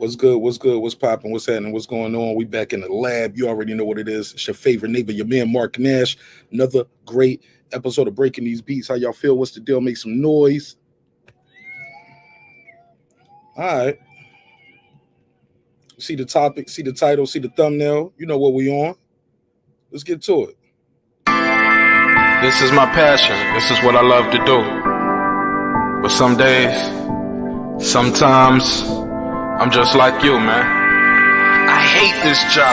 What's good? What's good? What's popping? What's happening? What's going on? We back in the lab. You already know what it is. It's your favorite neighbor, your man, Mark Nash. Another great episode of Breaking These Beats. How y'all feel? What's the deal? Make some noise. All right. See the topic, see the title, see the thumbnail. You know what we on. Let's get to it. This is my passion. This is what I love to do. But some days, sometimes, I'm just like you, man. I hate this job.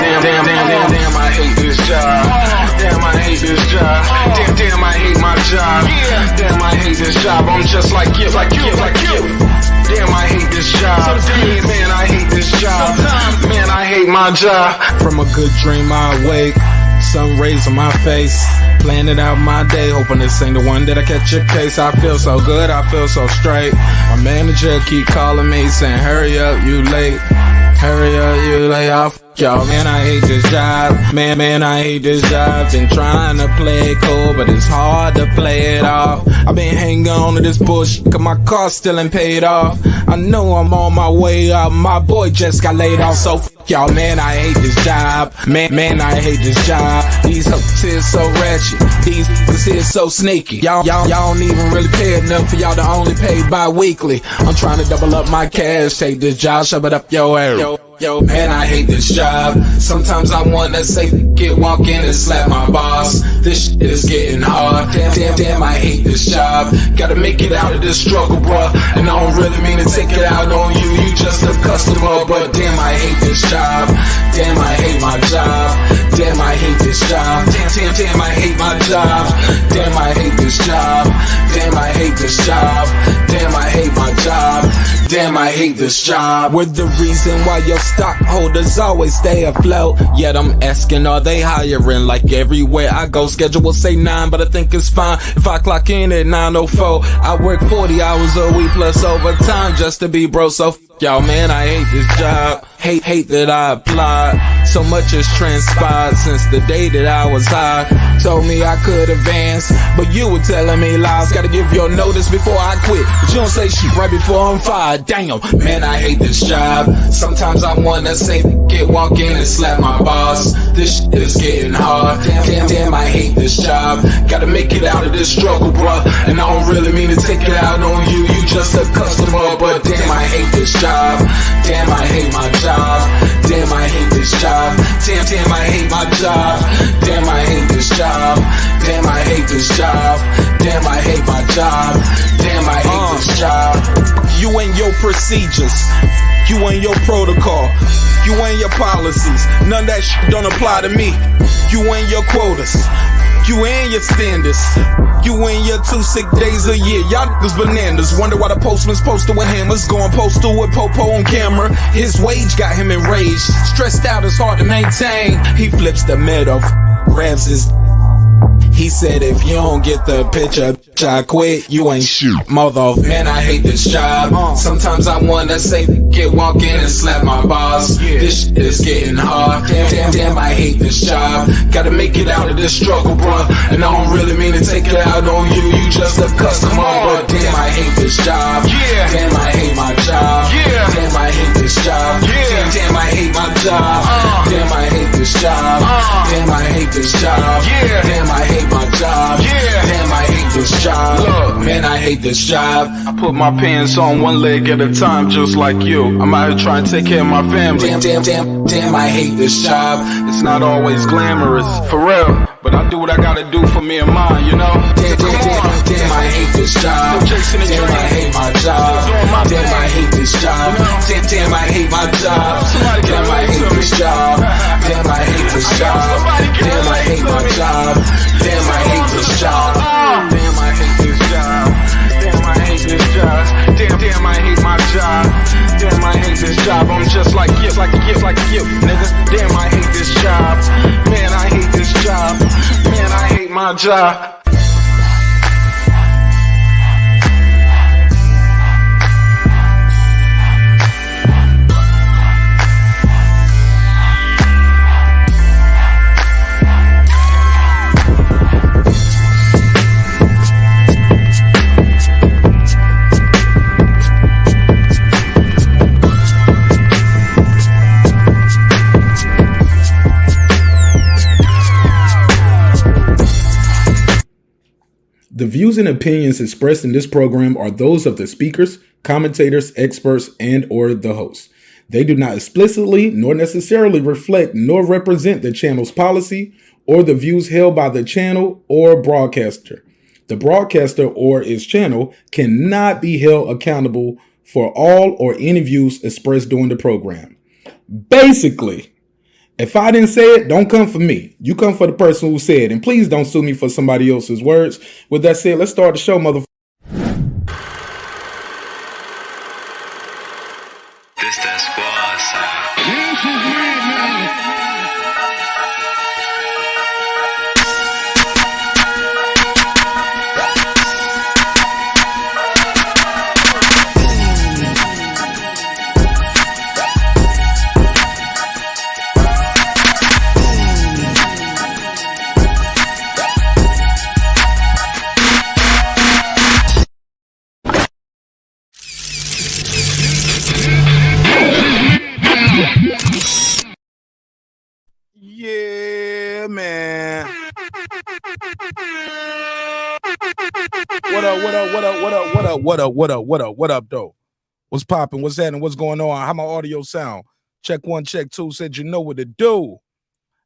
Damn, I hate this job. Damn, I hate this job. Damn, I hate my job. Damn, I hate this job. I'm just like you. Damn, I hate this job. Man, I hate this job. Man, I hate my job. From a good dream I awake, sun rays on my face, planning out my day, hoping this ain't the one that I catch a case. I feel so good, I feel so straight. My manager keep calling me saying, hurry up, you late. Hurry up, you late. Off. Y'all, man, I hate this job. Man, I hate this job. Been trying to play it cool, but it's hard to play it off. I've been hanging on to this bullshit, cause my car still ain't paid off. I know I'm on my way up, my boy just got laid off, so y'all, man, I hate this job. Man, I hate this job. These hoes here so ratchet, these niggas here so sneaky. Y'all don't even really pay enough for y'all to only pay bi-weekly. I'm trying to double up my cash, take this job, shove it up your ass. Yo, man, I hate this job. Sometimes I wanna say, walk in and slap my boss. This shit is getting hard. Damn, I hate this job. Gotta make it out of this struggle, bruh. And I don't really mean to take it out on you. You just a customer, but damn, I hate this job. Damn, I hate my job. Damn, I hate this job. Damn, I hate my job. Damn, I hate this job. Damn, I hate this job. Damn, I hate my job. Damn, I hate this job. We're the reason why your stockholders always stay afloat. Yet I'm asking, are they hiring? Like everywhere I go, schedule will say 9, but I think it's fine if I clock in at 9:04. I work 40 hours a week plus overtime just to be bro. So y'all, man, I hate this job. Hate that I applied. So much has transpired since the day that I was high. Told me I could advance, but you were telling me lies. Gotta give your notice before I quit, but you don't say shit right before I'm fired. Damn, man, I hate this job. Sometimes I wanna say, walk in and slap my boss. This shit is getting hard. Damn, I hate this job. Gotta make it out of this struggle, bruh. And I don't really mean to take it out on you. You just a customer, but damn, I hate this job. Damn, I hate my job. Damn, I hate this job. Damn, I hate my job. Damn, I hate this job. Damn, I hate this job. Damn, I hate my job. Damn, I hate this job. You and your procedures, you and your protocol, you and your policies, none of that shit don't apply to me. You and your quotas, you and your standards, you and your 2 sick days a year. Y'all niggas bananas. Wonder why the postman's posted with hammers, going postal with Popo on camera. His wage got him enraged, stressed out, it's hard to maintain. He flips the middle, grabs his. He said, if you don't get the picture, I quit, you ain't shoot. Mother, man, I hate this job. Sometimes I wanna say, walk in and slap my boss. This shit is getting hard. Damn, I hate this job. Gotta make it out of this struggle, bruh. And I don't really mean to take it out on you. You just a customer, but damn, I hate this job. Damn, I hate my job. Damn, I hate this job. Damn, I hate my job. Damn, I hate this job. Damn, I hate this job. Damn, I hate my job. Damn, I hate this job. Look, man, I hate this job. I put my pants on one leg at a time, just like you. I'm out here trying to take care of my family. Damn, I hate this job. It's not always glamorous, for real, but I do what I gotta do for me and mine, you know? Damn, I hate this job. Damn, I hate my job. Damn, I hate this job. Damn, I hate my job. Damn, I hate this job. Damn, I hate this job. Damn, I hate my job. Damn, I hate this job. Damn, I hate this job. Damn, I hate this job. Damn, I hate my job. Damn, I hate this job. I'm just like you, nigga. Damn, I hate this job. Man, I hate this job. Man, I hate my job. The views and opinions expressed in this program are those of the speakers, commentators, experts, and or the host. They do not explicitly nor necessarily reflect nor represent the channel's policy or the views held by the channel or broadcaster. The broadcaster or its channel cannot be held accountable for all or any views expressed during the program. Basically, if I didn't say it, don't come for me. You come for the person who said it. And please don't sue me for somebody else's words. With that said, let's start the show, motherfucker. This that squad sound. Yeah, man. What up, what up, what up, what up, what up, what up, what up, what up, what up, though? What's popping? What's happening? What's going on? How my audio sound? Check 1, check 2. Said you know what to do.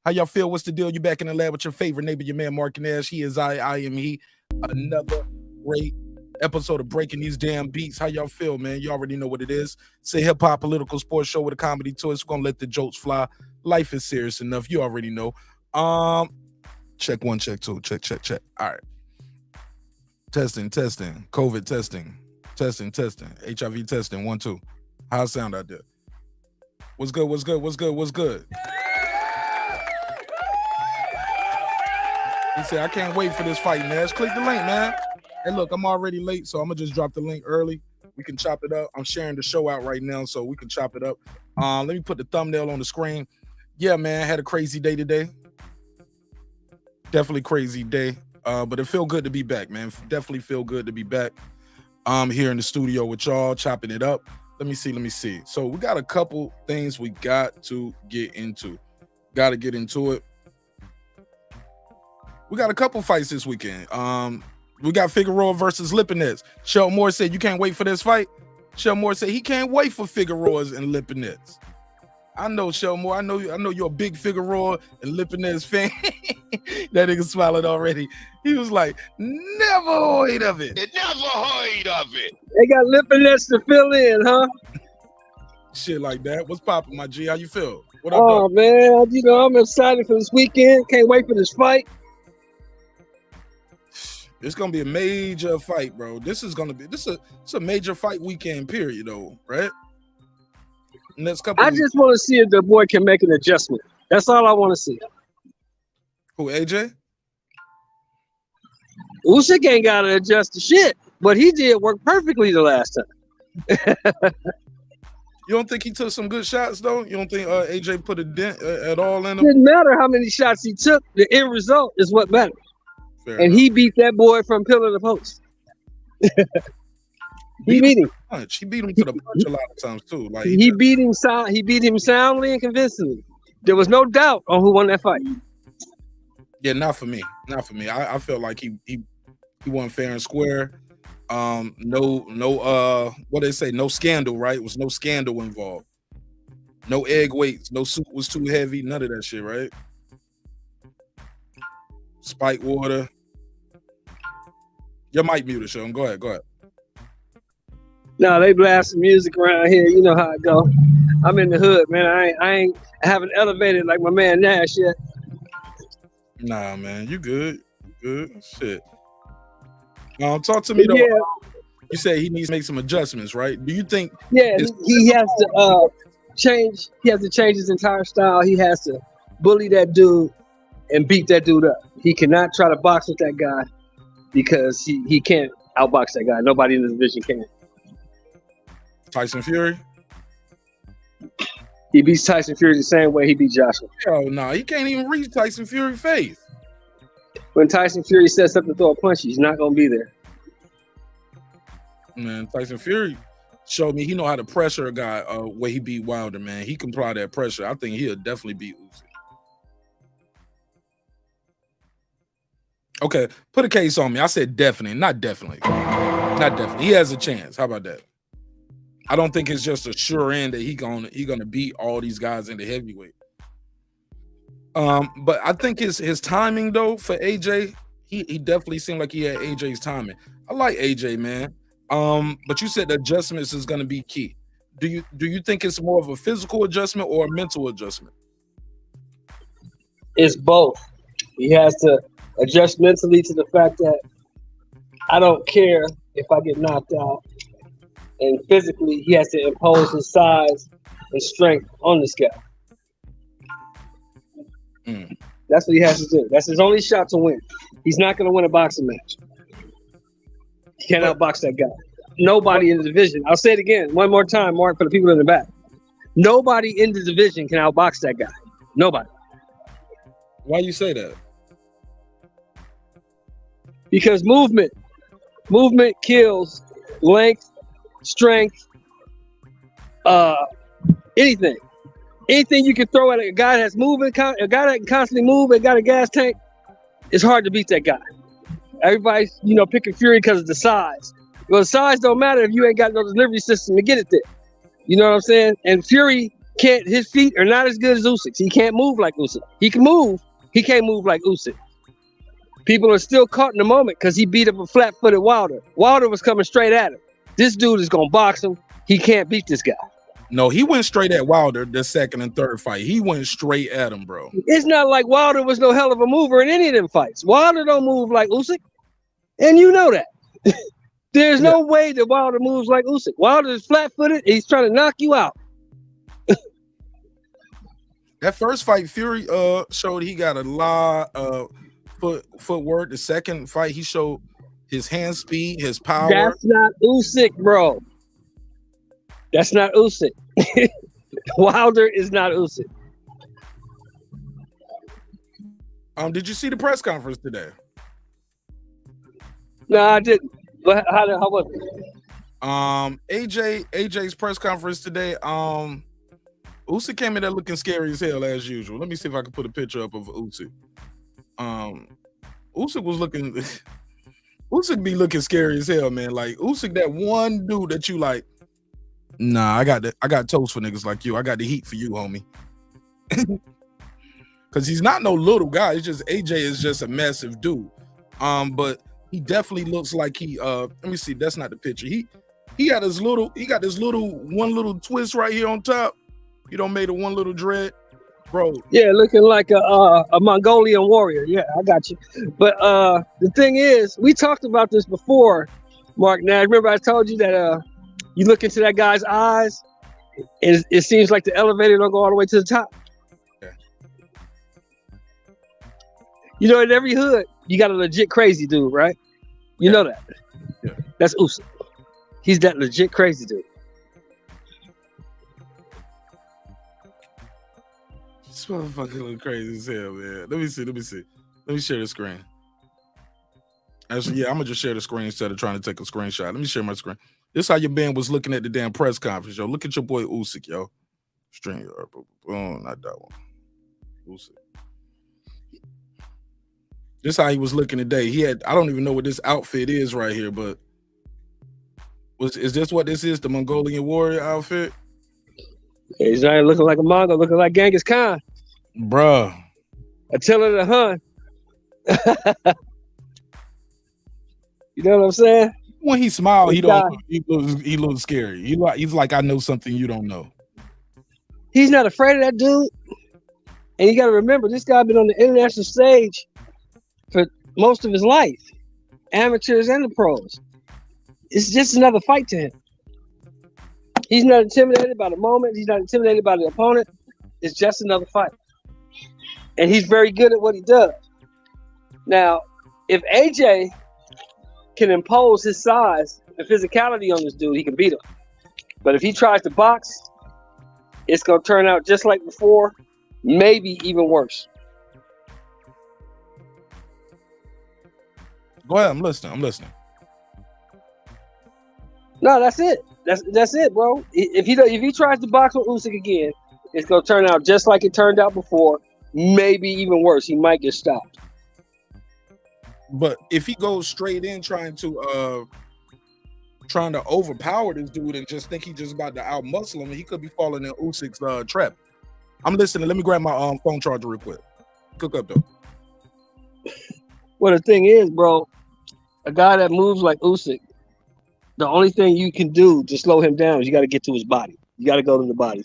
How y'all feel? What's the deal? You back in the lab with your favorite neighbor, your man Mark Nash. He is I am he. Another great episode of Breaking These Damn Beats. How y'all feel, man? You already know what it is. It's a hip-hop political sports show with a comedy twist. We're gonna let the jokes fly. Life is serious enough. You already know. Check 1, check 2. Check, check, check. All right. Testing. COVID testing. Testing. HIV testing. 1, 2. How it sound out there? What's good? He said, I can't wait for this fight, Nash. Click the link, man. Hey, look, I'm already late, so I'm going to just drop the link early. We can chop it up. I'm sharing the show out right now, so we can chop it up. Let me put the thumbnail on the screen. Yeah, man, I had a crazy day today. Definitely crazy day. But it feel good to be back, man. Definitely feel good to be back. Here in the studio with y'all, chopping it up. Let me see. So we got a couple things we got to get into. Got to get into it. We got a couple fights this weekend. We got Figueroa versus Lipinets. Sheldon Moore said, you can't wait for this fight? Sheldon Moore said he can't wait for Figueroa's and Lipinets. I know, Sheldon Moore. I know you're a big Figueroa and Lipinets fan. That nigga smiled already. He was like, never heard of it. They got Lipinets to fill in, huh? Shit like that. What's poppin', my G? How you feel? What up, Oh, man. You know, I'm excited for this weekend. Can't wait for this fight. It's gonna be a major fight, bro. It's a major fight weekend, period, though, right? Next couple. I just want to see if the boy can make an adjustment. That's all I want to see. Who, AJ? Usyk ain't got to adjust to shit, but he did work perfectly the last time. You don't think he took some good shots, though? You don't think AJ put a dent at all in him? It didn't matter how many shots he took. The end result is what mattered. Fair and enough. he beat that boy from pillar to post. He beat him. Punch. He beat him to the punch a lot of times too. Like He beat him soundly and convincingly. There was no doubt on who won that fight. Yeah, not for me. I felt like he won fair and square. No what they say, no scandal, right? It was no scandal involved. No egg weights, no soup was too heavy, none of that shit, right? Spike water. Your mic muted, Sean. Go ahead. No, they blast some music around here. You know how it go. I'm in the hood, man. I haven't elevated like my man Nash yet. Nah, man, you good. Shit. Talk to me though. Yeah. You say he needs to make some adjustments, right? Do you think? Yeah, he has to change. He has to change his entire style. He has to bully that dude and beat that dude up. He cannot try to box with that guy because he can't outbox that guy. Nobody in the division can. Tyson Fury? He beats Tyson Fury the same way he beat Joshua. Oh no, he can't even reach Tyson Fury's face. When Tyson Fury sets up to throw a punch, he's not gonna be there. Man, Tyson Fury showed me he know how to pressure a guy where he beat Wilder, man. He can apply that pressure. I think he'll definitely beat Usyk. Okay, put a case on me. I said definitely, not definitely. Not definitely. He has a chance. How about that? I don't think it's just a sure end that he gonna beat all these guys in the heavyweight. But I think his timing though for AJ, he definitely seemed like he had AJ's timing. I like AJ, man. But you said the adjustments is gonna be key. Do you think it's more of a physical adjustment or a mental adjustment? It's both. He has to adjust mentally to the fact that I don't care if I get knocked out. And physically, he has to impose his size and strength on this guy. That's what he has to do. That's his only shot to win. He's not going to win a boxing match. He can't outbox that guy. Nobody in the division. I'll say it again one more time, Mark, for the people in the back. Nobody in the division can outbox that guy. Nobody. Why you say that? Because movement kills length, strength, anything you can throw at a guy that's moving, a guy that can constantly move and got a gas tank. It's hard to beat that guy. Everybody's picking Fury because of the size. Well, the size don't matter if you ain't got no delivery system to get it there. You know what I'm saying? And Fury can't. His feet are not as good as Usyk's. He can't move like Usyk. He can move. He can't move like Usyk. People are still caught in the moment because he beat up a flat-footed Wilder. Wilder was coming straight at him. This dude is gonna box him. He can't beat this guy. No, he went straight at Wilder the second and third fight. He went straight at him, bro. It's not like Wilder was no hell of a mover in any of them fights. Wilder don't move like Usyk, and you know that. There's no way that Wilder moves like Usyk. Wilder is flat-footed. He's trying to knock you out. That first fight, Fury showed he got a lot of footwork. The second fight, he showed his hand speed, his power. That's not Usyk, bro. That's not Usyk. Wilder is not Usyk. Did you see the press conference today? No, I didn't. But how was it? AJ's press conference today. Usyk came in there looking scary as hell as usual. Let me see if I can put a picture up of Usyk. Usyk was looking. Usyk be looking scary as hell, man. Like Usyk, that one dude that you like. Nah, I got toast for niggas like you. I got the heat for you, homie. Because he's not no little guy. It's just AJ is just a massive dude. But he definitely looks like he. Let me see. That's not the picture. He got this little. He got this one little twist right here on top. You don't made a one little dread, bro. Yeah, looking like a Mongolian warrior. Yeah, I got you. But the thing is, we talked about this before, Mark. Now, remember I told you that you look into that guy's eyes, and it seems like the elevator don't go all the way to the top. Yeah. You know, in every hood, you got a legit crazy dude, right? You know that. Yeah. That's Usyk. He's that legit crazy dude. This motherfucker look crazy as hell, man. Let me see. Let me share the screen. Actually, yeah, I'm gonna just share the screen instead of trying to take a screenshot. Let me share my screen. This how your man was looking at the damn press conference, yo. Look at your boy Usyk, yo. String, boom, not that one. Usyk. This how he was looking today. He had, I don't even know what this outfit is right here, but is this what this is? The Mongolian warrior outfit? Yeah, he's not looking like a Mongol, looking like Genghis Khan. Bruh. Attila the Hun. You know what I'm saying? When he smiled, he looks scary. He's like, I know something you don't know. He's not afraid of that dude. And you got to remember, this guy been on the international stage for most of his life, amateurs and the pros. It's just another fight to him. He's not intimidated by the moment. He's not intimidated by the opponent. It's just another fight. And he's very good at what he does. Now, if AJ can impose his size and physicality on this dude, he can beat him. But if he tries to box, it's going to turn out just like before, maybe even worse. Go ahead, I'm listening. No, that's it. That's it, bro. If he tries to box with Usyk again, it's going to turn out just like it turned out before, maybe even worse. He might get stopped. But if he goes straight in trying to overpower this dude and just think he just about to outmuscle him, he could be falling in Usyk's trap. I'm listening. Let me grab my phone charger real quick. Cook up though. Well, the thing is, bro, a guy that moves like Usyk, the only thing you can do to slow him down is you got to get to his body. You got to go to the body.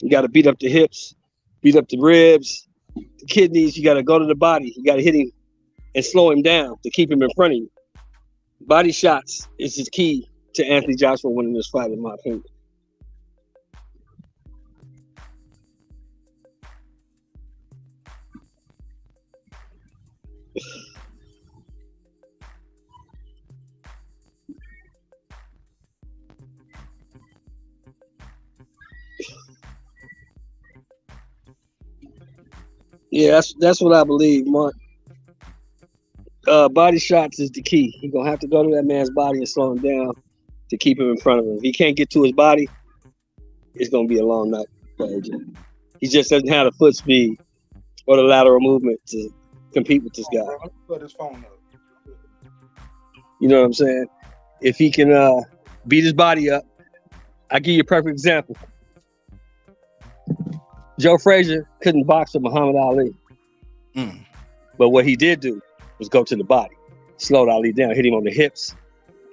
You got to beat up the hips, beat up the ribs, the kidneys. You got to go to the body. You got to hit him and slow him down to keep him in front of you. Body shots is the key to Anthony Joshua winning this fight, in my opinion. Yeah, that's what I believe, Mark. Body shots is the key. You're gonna have to go to that man's body and slow him down to keep him in front of him. If he can't get to his body, it's gonna be a long night for AJ. He just doesn't have the foot speed or the lateral movement to compete with this guy. Put his phone up. You know what I'm saying? If he can beat his body up, I'll give you a perfect example. Joe Frazier couldn't box with Muhammad Ali. But what he did do was go to the body, slowed Ali down, hit him on the hips,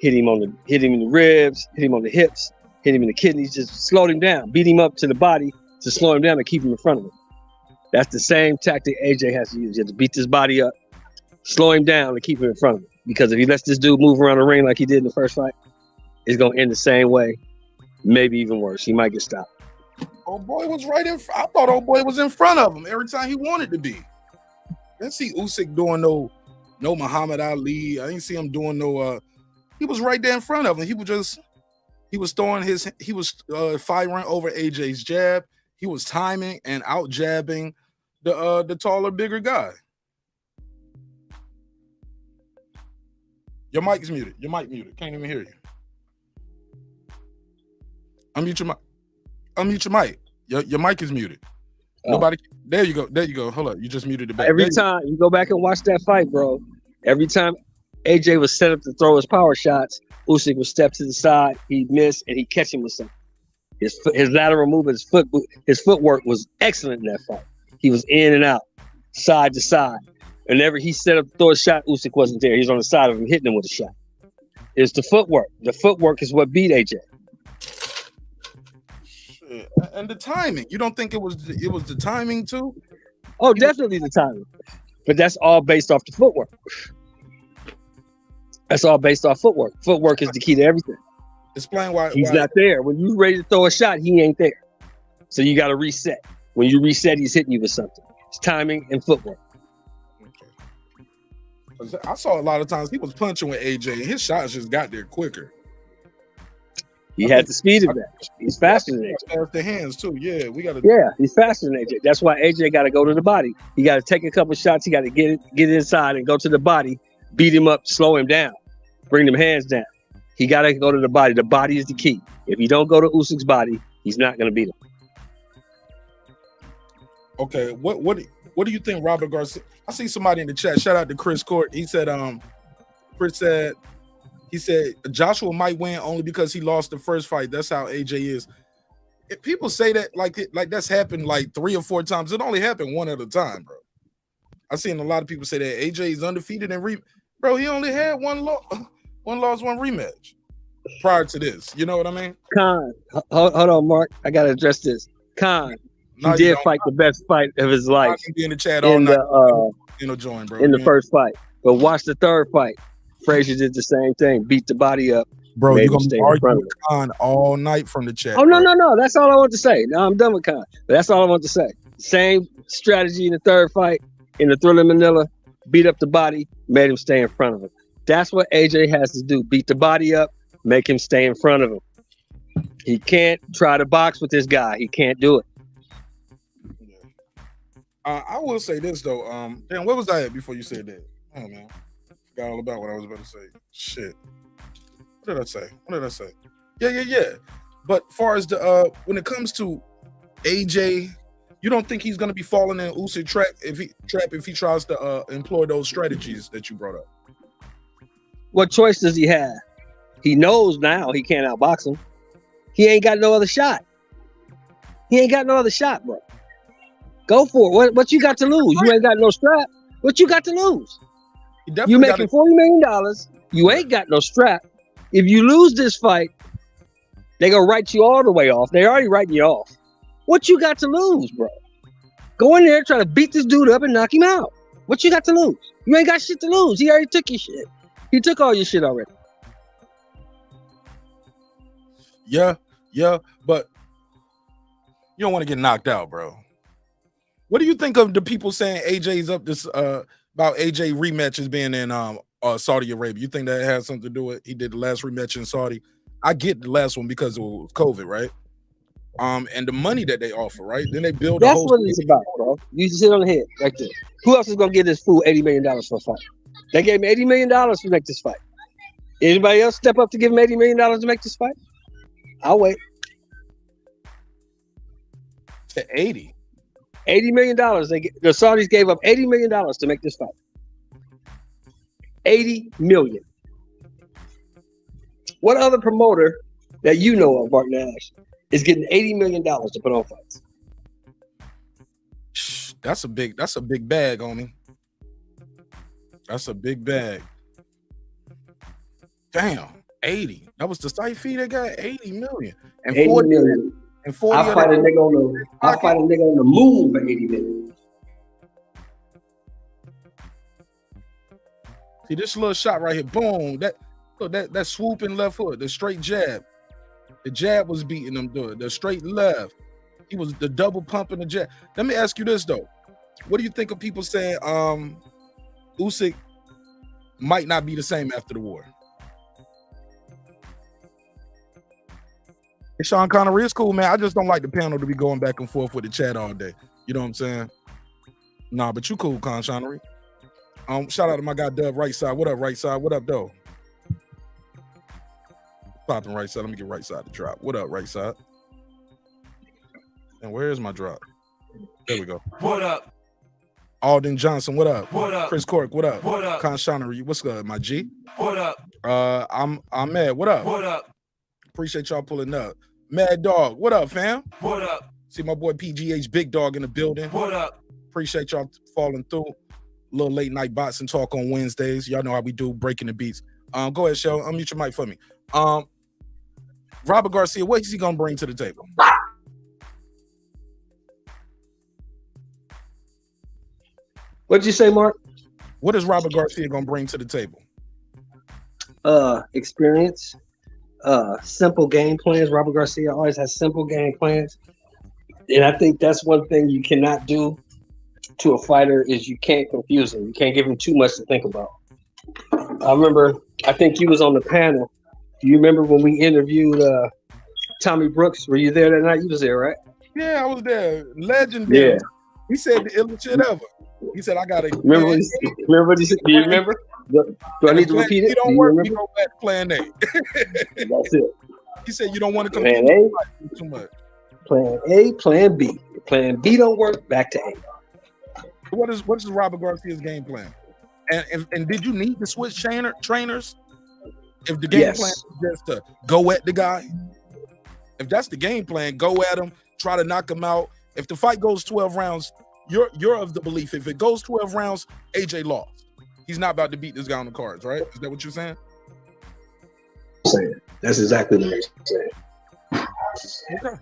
hit him in the ribs, hit him on the hips, hit him in the kidneys, just slowed him down, beat him up to the body to slow him down and keep him in front of him. That's the same tactic AJ has to use. You have to beat this body up, slow him down, and keep him in front of him. Because if he lets this dude move around the ring like he did in the first fight, it's gonna end the same way, maybe even worse. He might get stopped. Old boy was right in front. I thought old boy was in front of him every time he wanted to be. I didn't see Usyk doing no Muhammad Ali. I didn't see him doing no. He was right there in front of him. He was firing over AJ's jab. He was timing and out jabbing the taller, bigger guy. Your mic is muted. Can't even hear you. Unmute your mic. Unmute your mic. Your mic is muted. Nobody. There you go. Hold up. You just muted the back. Every time you go back and watch that fight, bro. Every time AJ was set up to throw his power shots, Usyk would step to the side. He'd miss and he'd catch him with something. His lateral movement, his footwork was excellent in that fight. He was in and out, side to side. Whenever he set up to throw a shot, Usyk wasn't there. He was on the side of him, hitting him with a shot. It's the footwork. The footwork is what beat AJ. And the timing. You don't think it was the timing too? Oh, definitely the timing. But that's all based off the footwork. That's all based off footwork. Footwork is the key to everything. Explain why he's not there. When you ready to throw a shot, he ain't there. So you got to reset. When you reset, he's hitting you with something. It's timing and footwork. Okay. I saw a lot of times he was punching with AJ, and his shots just got there quicker. He had the speed of that. He's faster than AJ. The hands too. Yeah, he's faster than AJ. That's why AJ got to go to the body. He got to take a couple shots. He got to get inside and go to the body, beat him up, slow him down, bring them hands down. He got to go to the body. The body is the key. If you don't go to Usyk's body, he's not going to beat him. Okay, what do you think Robert Garcia? I see somebody in the chat. Shout out to Chris Court. He said, He said Joshua might win only because he lost the first fight. That's how AJ is. If people say that like that's happened like 3 or 4 times. It only happened one at a time, bro. I've seen a lot of people say that AJ is undefeated and bro, he only had one loss, one rematch prior to this. You know what I mean? Khan, hold on, Mark. I gotta address this. Khan, he did fight the best fight of his life. I can be in the chat all night. Join, bro. In the first fight, but watch the third fight. Frazier did the same thing, beat the body up. Bro, you're going to argue with Khan all night from the chat. Oh, no. That's all I want to say. Now I'm done with Khan. But that's all I want to say. Same strategy in the third fight, in the Thriller Manila, beat up the body, made him stay in front of him. That's what AJ has to do. Beat the body up, make him stay in front of him. He can't try to box with this guy. He can't do it. I will say this, though. Damn, what was I at before you said that? Oh, man. Forgot all about what I was about to say. Shit. What did I say? Yeah. But far as the when it comes to AJ You don't think he's going to be falling in Usyk trap if he tries to employ those strategies that you brought up? What choice does he have? He knows now he can't outbox him. He ain't got no other shot. He ain't got no other shot, bro. Go for it. What you got to lose? You ain't got no strap. What you got to lose? You making $40 million. You ain't got no strap. If you lose this fight, they gonna write you all the way off. They already writing you off. What you got to lose, bro? Go in there, try to beat this dude up and knock him out. What you got to lose? You ain't got shit to lose. He already took your shit. He took all your shit already. Yeah, but you don't want to get knocked out, bro. What do you think of the people saying AJ's up this about AJ rematches being in Saudi Arabia? You think that has something to do with he did the last rematch in Saudi? I get the last one because it was COVID, right? And the money that they offer, right? Then they build. That's what it's about, bro. You just hit on the head right there. Who else is gonna give this fool $80 million for a fight? They gave him $80 million to make this fight. Anybody else step up to give him $80 million to make this fight? I'll wait. To 80. $80 million. The Saudis gave up $80 million to make this fight. $80 million. What other promoter that you know of, Mark Nash, is getting $80 million to put on fights? That's a big bag, homie. That's a big bag. Damn, 80. That was the site fee that got 80 million. And 40 million. And 40. I'll fight a nigga on the moon for 80 million. See this little shot right here. Boom. That swooping left hook, the straight jab. The jab was beating him, dude. The straight left. He was the double pumping the jab. Let me ask you this though. What do you think of people saying Usyk might not be the same after the war? Hey, Sean Connery, it's cool, man. I just don't like the panel to be going back and forth with the chat all day. You know what I'm saying? Nah, but you cool, Connery. Shout out to my guy Dub, right side. What up, right side? What up, though? Popping right side. Let me get right side to drop. What up, right side? And where is my drop? There we go. What up? Alden Johnson, what up? What up? Chris Cork, what up? What up? Connery, what's good, my G? What up? I'm mad. What up? What up? Appreciate y'all pulling up. Mad Dog, what up, fam? What up? See my boy PGH Big Dog in the building. What up? Appreciate y'all falling through. Little late night boxing talk on Wednesdays. Y'all know how we do, breaking the beats. Go ahead, Shell. Unmute your mic for me. Robert Garcia, what is he gonna bring to the table? What'd you say, Mark? What is Robert Garcia gonna bring to the table? Experience. Simple game plans. Robert Garcia always has simple game plans. And I think that's one thing you cannot do to a fighter is you can't confuse him. You can't give him too much to think about. I think you was on the panel. Do you remember when we interviewed Tommy Brooks? Were you there that night? You was there, right? Yeah, I was there. Legendary. Yeah. He said the illest shit ever. He said, I got to remember what he said? Do you remember? Do I need to repeat it? You don't work, you go back to plan A. That's it. He said you don't want to Plan compete A, too much. Plan A, Plan B. If Plan B don't work, back to A. What is Robert Garcia's game plan? And did you need to switch trainers? If the game plan is just to go at the guy, if that's the game plan, go at him, try to knock him out. If the fight goes 12 rounds, you're of the belief if it goes 12 rounds, AJ lost. He's not about to beat this guy on the cards, right? Is that what you're saying? That's exactly what I'm saying. Okay.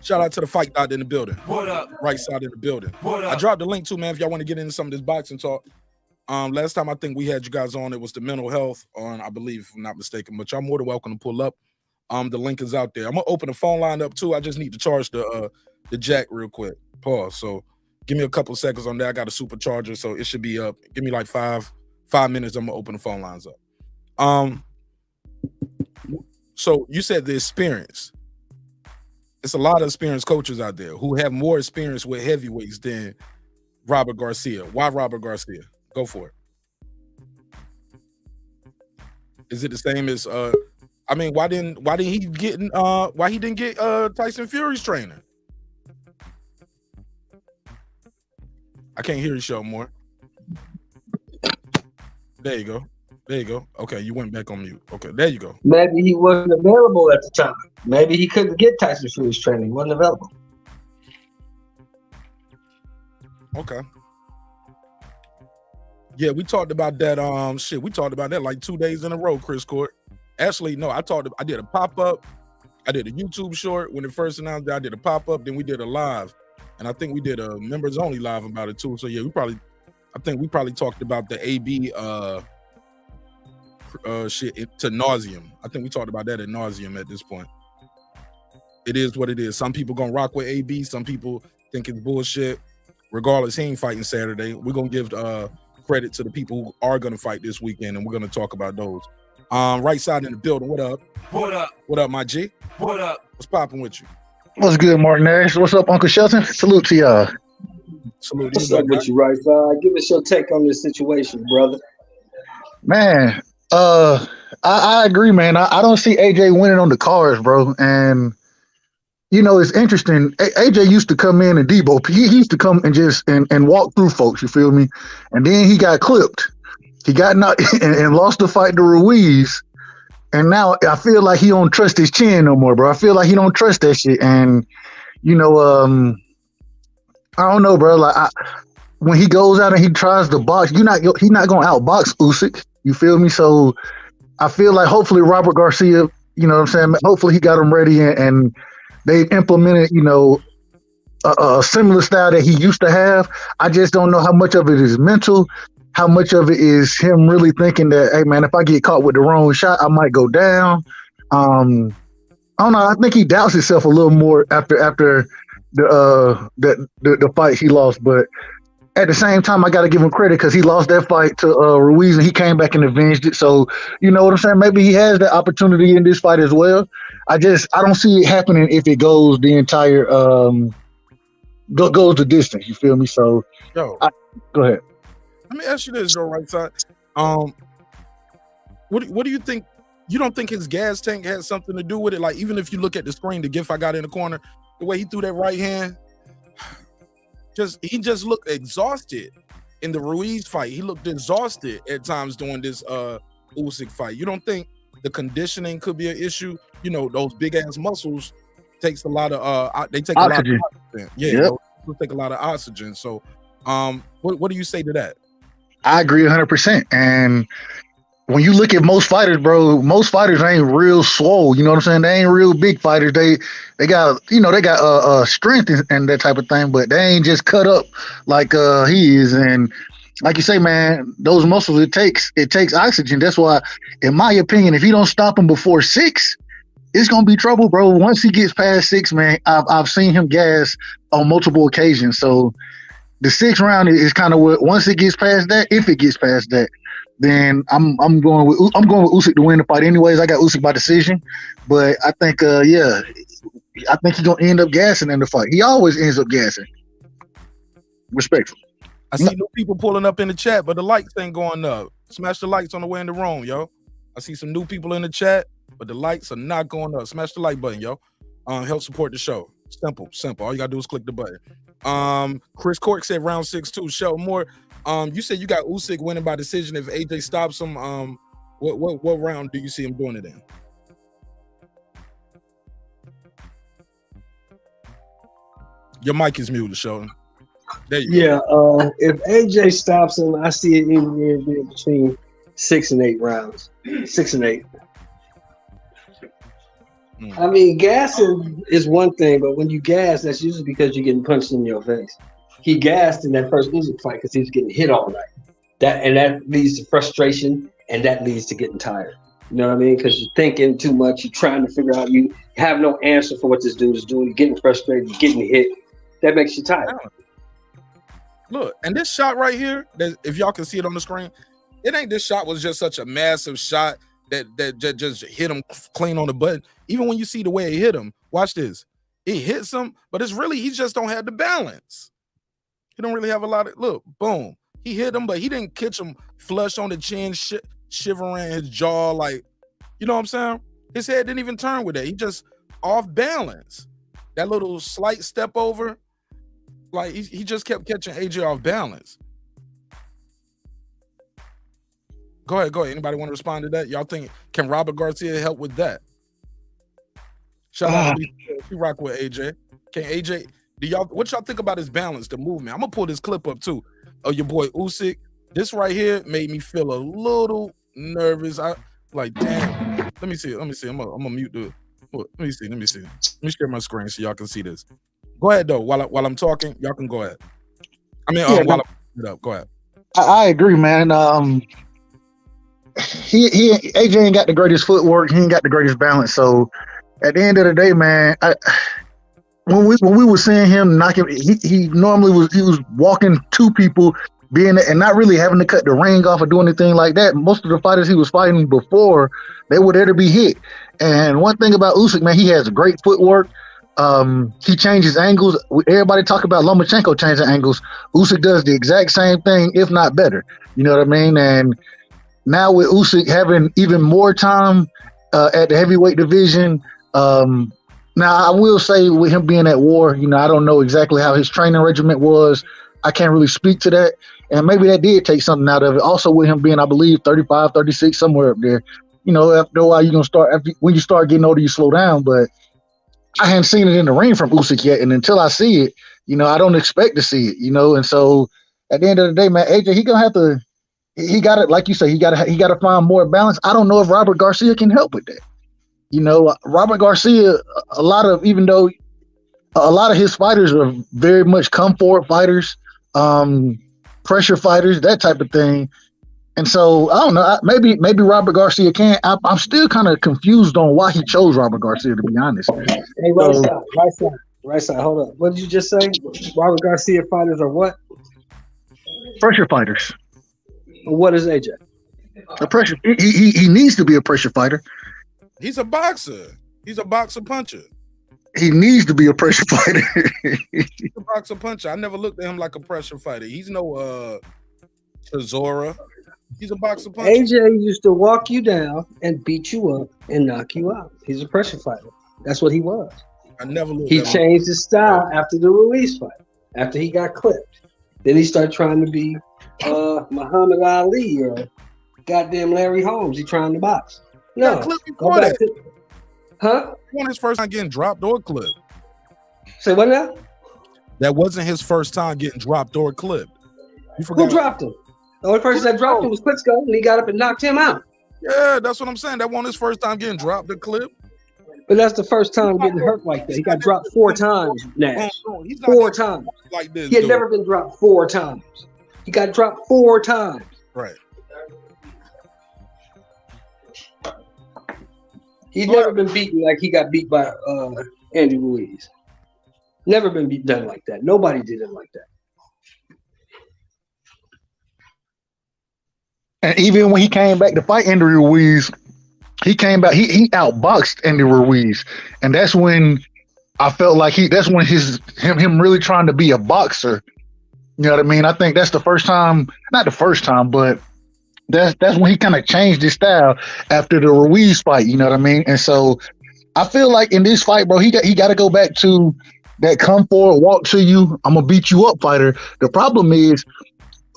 Shout out to the fight doctor in the building. What up? Right side of the building. What up? I dropped the link too, man, if y'all want to get into some of this boxing talk. Last time I think we had you guys on, it was the mental health on, I believe, if I'm not mistaken, but y'all more than welcome to pull up. The link is out there. I'm gonna open the phone line up too. I just need to charge the jack real quick. Pause. So give me a couple seconds on that. I got a supercharger, so it should be up. Give me like five minutes. I'm gonna open the phone lines up. So you said the experience. It's a lot of experienced coaches out there who have more experience with heavyweights than Robert Garcia. Why Robert Garcia? Go for it. Is it the same as why didn't he get Tyson Fury's trainer? I can't hear you, show more. There you go. There you go. Okay, you went back on mute. Okay, there you go. Maybe he wasn't available at the time. Maybe he couldn't get Tyson Fury's training. He wasn't available. Okay. Yeah, we talked about that. We talked about that like 2 days in a row, Chris Court. Actually, no, I did a pop-up. I did a YouTube short when it first announced that. I did a pop-up, then we did a live. And I think we did a members only live about it too. So yeah, I think we probably talked about the AB shit to nauseum. I think we talked about that at nauseum at this point. It is what it is. Some people gonna rock with AB. Some people think it's bullshit. Regardless, he ain't fighting Saturday. We're gonna give credit to the people who are gonna fight this weekend, and we're gonna talk about those. Right side in the building. What up? What up? What up, my G? What up? What's popping with you? What's good, Martin Nash? What's up, Uncle Shelton? Salute to y'all. Salute. What's up with you, right side? Give us your take on this situation, brother. Man, I agree, man. I don't see AJ winning on the cards, bro. And you know, it's interesting. AJ used to come in and Debo. He used to come and just and walk through folks. You feel me? And then he got clipped. He got knocked and lost the fight to Ruiz. And now I feel like he don't trust his chin no more, bro. I feel like he don't trust that shit. And you know, I don't know, bro. Like when he goes out and he tries to box, he's not gonna outbox Usyk. You feel me? So I feel like hopefully Robert Garcia, you know what I'm saying? Hopefully he got him ready and they implemented, you know, a similar style that he used to have. I just don't know how much of it is mental, how much of it is him really thinking that, hey man, if I get caught with the wrong shot, I might go down. I don't know. I think he doubts himself a little more after the fight he lost, but at the same time, I got to give him credit because he lost that fight to Ruiz and he came back and avenged it. So, you know what I'm saying? Maybe he has that opportunity in this fight as well. I don't see it happening if it goes the entire goes the distance. You feel me? So, go ahead. Let me ask you this, though, right side. What do you think? You don't think his gas tank had something to do with it? Like, even if you look at the screen, the gif I got in the corner, the way he threw that right hand, he just looked exhausted in the Ruiz fight. He looked exhausted at times during this Usyk fight. You don't think the conditioning could be an issue? You know, those big ass muscles takes a lot of they take oxygen. A lot of oxygen. Yeah, yep. Those take a lot of oxygen. So what do you say to that? I agree 100%. And when you look at most fighters, bro, most fighters ain't real swole. You know what I'm saying? They ain't real big fighters. They got, you know, they got strength and that type of thing, but they ain't just cut up like he is. And like you say, man, those muscles, it takes oxygen. That's why, in my opinion, if you don't stop him before 6, it's gonna be trouble, bro. Once he gets past 6, man, I've seen him gas on multiple occasions. So the 6th round is kind of what, once it gets past that, if it gets past that, then I'm going with Usyk to win the fight. Anyways, I got Usyk by decision, but I think I think he's gonna end up gassing in the fight. He always ends up gassing. Respectful. I see new people pulling up in the chat, but the lights ain't going up. Smash the lights on the way in the room, yo. I see some new people in the chat, but the lights are not going up. Smash the like button, yo. Help support the show. Simple. All you gotta do is click the button. Chris Cork said round 6-2. Show more. You said you got Usyk winning by decision if AJ stops him. What round do you see him doing it in? Your mic is muted, Sheldon. There you go. If AJ stops him, I see it in between 6 and 8 rounds. 6 and 8. I mean, gassing is one thing, but when you gas, that's usually because you're getting punched in your face. He gassed in that first Usyk fight because he was getting hit all night. That leads to frustration, and that leads to getting tired. You know what I mean? Because you're thinking too much, you're trying to figure out, you have no answer for what this dude is doing. You're getting frustrated, you're getting hit. That makes you tired. Look, and this shot right here, if y'all can see it on the screen, it ain't this shot was just such a massive shot that just hit him clean on the button. Even when you see the way it hit him, watch this. It hits him, but it's really, he just don't have the balance. He don't really have a lot of, look, boom. He hit him, but he didn't catch him flush on the chin, shivering his jaw, like, you know what I'm saying? His head didn't even turn with that. He just off balance. That little slight step over, Like he just kept catching AJ off balance. Go ahead. Anybody want to respond to that? Y'all think can Robert Garcia help with that? Shout out to Lisa. She rock with AJ. Can AJ? What y'all think about his balance, the movement? I'm gonna pull this clip up too. Your boy Usyk. This right here made me feel a little nervous. I like, damn. Let me see. I'm gonna mute the. Let me see. Let me share my screen so y'all can see this. Go ahead though. While I'm talking, y'all can go ahead. I mean, while I'm it up, go ahead. I agree, man. AJ ain't got the greatest footwork. He ain't got the greatest balance. So at the end of the day, man, when we were seeing him knocking, he normally was walking two people, being and not really having to cut the ring off or do anything like that. Most of the fighters he was fighting before, they were there to be hit. And one thing about Usyk, man, he has great footwork. He changes angles. Everybody talk about Lomachenko changing angles. Usyk does the exact same thing, if not better. You know what I mean? And now with Usyk having even more time at the heavyweight division, now I will say with him being at war, you know, I don't know exactly how his training regimen was. I can't really speak to that. And maybe that did take something out of it. Also with him being, I believe, 35, 36, somewhere up there. You know, after a while, you're going to start, when you start getting older, you slow down. But I haven't seen it in the ring from Usyk yet. And until I see it, you know, I don't expect to see it, you know. And so at the end of the day, man, AJ, he going to have to, he got it, like you say, he got to find more balance. I don't know if Robert Garcia can help with that. You know, Robert Garcia, even though a lot of his fighters are very much come forward fighters, pressure fighters, that type of thing. And so I don't know. Maybe Robert Garcia can. I'm still kind of confused on why he chose Robert Garcia, to be honest. Hey, right side. Hold up. What did you just say? Robert Garcia fighters are what? Pressure fighters. What is AJ? A pressure. He needs to be a pressure fighter. He's a boxer. He's a boxer puncher. He needs to be a pressure fighter. He's a boxer puncher. I never looked at him like a pressure fighter. He's no Chisora. He's a boxer puncher. AJ used to walk you down and beat you up and knock you out. He's a pressure fighter. That's what he was. I never looked. He changed his style after the Ruiz fight. After he got clipped, then he started trying to be Muhammad Ali or goddamn Larry Holmes. He trying to box. No, go back to, huh? Wasn't his first time getting dropped or clipped. Say what now? That wasn't his first time getting dropped or clipped. You forgot. Who dropped him? The only person that dropped him was Klitschko, and he got up and knocked him out. Yeah, that's what I'm saying. That wasn't his first time getting dropped or clipped. But that's the first time getting hurt like that. He got dropped 4 times, Nash. 4 times. Like this. He had never been dropped 4 times. He got dropped 4 times. Right. He's never been beaten like he got beat by Andy Ruiz. Never been done like that. Nobody did him like that. And even when he came back to fight Andy Ruiz, he came back. He outboxed Andy Ruiz, and that's when I felt like that's when him really trying to be a boxer. You know what I mean? I think that's the first time, not the first time, but that's when he kind of changed his style after the Ruiz fight. You know what I mean? And so I feel like in this fight, bro, he got to go back to that come forward, walk to you, I'm gonna beat you up fighter. The problem is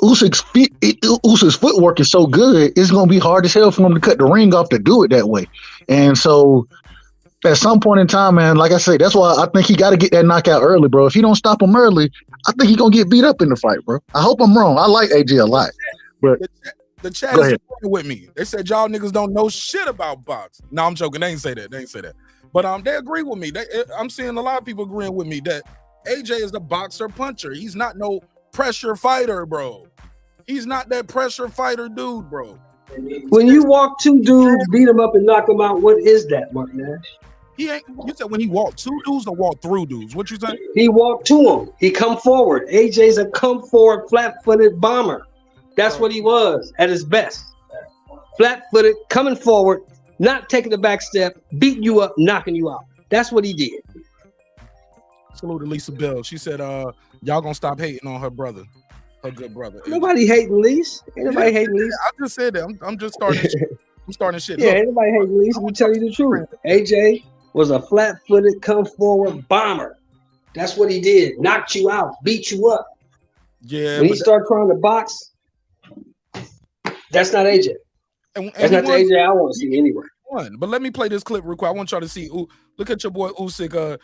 Usyk's footwork is so good, it's gonna be hard as hell for him to cut the ring off to do it that way. And so at some point in time, man, like I said, that's why I think he got to get that knockout early, bro. If he don't stop him early, I think he's gonna get beat up in the fight, bro. I hope I'm wrong. I like AJ a lot, but the chat is agreeing with me. They said y'all niggas don't know shit about boxing. No, I'm joking. They ain't say that. But they agree with me. I'm seeing a lot of people agreeing with me that AJ is the boxer puncher. He's not no pressure fighter, bro. He's not that pressure fighter dude, bro. When you walk 2 dudes, beat them up and knock them out, what is that, Mark Nash? He ain't. You said when he walked 2 dudes or walked through dudes? What you say? He walked to them. He come forward. AJ's a come forward, flat-footed bomber. That's what he was at his best. Flat-footed, coming forward, not taking the back step, beating you up, knocking you out. That's what he did. Salute to Lisa Bell. She said, y'all gonna stop hating on her brother, her good brother. Nobody hating Lise. Ain't nobody hating Lise. I just said that. I'm just starting shit. I'm starting shit. Yeah, ain't nobody hating Lise. Let me tell you the truth. AJ was a flat-footed, come-forward bomber. That's what he did. Knocked you out, beat you up. Yeah. When he started trying to box, that's not AJ. That's not the AJ I want to see anywhere. But let me play this clip real quick. I want y'all to see. Look at your boy Usyk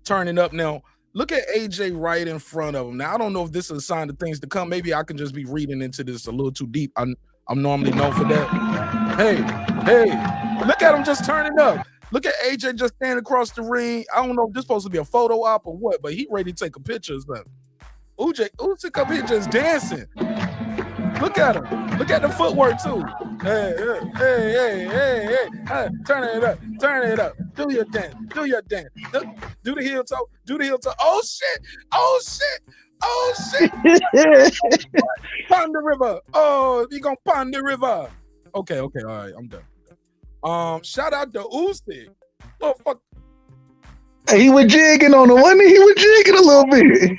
turning up now. Look at AJ right in front of him. Now, I don't know if this is a sign of things to come. Maybe I can just be reading into this a little too deep. I'm normally known for that. Hey, look at him just turning up. Look at AJ just standing across the ring. I don't know if this is supposed to be a photo op or what, but he ready to take a picture or something. Usyk up here just dancing. Look at him. Look at the footwork too. Hey. Turn it up. Do your dance. Do the heel toe. Oh shit. Pond the river. Oh, you gonna pond the river. Okay, all right, I'm done. Shout out to Usyk. Oh fuck. Hey, he was jigging on the one. He was jigging a little bit.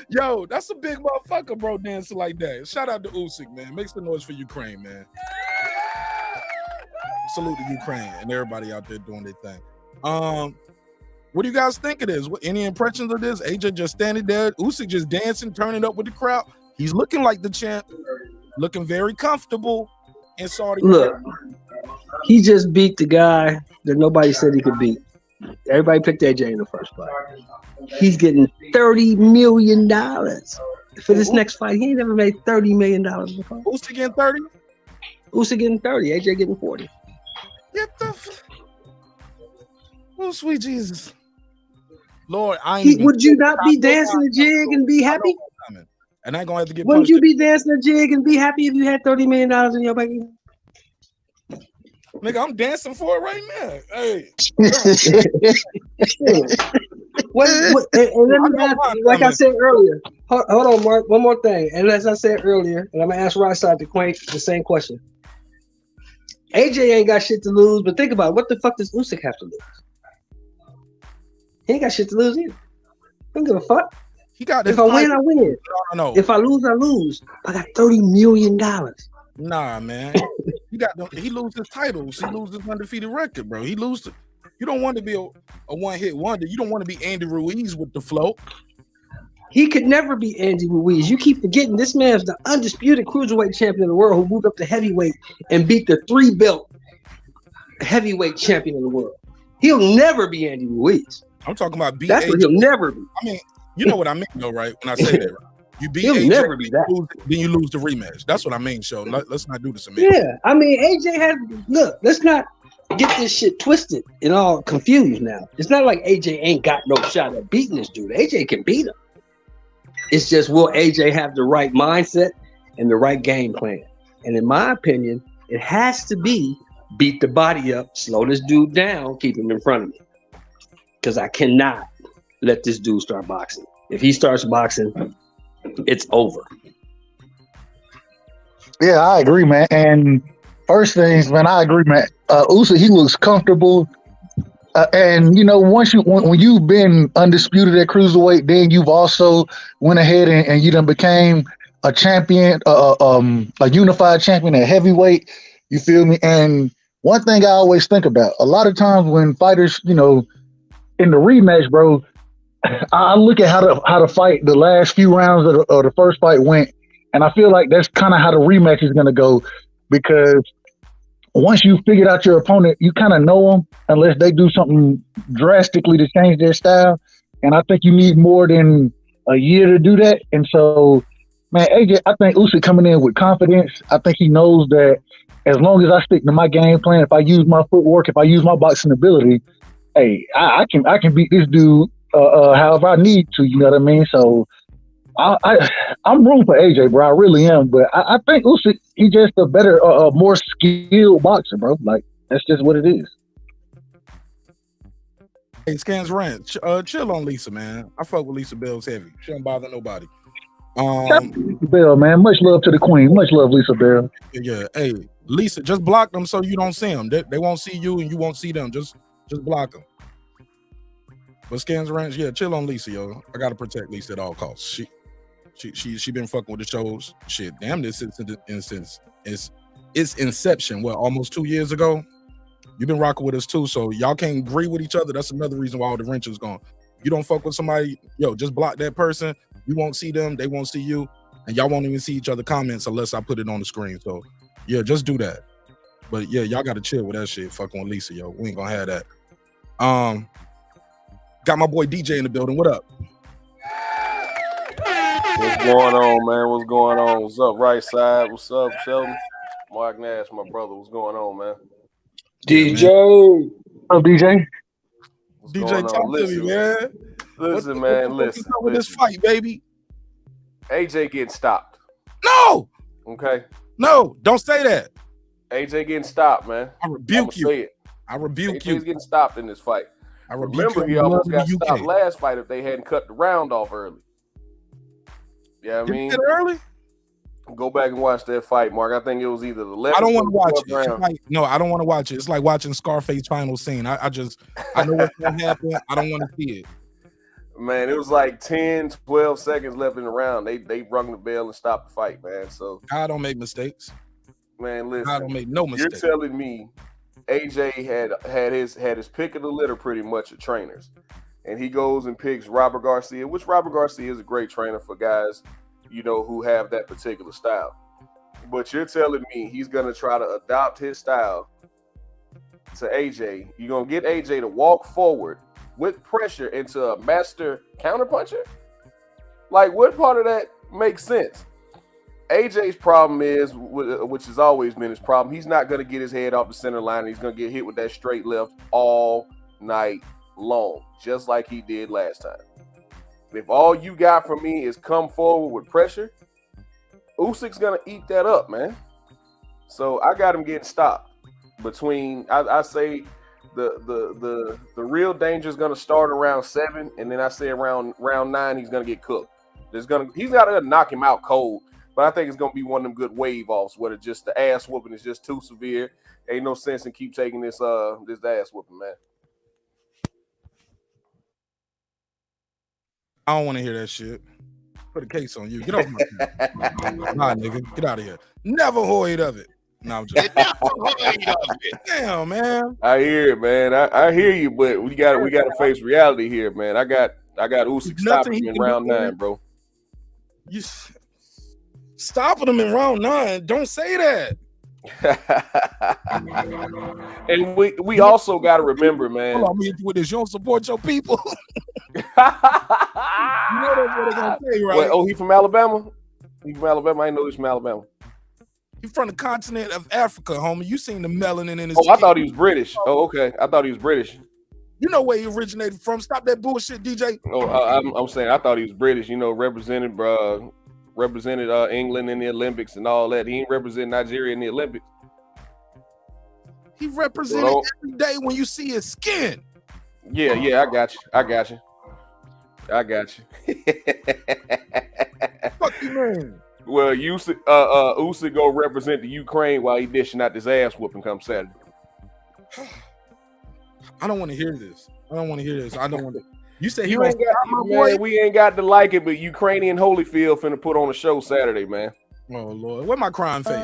Yo, that's a big motherfucker, bro, dancing like that. Shout out to Usyk, man. Make some noise for Ukraine, man. Salute to Ukraine and everybody out there doing their thing. What do you guys think of this? Any impressions of this? AJ just standing there, Usyk just dancing, turning up with the crowd. He's looking like the champ, looking very comfortable in Saudi Arabia. Look, he just beat the guy that nobody said he could beat. Everybody picked AJ in the first fight. He's getting $30 million for this next fight. He ain't never made $30 million before. Usyk getting 30? Usyk getting 30. AJ getting 40. Get the oh, sweet Jesus. Lord, would you not be dancing the jig and be happy? And I ain't gonna have to get Wouldn't you be dancing the jig and be happy if you had $30 million in your bank? Nigga, I'm dancing for it right now. Hey. And let me ask, like I said earlier, hold on, Mark, one more thing. And as I said earlier, and I'm gonna ask Rice-Side the same question. AJ ain't got shit to lose, but think about it. What the fuck does Usyk have to lose? He ain't got shit to lose either. Don't give a fuck. If I win, I win. No. If I lose, I lose. I got $30 million. Nah, man. He loses his titles. He loses his undefeated record, bro. He loses. You don't want to be a one-hit wonder. You don't want to be Andy Ruiz with the flow. He could never be Andy Ruiz. You keep forgetting this man's the undisputed cruiserweight champion of the world who moved up to heavyweight and beat the 3-belt heavyweight champion of the world. He'll never be Andy Ruiz. I'm talking about beat. That's what he'll never be. I mean, you know what I mean, though, right? When I say that, right? You beat He'll AJ, never be that. Then you lose the rematch. That's what I mean, show. Let's not do this. Yeah, I mean, AJ has. Look, let's not get this shit twisted and all confused now. It's not like AJ ain't got no shot at beating this dude. AJ can beat him. It's just, will AJ have the right mindset and the right game plan? And in my opinion, it has to be beat the body up, slow this dude down, keep him in front of me. Because I cannot let this dude start boxing. If he starts boxing, it's over. Yeah, I agree, man. And first things, man, I agree, man. Usyk, he looks comfortable. And you know, when you've been undisputed at cruiserweight, then you've also went ahead and you done became a champion, a unified champion at heavyweight. You feel me? And one thing I always think about, a lot of times when fighters, you know, in the rematch, bro, I look at how the fight, the last few rounds of the first fight went, and I feel like that's kind of how the rematch is going to go, because once you figured out your opponent, you kind of know them unless they do something drastically to change their style. And I think you need more than a year to do that. And so, man, AJ, I think Usyk coming in with confidence. I think he knows that as long as I stick to my game plan, if I use my footwork, if I use my boxing ability, hey, I can beat this dude however I need to. You know what I mean? So I'm rooting for AJ, bro. I really am. But I think Usyk, he's just a better, more skilled boxer, bro. Like, that's just what it is. Hey, Scans Ranch, chill on Lisa, man. I fuck with Lisa Bell's heavy. She don't bother nobody. Lisa Bell, man. Much love to the queen. Much love, Lisa Bell. Yeah. Hey, Lisa, just block them so you don't see them. They won't see you and you won't see them. Just block them. But Scans Ranch, yeah, chill on Lisa, yo. I gotta protect Lisa at all costs. She been fucking with the shows. Shit, damn this since its inception. What, almost 2 years ago? You've been rocking with us too, so y'all can't agree with each other. That's another reason why all the wrench is gone. You don't fuck with somebody, just block that person. You won't see them, they won't see you, and y'all won't even see each other comments unless I put it on the screen. So yeah, just do that. But yeah, y'all gotta chill with that shit. Fucking with Lisa, yo. We ain't gonna have that. Got my boy DJ in the building. What up? What's going on, man? What's going on? What's up, right side? What's up, Sheldon? Mark Nash, my brother. What's going on, man? DJ. What's up, DJ? What's DJ, going on? talk to me, man. Listen, man. Listen. With this fight, baby. AJ getting stopped. No, Okay. no, don't say that. AJ getting stopped, man. I rebuke you. Say it. I rebuke AJ's you. getting stopped in this fight. I rebuke Remember, you. he almost got You stopped can't. last fight if they hadn't cut the round off early. Yeah, I Did mean, you get it early? go back and watch that fight, Mark. I think it was either the 11th. I don't want to watch or it. 12th It's round. like, no, I don't want to watch it. It's like watching Scarface final scene. I know what's gonna happen. I don't want to see it. Man, it was like 10, 12 seconds left in the round. They rung the bell and stopped the fight, man. So, I don't make mistakes. man, I listen. don't make no You're mistakes. telling me AJ had his pick of the litter pretty much of trainers, and he goes and picks Robert Garcia, which Robert Garcia is a great trainer for guys, who have that particular style. But you're telling me he's gonna try to adopt his style to AJ. You're gonna get AJ to walk forward with pressure into a master counterpuncher? Like, what part of that makes sense? AJ's problem is, which has always been his problem, he's not going to get his head off the center line, and he's going to get hit with that straight left all night long, just like he did last time. If all you got from me is come forward with pressure, Usyk's going to eat that up, man. So I got him getting stopped. I say the real danger is going to start around 7, and then I say around round 9 he's going to get cooked. He's got to knock him out cold. But I think it's going to be one of them good wave offs where just the ass whooping is just too severe. Ain't no sense in keep taking this ass whooping, man. I don't want to hear that shit. Put a case on you. Get off my team. Nah, nigga. Get out of here. Never hoid of it. No, I'm just damn, man. I hear it, man. I hear you, but we got to face reality here, man. I got Usyk stopping him in round 9, bro. You stopping him in round 9. Don't say that. And we also got to remember, man. Hold on, me with this. You don't support your people. You know that's what they're gonna say, right? Wait, he from Alabama? He from Alabama? I didn't know he was from Alabama. He's from the continent of Africa, homie. You seen the melanin in his I thought he was British. Oh, okay. I thought he was British. You know where he originated from. Stop that bullshit, DJ. I'm saying I thought he was British, represented England in the Olympics and all that. He ain't represent Nigeria in the Olympics. He represented every day when you see his skin. Yeah, I got you. Fuck you, man. Well, Usyk go represent the Ukraine while he dishing out this ass whooping come Saturday. I don't want to hear this. I don't want to. You say You ain't got, man, we ain't got to like it, but Ukrainian Holyfield finna put on a show Saturday, man. Oh Lord, where my crime fade?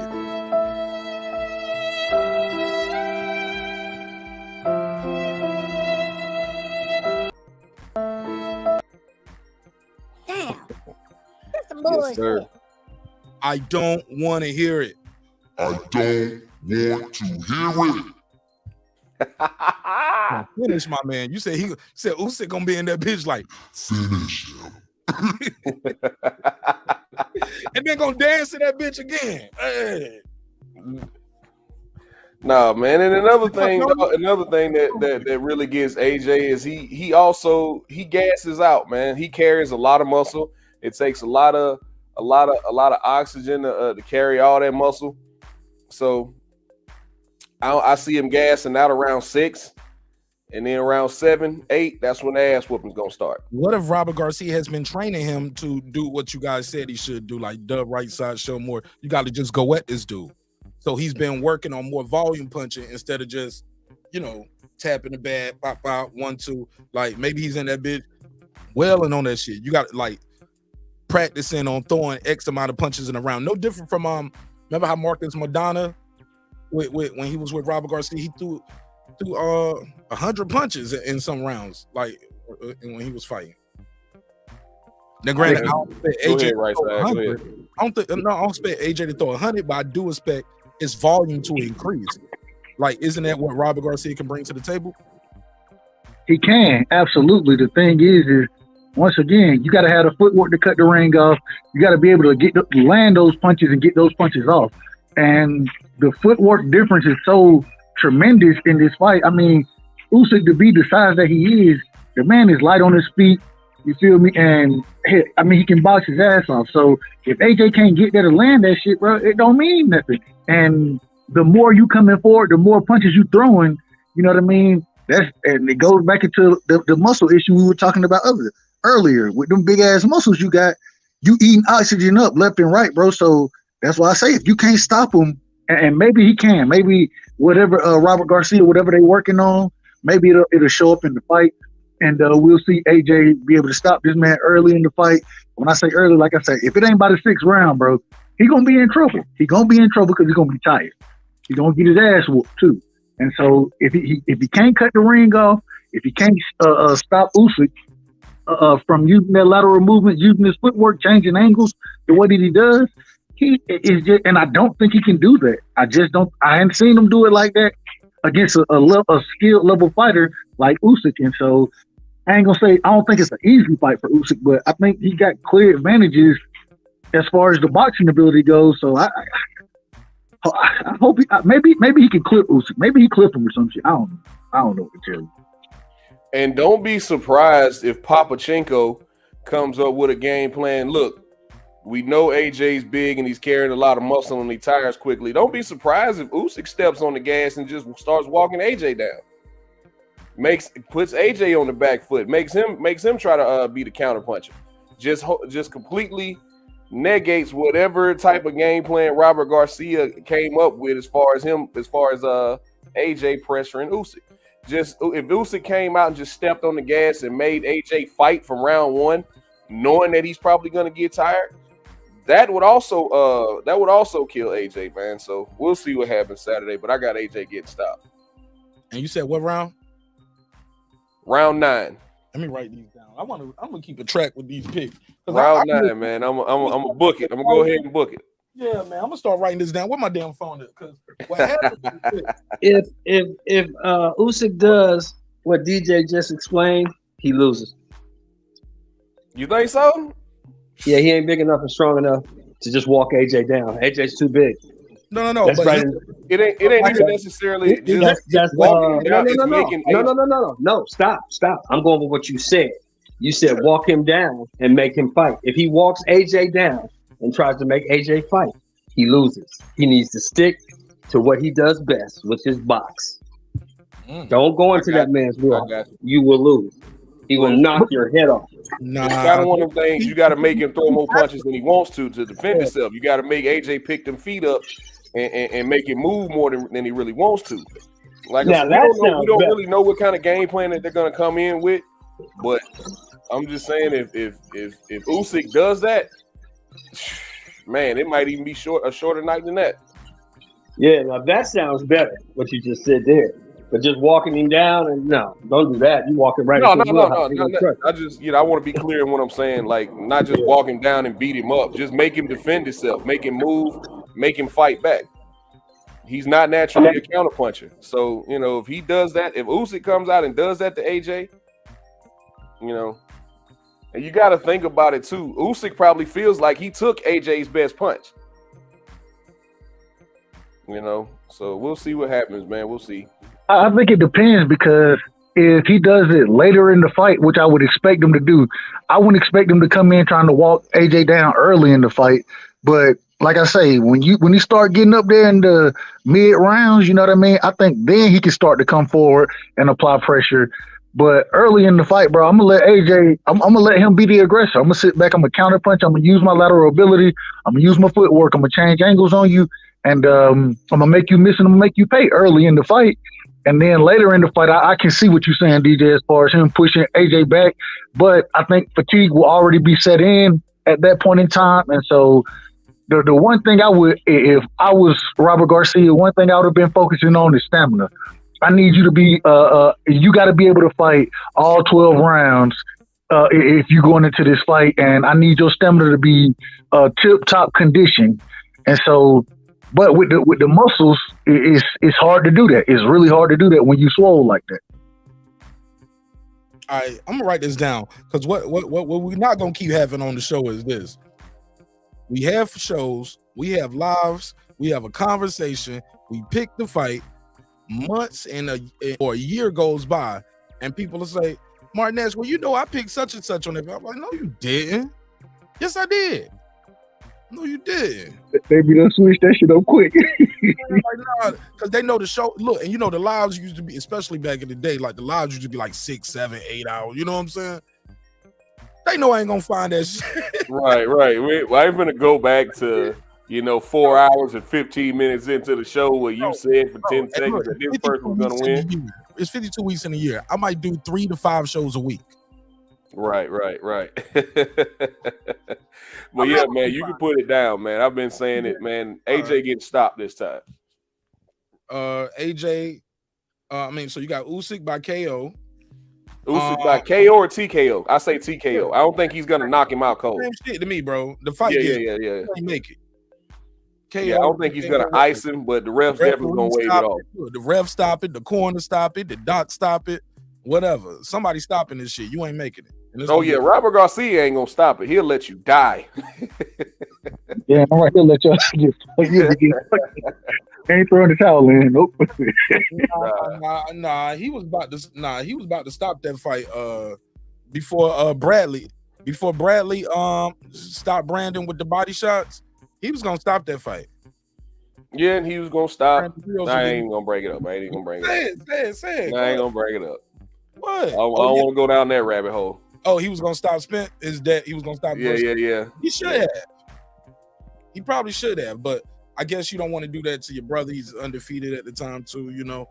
Damn. That's some bullshit. Yes, sir. I don't want to hear it. I don't want to hear it. Finish, my man. You said Usyk gonna be in that bitch like Finish him. and then gonna dance to that bitch again. Hey. Nah, man. And another thing that really gets AJ is he gasses out, man. He carries a lot of muscle. It takes a lot of oxygen to carry all that muscle. So I see him gassing out around 6, and then around 7, 8, that's when the ass whooping's gonna start. What if Robert Garcia has been training him to do what you guys said he should do, like dub right side, show more? You got to just go at this dude. So he's been working on more volume punching instead of just, tapping the bag, pop out, 1, 2. Like maybe he's in that bitch wailing on that shit. You got like practicing on throwing X amount of punches in a round. No different from remember how Marcus Madonna when he was with Robert Garcia, he threw to 100 punches in some rounds, like when he was fighting. Now, granted, I don't expect AJ to throw 100. I don't expect AJ to throw 100, but I do expect his volume to increase. Like, isn't that what Robert Garcia can bring to the table? He can, absolutely. The thing is once again, you got to have the footwork to cut the ring off. You got to be able to land those punches and get those punches off. And the footwork difference is so tremendous in this fight. I mean, Usyk, to be the size that he is, the man is light on his feet. You feel me? And he can box his ass off. So if AJ can't get there to land that shit, bro, it don't mean nothing. And the more you coming forward, the more punches you throwing. You know what I mean? And it goes back into the muscle issue we were talking about earlier. With them big ass muscles you got, you eating oxygen up left and right, bro. So that's why I say if you can't stop him, and maybe he can, maybe whatever Robert Garcia, whatever they working on, maybe it'll show up in the fight, and we'll see AJ be able to stop this man early in the fight. When I say early, like I say, if it ain't by the 6th round, bro, he gonna be in trouble. He gonna be in trouble because he's gonna be tired. He's gonna get his ass whooped too. And so if he can't cut the ring off, if he can't stop Usyk from using that lateral movement, using his footwork, changing angles the way that he does, he is just, and I don't think he can do that. I haven't seen him do it like that against a skilled level fighter like Usyk. And so I ain't gonna say I don't think it's an easy fight for Usyk, but I think he got clear advantages as far as the boxing ability goes. So I hope maybe he can clip Usyk. Maybe he clip him or some shit. I don't know what to tell you. And don't be surprised if Lomachenko comes up with a game plan. Look, we know AJ's big and he's carrying a lot of muscle and he tires quickly. Don't be surprised if Usyk steps on the gas and just starts walking AJ down. Puts AJ on the back foot. Makes him try to be the counterpuncher. Just completely negates whatever type of game plan Robert Garcia came up with as far as AJ pressuring Usyk. Just if Usyk came out and just stepped on the gas and made AJ fight from round 1, knowing that he's probably going to get tired, that would also kill AJ, man. So we'll see what happens Saturday. But I got AJ getting stopped. And you said what round? Round 9. Let me write these down. I'm gonna keep a track with these picks. Round 9, man. I'm gonna book it. I'm gonna go ahead and book it. Yeah, man. I'm gonna start writing this down. Where my damn phone is? Because what happens if Usyk does what DJ just explained, he loses. You think so? Yeah, he ain't big enough and strong enough to just walk AJ down. AJ's too big. No. But right. It ain't even necessarily. No. Stop. I'm going with what you said. You said walk him down and make him fight. If he walks AJ down and tries to make AJ fight, he loses. He needs to stick to what he does best, which is box. Don't go into that man's world. You will lose. He will knock your head off. Nah. It's kind of one of them things you got to make him throw more punches than he wants to defend himself. You got to make AJ pick them feet up and make it move more than he really wants to. Like we don't really know what kind of game plan that they're going to come in with, but I'm just saying if Usyk does that, man, it might even be a shorter night than that. Yeah, now that sounds better, what you just said there. But just walking him down and no, don't do that. You walking right. No. I just, I want to be clear in what I'm saying. Like, not just walk him down and beat him up. Just make him defend himself, make him move, make him fight back. He's not naturally a counterpuncher. So, if he does that, if Usyk comes out and does that to AJ, and you got to think about it too. Usyk probably feels like he took AJ's best punch. So we'll see what happens, man. We'll see. I think it depends because if he does it later in the fight, which I would expect him to do, I wouldn't expect him to come in trying to walk AJ down early in the fight. But like I say, when you start getting up there in the mid rounds, you know what I mean? I think then he can start to come forward and apply pressure. But early in the fight, bro, I'm gonna let AJ. I'm gonna let him be the aggressor. I'm gonna sit back. I'm gonna counterpunch. I'm gonna use my lateral ability. I'm gonna use my footwork. I'm gonna change angles on you, and I'm gonna make you miss and I'm gonna make you pay early in the fight. And then later in the fight, I can see what you're saying, DJ, as far as him pushing AJ back. But I think fatigue will already be set in at that point in time. And so the one thing I would, if I was Robert Garcia, one thing I would have been focusing on is stamina. I need you to be you got to be able to fight all 12 rounds if you're going into this fight, and I need your stamina to be tip top condition. And so, but with the muscles, it's hard to do that. It's really hard to do that when you swole like that. All right, I'm gonna write this down because what we're not gonna keep having on the show is this. We have shows, we have lives, we have a conversation, we pick the fight, months or a year goes by, and people will say, Martinez, well, you know, I picked such and such on it. I'm like, no, you didn't. Yes, I did. No, you didn't. They be done switch that shit up quick. Because they know the show. Look, and you know, the lives used to be, especially back in the day, like the lives used to be like 6, 7, 8 hours. You know what I'm saying? They know I ain't gonna find that shit. Right. I ain't gonna go back to 4 hours and 15 minutes into the show where you said for 10 seconds that this person was gonna win. It's 52 weeks in a year. I might do 3 to 5 shows a week. Right. But yeah, man, you can put it down, man. I've been saying it, man. AJ getting stopped this time. AJ, so you got Usyk by KO. Usyk by KO or TKO? I say TKO. I don't think he's gonna knock him out cold. Same shit to me, bro. The fight, yeah. Make it. KO, I don't think he's gonna ice him, but the refs definitely gonna wave it off. The ref stop it, the corner stop it, the doc stop it, whatever. Somebody stopping this shit. You ain't making it. Robert Garcia ain't gonna stop it. He'll let you die. Yeah, I'm right here. Let y'all get ain't throwing the towel in. Nope. Nah. He was about to stop that fight. Before Bradley stopped Brandon with the body shots. He was gonna stop that fight. Yeah, and he was gonna stop. I ain't gonna break it up. I ain't even gonna bring it up. Say it. I ain't gonna break it up. What? I don't want to go down that rabbit hole. Oh, he was gonna stop Spence. He was gonna stop. Yeah. He should have. He probably should have, but I guess you don't want to do that to your brother. He's undefeated at the time too. You know,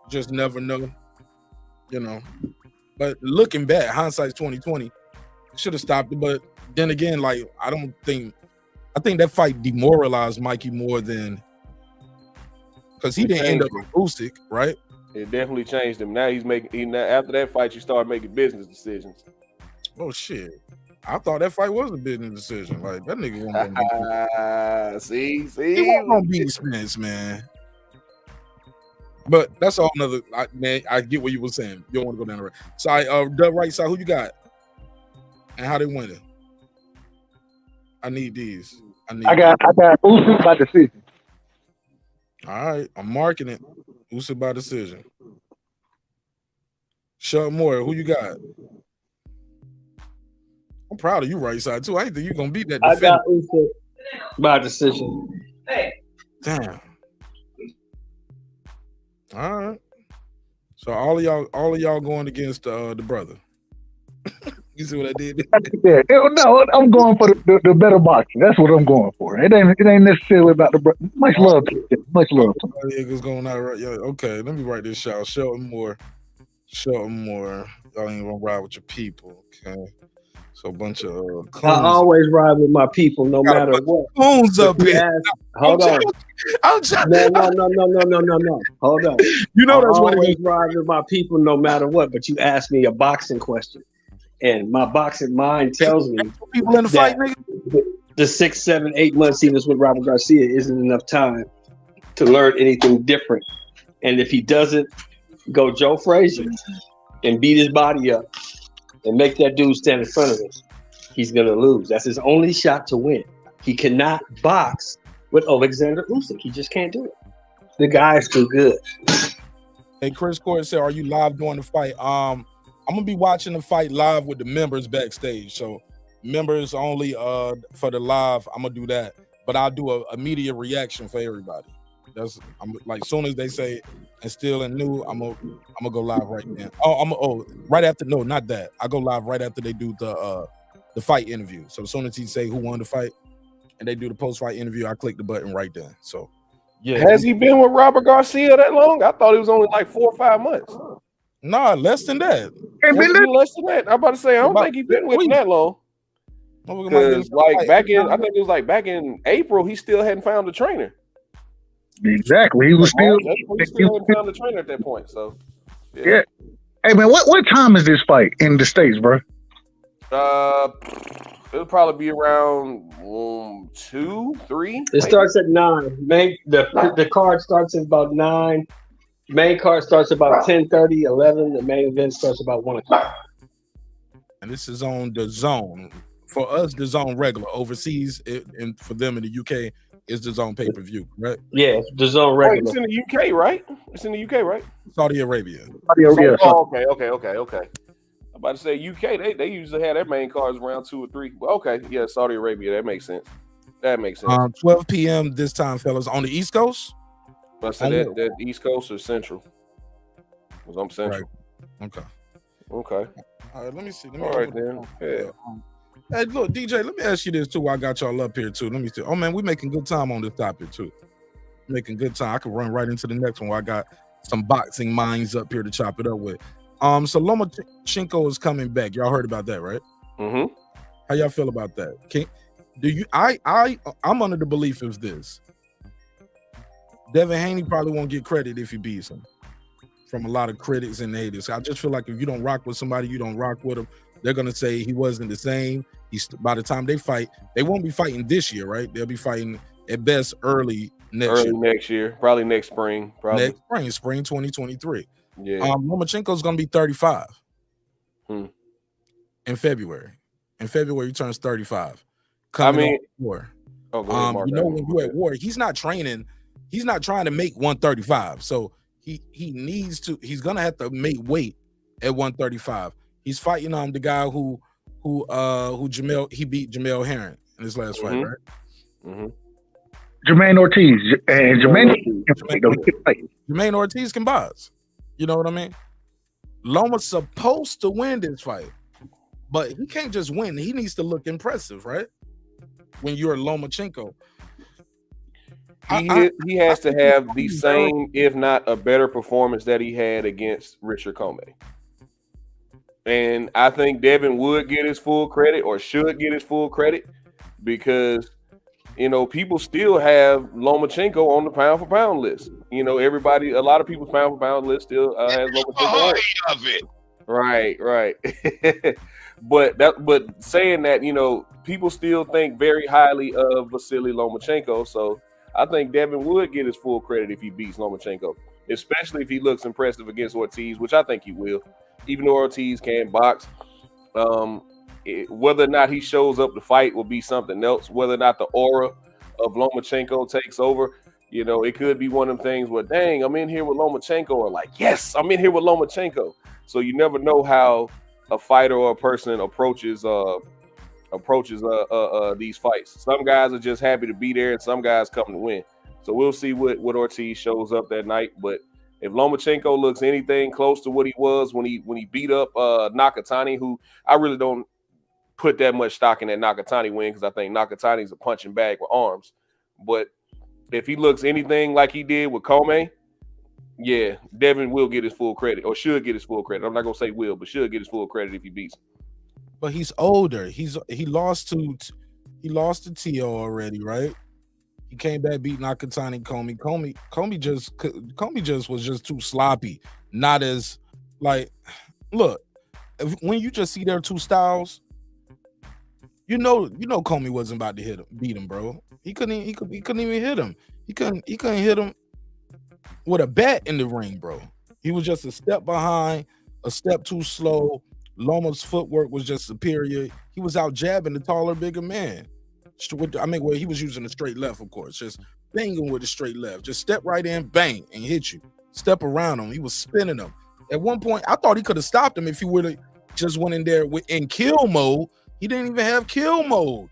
just never know. You know, but looking back, hindsight's 2020. Should have stopped it, but then again, like I think that fight demoralized Mikey more than because he didn't end up with Usyk, right? It definitely changed him. Now after that fight, you start making business decisions. Oh shit! I thought that fight was a business decision. Like that nigga wasn't gonna see, he wasn't gonna beat Spence, man. But that's all another. I get what you were saying. You don't want to go down the right side. The right side. Who you got? And how they winning? I need these. I got Usyk by decision. All right, I'm marking it. Usyk by decision. Shut more. Who you got? I'm proud of you, right side too. I ain't think you gonna beat that. I got Usyk by decision. Damn. All right. So all of y'all going against the brother. You see what I did? Yeah, no, I'm going for the better boxing. That's what I'm going for. It ain't necessarily about the brother. Much love to him. Much love to him. Niggas going out right. Yeah, okay, let me write this out. Shelton Moore. Y'all ain't gonna ride with your people, okay? So a bunch of I always ride with my people, no matter what. Coons up here. Hold on. I'm trying. No. Hold on. You know that's what it is. I always ride with my people, no matter what. But you asked me a boxing question, and my boxing mind tells me people in the fight, nigga. The 6, 7, 8 months he was with Robert Garcia isn't enough time to learn anything different. And if he doesn't go Joe Frazier and beat his body up and make that dude stand in front of him, he's gonna lose. That's his only shot to win. He cannot box with Oleksandr Usyk. He just can't do it. The guy's too good. Hey, Chris Court said, "Are you live during the fight?" I'm gonna be watching the fight live with the members backstage. So members only for the live. I'm gonna do that, but I'll do a immediate reaction for everybody. I'm like, soon as they say and still and new, I'm gonna go live right then. Right after. No, not that. I go live right after they do the fight interview. So as soon as he say who won the fight and they do the post fight interview, I click the button right then. So yeah. Has he been with Robert Garcia that long? I thought it was only like 4 or 5 months. Nah, less than that. Less than that. I'm about to say I don't think he's been with him that long. Because I think it was like back in April, he still hadn't found a trainer. Exactly. He was still. He still hadn't found a trainer at that point. So Yeah. Hey man, what time is this fight in the States, bro? It'll probably be around 2, 3. It starts at 9. The card starts at about 9. Main card starts about 10:30, 11. The main event starts about 1 o'clock. And this is on the Zone. For us, the Zone regular. Overseas, and for them in the UK, is the Zone pay-per-view, right? Yeah, the Zone regular. It's in the UK, right? It's in the UK, right? Saudi Arabia. Oh, okay. I'm about to say UK. They usually have their main cards around 2 or 3. Well, okay, yeah, Saudi Arabia. That makes sense. 12 p.m. this time, fellas, on the East Coast. But I said that East Coast or Central? Because I'm Central. Right. Okay. All right, let me see. All right, then. Yeah. Hey, look, DJ, let me ask you this too. I got y'all up here too. Let me see. Oh man, we making good time on this topic too. Making good time. I can run right into the next one. Where I got some boxing minds up here to chop it up with. So Lomachenko is coming back. Y'all heard about that, right? Mm-hmm. How y'all feel about that? I'm under the belief of this. Devin Haney probably won't get credit if he beats him from a lot of critics and haters. I just feel like if you don't rock with somebody, you don't rock with him. They're gonna say he wasn't the same. By the time they fight, they won't be fighting this year, right? They'll be fighting at best early next year, probably next spring. Spring 2023. Yeah. Lomachenko's gonna be 35 in February. In February, he turns 35. War. When you're at war, he's not training. He's not trying to make 135. So he's gonna have to make weight at 135. He's fighting the guy who beat Jamel Herring in his last fight, right? Mm-hmm. Jermaine Ortiz. Jermaine Ortiz can box. You know what I mean? Loma's supposed to win this fight, but he can't just win. He needs to look impressive, right? When you're Lomachenko. He has to have the same, if not a better performance that he had against Richard Comey. And I think Devin would get his full credit or should get his full credit because, people still have Lomachenko on the pound for pound list. A lot of people's pound for pound list still has Lomachenko on it. Right. But saying that, people still think very highly of Vasiliy Lomachenko. So I think Devin would get his full credit if he beats Lomachenko, especially if he looks impressive against Ortiz, which I think he will. Even though Ortiz can box, whether or not he shows up to fight will be something else. Whether or not the aura of Lomachenko takes over, it could be one of them things where, dang, I'm in here with Lomachenko, or like, yes, I'm in here with Lomachenko. So you never know how a fighter or a person approaches these fights. Some guys are just happy to be there, and some guys come to win. So we'll see what Ortiz shows up that night, but. If Lomachenko looks anything close to what he was when he beat up Nakatani, who I really don't put that much stock in that Nakatani win because I think Nakatani's a punching bag with arms. But if he looks anything like he did with Comey, yeah, Devin will get his full credit or should get his full credit. I'm not gonna say will, but should get his full credit if he beats him. But he's older. He lost to Tio already, right? He came back, beat Nakatani, Comey just was just too sloppy. Not as look, when you just see their two styles, you know Comey wasn't about to beat him, bro. He couldn't even hit him. He couldn't hit him with a bat in the ring, bro. He was just a step behind, a step too slow. Loma's footwork was just superior. He was out jabbing the taller, bigger man. He was using the straight left, of course, just banging with the straight left. Just step right in, bang, and hit you. Step around him. He was spinning him. At one point, I thought he could have stopped him if he would have just went in there in kill mode. He didn't even have kill mode.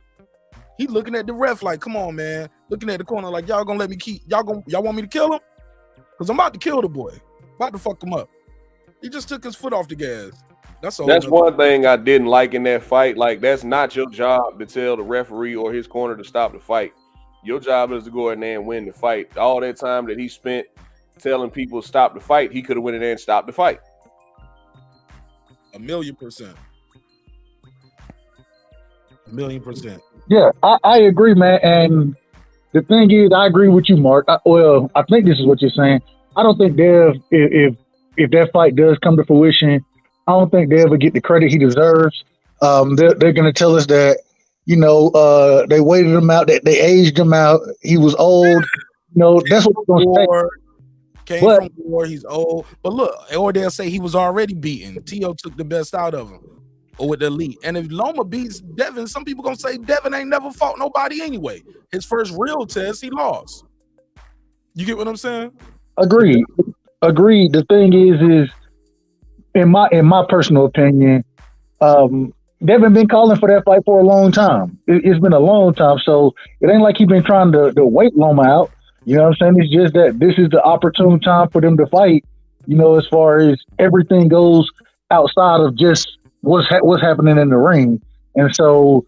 He looking at the ref like, come on, man. Looking at the corner like, y'all gonna let me y'all want me to kill him? Because I'm about to kill the boy. About to fuck him up. He just took his foot off the gas. That's one thing I didn't like in that fight. Like, that's not your job to tell the referee or his corner to stop the fight. Your job is to go in there and win the fight. All that time that he spent telling people to stop the fight, he could have went in there and stopped the fight. 1,000,000%. 1,000,000%. Yeah, I agree, man. And the thing is, I agree with you, Mark. I think this is what you're saying. I don't think Dev, if that fight does come to fruition, I don't think Dev will get the credit he deserves. They're going to tell us that, they waited him out, that they aged him out. He was old. That's what they're going to say. Came from war, he's old. But look, or they'll say he was already beaten. T.O. took the best out of him, or with the elite. And if Loma beats Devin, some people gonna say Devin ain't never fought nobody anyway. His first real test, he lost. You get what I'm saying? Agreed. The thing is in my personal opinion, Devin been calling for that fight for a long time. It's been a long time, so it ain't like he's been trying to wait Loma out. You know what I'm saying? It's just that this is the opportune time for them to fight, as far as everything goes outside of just what's happening in the ring. And so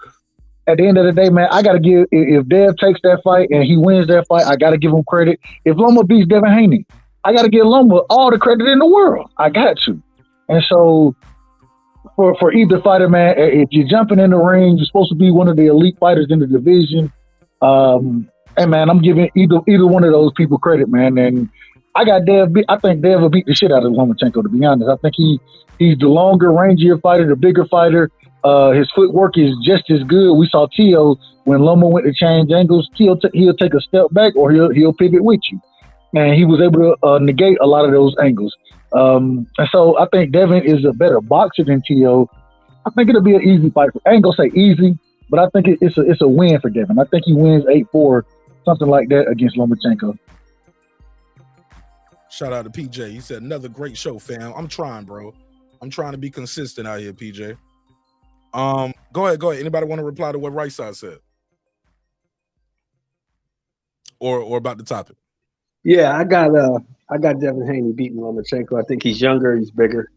at the end of the day, man, I got to give, if Dev takes that fight and he wins that fight, I got to give him credit. If Loma beats Devin Haney, I got to give Loma all the credit in the world. I got to. And so for either fighter, man, if you're jumping in the ring, you're supposed to be one of the elite fighters in the division. Hey man, I'm giving either one of those people credit, man. And I got Dev. I think Dev will beat the shit out of Lomachenko. To be honest, I think he's the longer, rangier fighter, the bigger fighter. His footwork is just as good. We saw T.O. when Loma went to change angles. He'll take a step back or he'll pivot with you, and he was able to negate a lot of those angles. And so I think Devin is a better boxer than T.O. I think it'll be an easy fight. I ain't gonna say easy, but I think it's a win for Devin. I think he wins 8-4. Something like that against Lomachenko. Shout out to PJ. He said, another great show, fam. I'm trying, bro. I'm trying to be consistent out here, PJ. Go ahead. Anybody want to reply to what Right Side said? Or about the topic? Yeah, I got Devin Haney beating Lomachenko. I think he's younger, he's bigger.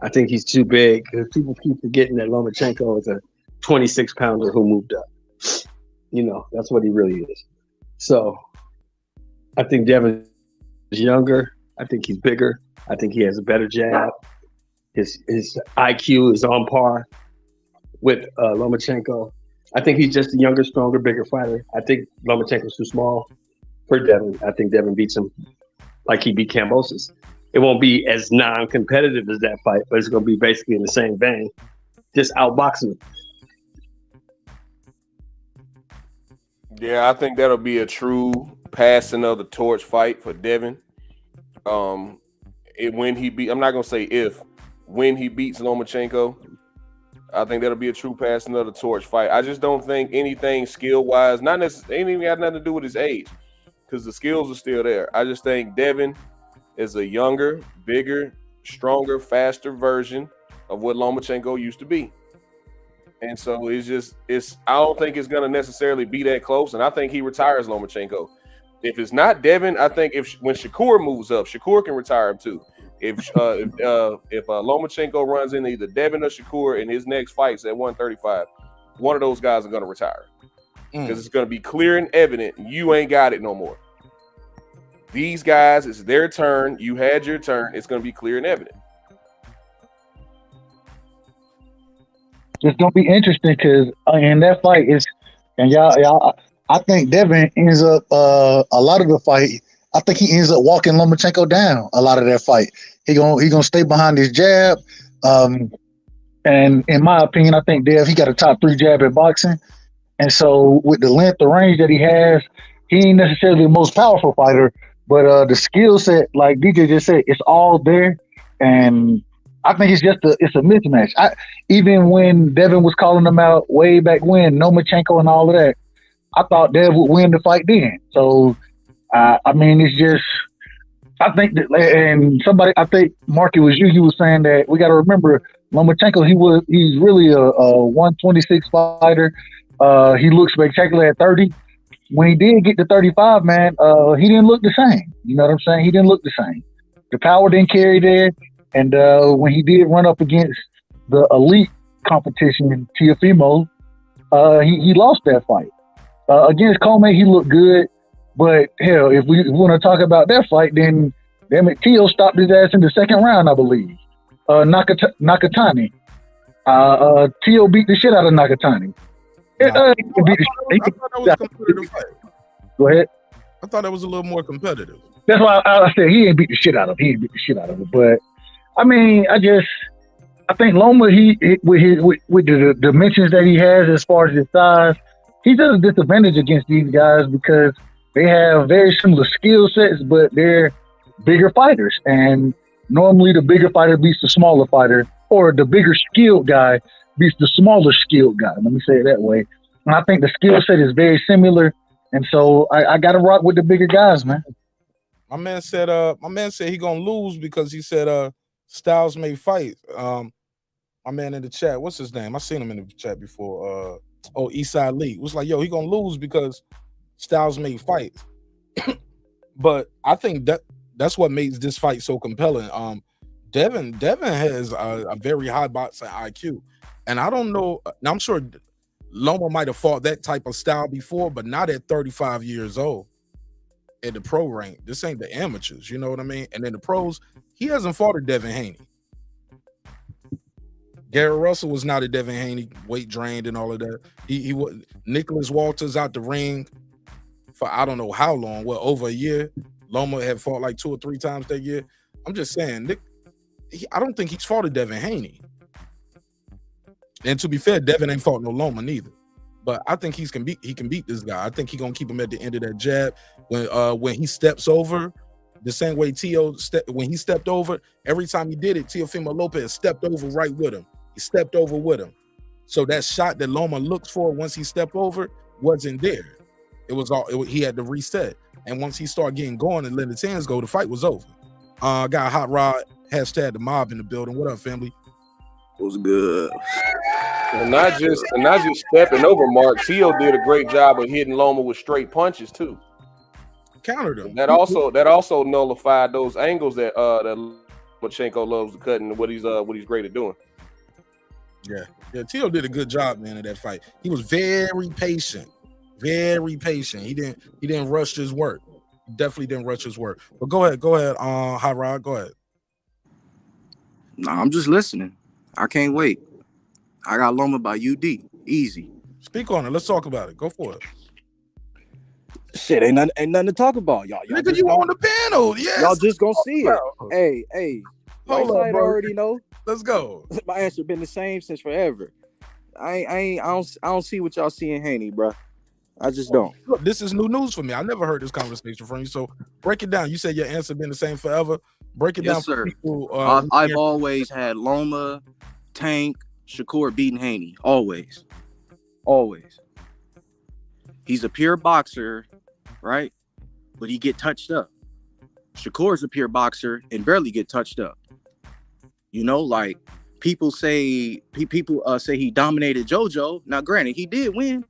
I think he's too big because people keep forgetting that Lomachenko is a 26-pounder who moved up. That's what he really is. So I think Devin is younger. I think he's bigger. I think he has a better jab. His IQ is on par with Lomachenko. I think he's just a younger, stronger, bigger fighter. I think Lomachenko's too small for Devin. I think Devin beats him like he beat Kambosos. It won't be as non-competitive as that fight, but it's going to be basically in the same vein, just outboxing him. Yeah, I think that'll be a true passing of the torch fight for Devin. I'm not gonna say when he beats Lomachenko, I think that'll be a true passing of the torch fight. I just don't think anything skill wise, not necessarily, ain't even got nothing to do with his age, because the skills are still there. I just think Devin is a younger, bigger, stronger, faster version of what Lomachenko used to be. And so I don't think it's going to necessarily be that close. And I think he retires Lomachenko. If it's not Devin, I think when Shakur moves up, Shakur can retire him too. If Lomachenko runs into either Devin or Shakur in his next fights at 135, one of those guys are going to retire. Because it's going to be clear and evident you ain't got it no more. These guys, it's their turn. You had your turn. It's going to be clear and evident. It's gonna be interesting because in that fight I think Devin ends up a lot of the fight. I think he ends up walking Lomachenko down a lot of that fight. He gonna stay behind his jab. And in my opinion, I think Dev, he got a top 3 jab in boxing. And so with the length, the range that he has, he ain't necessarily the most powerful fighter, but the skill set, like DJ just said, it's all there. And I think it's a mismatch. Even when Devin was calling him out way back when, Lomachenko and all of that, I thought Dev would win the fight then. So, it's just, I think that, and somebody, I think Mark, it was you was saying that we got to remember Lomachenko, he's really a 126 fighter. He looked spectacular at 30. When he did get to 35, man, he didn't look the same. You know what I'm saying? He didn't look the same. The power didn't carry there. And when he did run up against the elite competition, Teofimo, he lost that fight. Against Coleman, he looked good. But, hell, if we want to talk about that fight, then, damn it, Teo stopped his ass in the second round, I believe. Nakatani. Teo beat the shit out of Nakatani. I thought that was a competitive fight. Go ahead. I thought that was a little more competitive. That's why I said he ain't beat the shit out of him. But I mean, I think Loma, with the dimensions that he has as far as his size, he's at a disadvantage against these guys because they have very similar skill sets, but they're bigger fighters. And normally the bigger fighter beats the smaller fighter, or the bigger skilled guy beats the smaller skilled guy. Let me say it that way. And I think the skill set is very similar. And so I got to rock with the bigger guys, man. My man said he gonna lose because he said Styles may fight. My man in the chat, what's his name? I seen him in the chat before. Eastside Lee was like, yo, he gonna lose because Styles may fight. But I think that's what makes this fight so compelling. Devin has a very high boxing IQ, and I don't know. Now I'm sure Loma might have fought that type of style before, but not at 35 years old. At the pro rank, this ain't the amateurs, you know what I mean? And in the pros, he hasn't fought a Devin Haney. Garrett Russell was not a Devin Haney, weight drained and all of that. He was Nicholas Walters out the ring for I don't know how long, over a year. Loma had fought like 2 or 3 times that year. I'm just saying, I don't think he's fought a Devin Haney. And to be fair, Devin ain't fought no Loma neither. But I think he can beat this guy. I think he's gonna keep him at the end of that jab. When he steps over, the same way when he stepped over, every time he did it, Teofimo Lopez stepped over right with him. He stepped over with him. So that shot that Loma looks for once he stepped over wasn't there. He had to reset. And once he started getting going and letting his hands go, the fight was over. Got Hot Rod, hashtag the mob in the building. What up, family? Was good. And not just stepping over Mark. Teo did a great job of hitting Loma with straight punches too. Countered him. That also nullified those angles that Lomachenko loves to cut and what he's great at doing. Yeah. Teo did a good job, man, in that fight. He was very patient. Very patient. He didn't rush his work. He definitely didn't rush his work. But go ahead. Hot Rod, go ahead. Nah, I'm just listening. I can't wait. I got Loma by UD. Easy. Speak on it. Let's talk about it. Go for it. Shit, ain't nothing to talk about, y'all. Nigga, you on the panel. Yes. Y'all just gonna see it. Hey. Hold on, bro. Already know. Let's go. My answer been the same since forever. I don't see what y'all see in Haney, bro. I just don't. Look, this is new news for me. I never heard this conversation from you. So break it down. You said your answer been the same forever. Break it down for people. I've always had Loma, Tank, Shakur beating Haney. Always. He's a pure boxer, right? But he get touched up. Shakur's a pure boxer and barely get touched up. You know, like people say he dominated JoJo. Now, granted, he did win,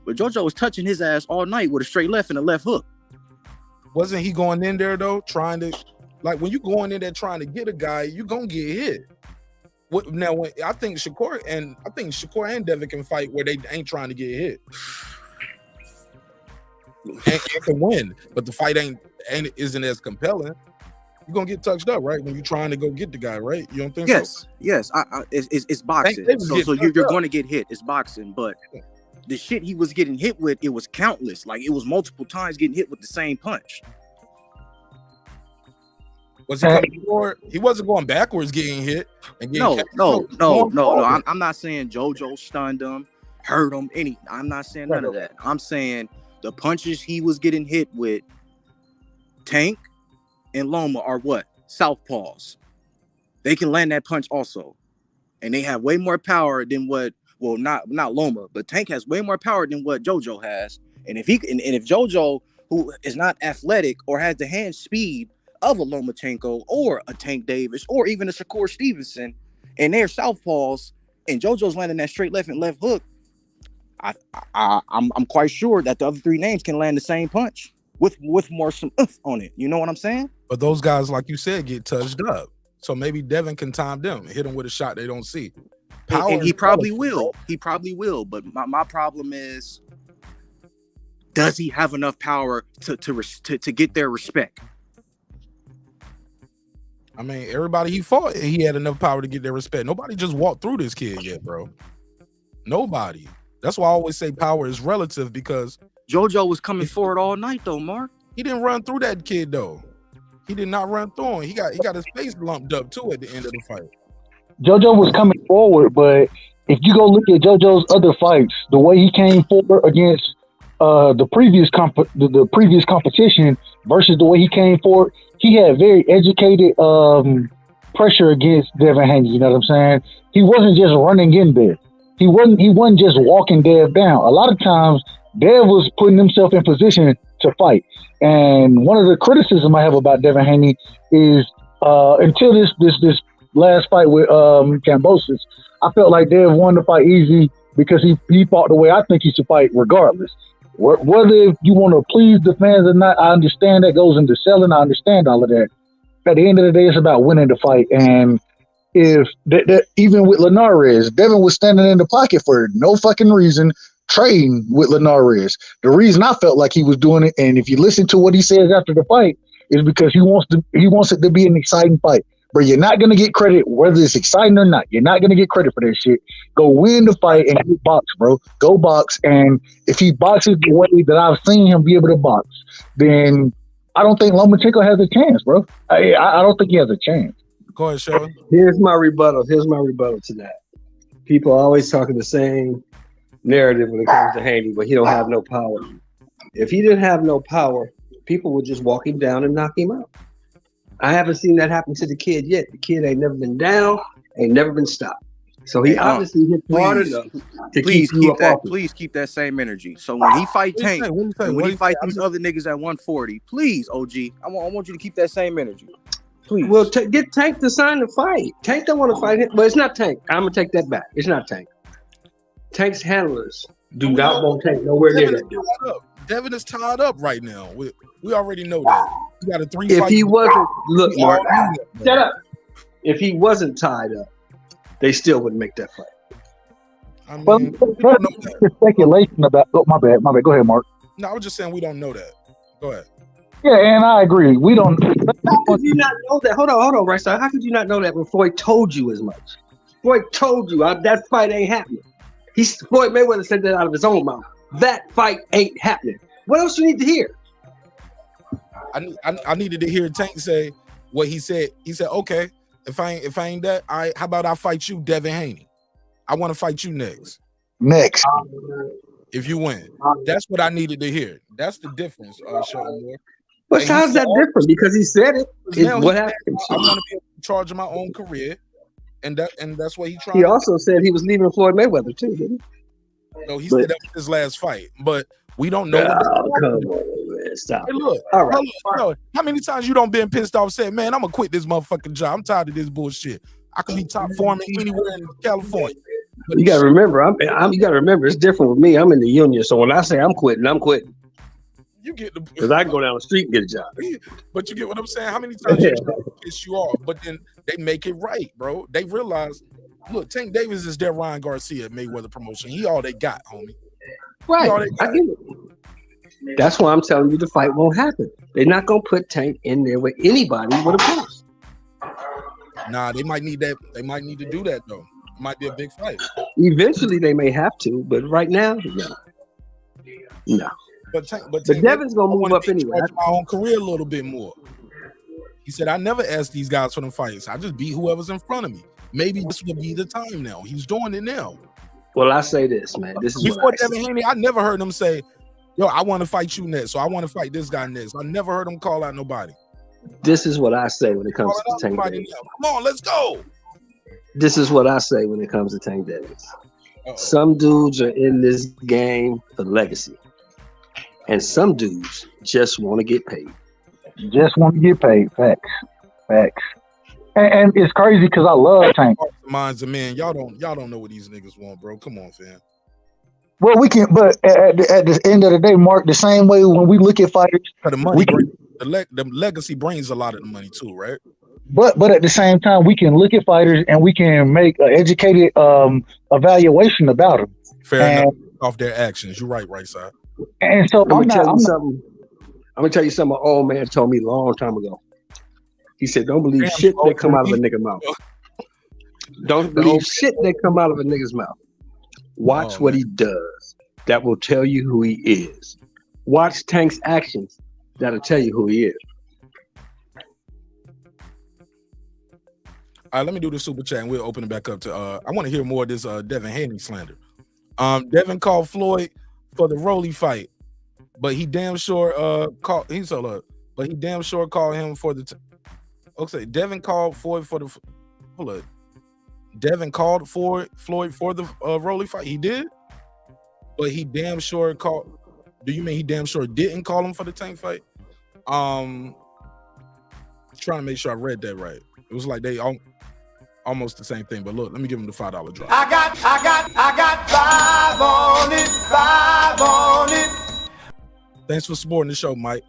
but JoJo was touching his ass all night with a straight left and a left hook. Wasn't he going in there though, trying to, like when you going in there trying to get a guy, you gonna get hit. I think Shakur and Devin can fight where they ain't trying to get hit. and can win, but the fight isn't as compelling. You're gonna get touched up, right? When you're trying to go get the guy, right? You don't think so? Yes. It's boxing. So you're going to get hit. It's boxing, but the shit he was getting hit with, it was countless. Like it was multiple times getting hit with the same punch. Was he coming forward? He wasn't going backwards getting hit. And getting No. I'm not saying JoJo stunned him, hurt him. I'm not saying none of that. I'm saying the punches he was getting hit with, Tank and Loma are what? Southpaws. They can land that punch also. And they have way more power than not Loma, but Tank has way more power than what JoJo has. And if JoJo, who is not athletic or has the hand speed of a Lomachenko or a Tank Davis or even a Shakur Stevenson, and they're southpaws, and JoJo's landing that straight left and left hook, I'm quite sure that the other three names can land the same punch with more some oomph on it. You know what I'm saying? But those guys, like you said, get touched up. So maybe Devin can time them, hit them with a shot they don't see. And he probably will. He probably will. But my problem is, does he have enough power to get their respect? I mean, everybody he fought, he had enough power to get their respect. Nobody just walked through this kid yet, bro. Nobody. That's why I always say power is relative, because JoJo was coming forward all night though, Mark. He didn't run through that kid though. He did not run through him. He got his face lumped up too at the end of the fight. JoJo was coming forward, but if you go look at JoJo's other fights, the way he came forward against the previous competition versus the way he came forward, he had very educated pressure against Devin Haney. You know what I'm saying? He wasn't just running in there. He wasn't just walking Dev down. A lot of times, Dev was putting himself in position to fight. And one of the criticism I have about Devin Haney is until this last fight with Kambosos, I felt like Dev won the fight easy because he fought the way I think he should fight regardless. Whether you want to please the fans or not, I understand that goes into selling. I understand all of that. At the end of the day, it's about winning the fight. And if even with Linares, Devin was standing in the pocket for no fucking reason, trading with Linares. The reason I felt like he was doing it, and if you listen to what he says after the fight, is because he wants it to be an exciting fight. But you're not gonna get credit whether it's exciting or not. You're not gonna get credit for that shit. Go win the fight and go box, bro. Go box. And if he boxes the way that I've seen him be able to box, then I don't think Lomachenko has a chance, bro. I don't think he has a chance. Go ahead, Sheldon. Here's my rebuttal to that. People are always talking the same narrative when it comes to Haney, but he don't have no power. If he didn't have no power, people would just walk him down and knock him out. I haven't seen that happen to the kid yet. The kid ain't never been down, ain't never been stopped. So he obviously hit hard enough to keep you up off. Please keep that same energy. So when he fight Tank, and when he fight these other niggas at 140, please, OG, I want you to keep that same energy. Please. Well, get Tank to sign the fight. Tank don't want to fight him, but it's not Tank. I'm gonna take that back. It's not Tank. Tank's handlers do not want Tank nowhere near that dude. Devin is tied up right now. We already know that. He got a 3 If fight. he wasn't, look, Mark, shut up. If he wasn't tied up, they still wouldn't make that fight. I mean, Well, we don't know that. there's speculation about. Oh, my bad. Go ahead, Mark. No, I was just saying we don't know that. Go ahead. Yeah, and I agree. We don't. How could you not know that? Hold on, right side. How could you not know that when Floyd told you as much? Floyd told you that fight ain't happening. Floyd Mayweather said that out of his own mouth. That fight ain't happening. What else you need to hear? I needed to hear Tank say what he said. He said, "Okay, if I ain't that, how about I fight you, Devin Haney? I want to fight you next. If you win." That's what I needed to hear. That's the difference, Sheldon Moore. But how's that different? Because he said it. What happened? I want to be in charge of my own career, and that's what he tried. He also said he was leaving Floyd Mayweather too, didn't he? No, he said that was his last fight, but we don't know. Come on, man. Stop. Hey, look, all right. Look, how many times you don't been pissed off, said, "Man, I'm gonna quit this motherfucking job. I'm tired of this bullshit. I can be top foreman anywhere in California." But you gotta remember, you gotta remember, it's different with me. I'm in the union, so when I say I'm quitting, I'm quitting. You get the because I can go down the street and get a job. But you get what I'm saying? How many times you piss you off? But then they make it right, bro. They realize, look, Tank Davis is their Ryan Garcia Mayweather promotion. He all they got, homie. Right. I get it. That's why I'm telling you the fight won't happen. They're not gonna put Tank in there with anybody with a pulse. Nah, they might need that. They might need to do that though. It might be a big fight. Eventually they may have to, but right now, no. But Devin's gonna move up anyway. My own career a little bit more. He said, "I never asked these guys for them fights. I just beat whoever's in front of me. Maybe this will be the time now." He's doing it now. Well, I say this, man. This is before Devin Haney. I never heard him say, "Yo, I want to fight you next," so I want to fight this guy next. I never heard him call out nobody. This is what I say when it comes to Tank Davis. Come on, let's go. This is what I say when it comes to Tank Davis. Some dudes are in this game for legacy, and some dudes just want to get paid. Facts. And it's crazy because I love Tank. Minds of men, y'all don't know what these niggas want, bro. Come on, fam. Well, we can, but at the end of the day, Mark, the same way when we look at fighters, the money, the legacy brings a lot of the money too, right? But at the same time, we can look at fighters and we can make an educated evaluation about them. Fair enough. Off their actions, you're right side. And so I'm gonna tell you something. I'm gonna tell you something. An old man told me a long time ago. He said, "Don't believe shit that come out of a nigga's mouth. Don't believe shit that come out of a nigga's mouth. Watch what he does. That will tell you who he is. Watch Tank's actions. That'll tell you who he is. All right, let me do the super chat and we'll open it back up to I want to hear more of this Devin Haney slander. Devin called Floyd for the Rolly fight, but he damn sure called him for the okay. Devin called Floyd for the hold up. Devin called Floyd for the Rolly fight. He did, but he damn sure called. Do you mean he damn sure didn't call him for the Tank fight? Trying to make sure I read that right. It was like they almost the same thing, but look, let me give him the $5 drop. I got 5 on it. Thanks for supporting the show, Mike.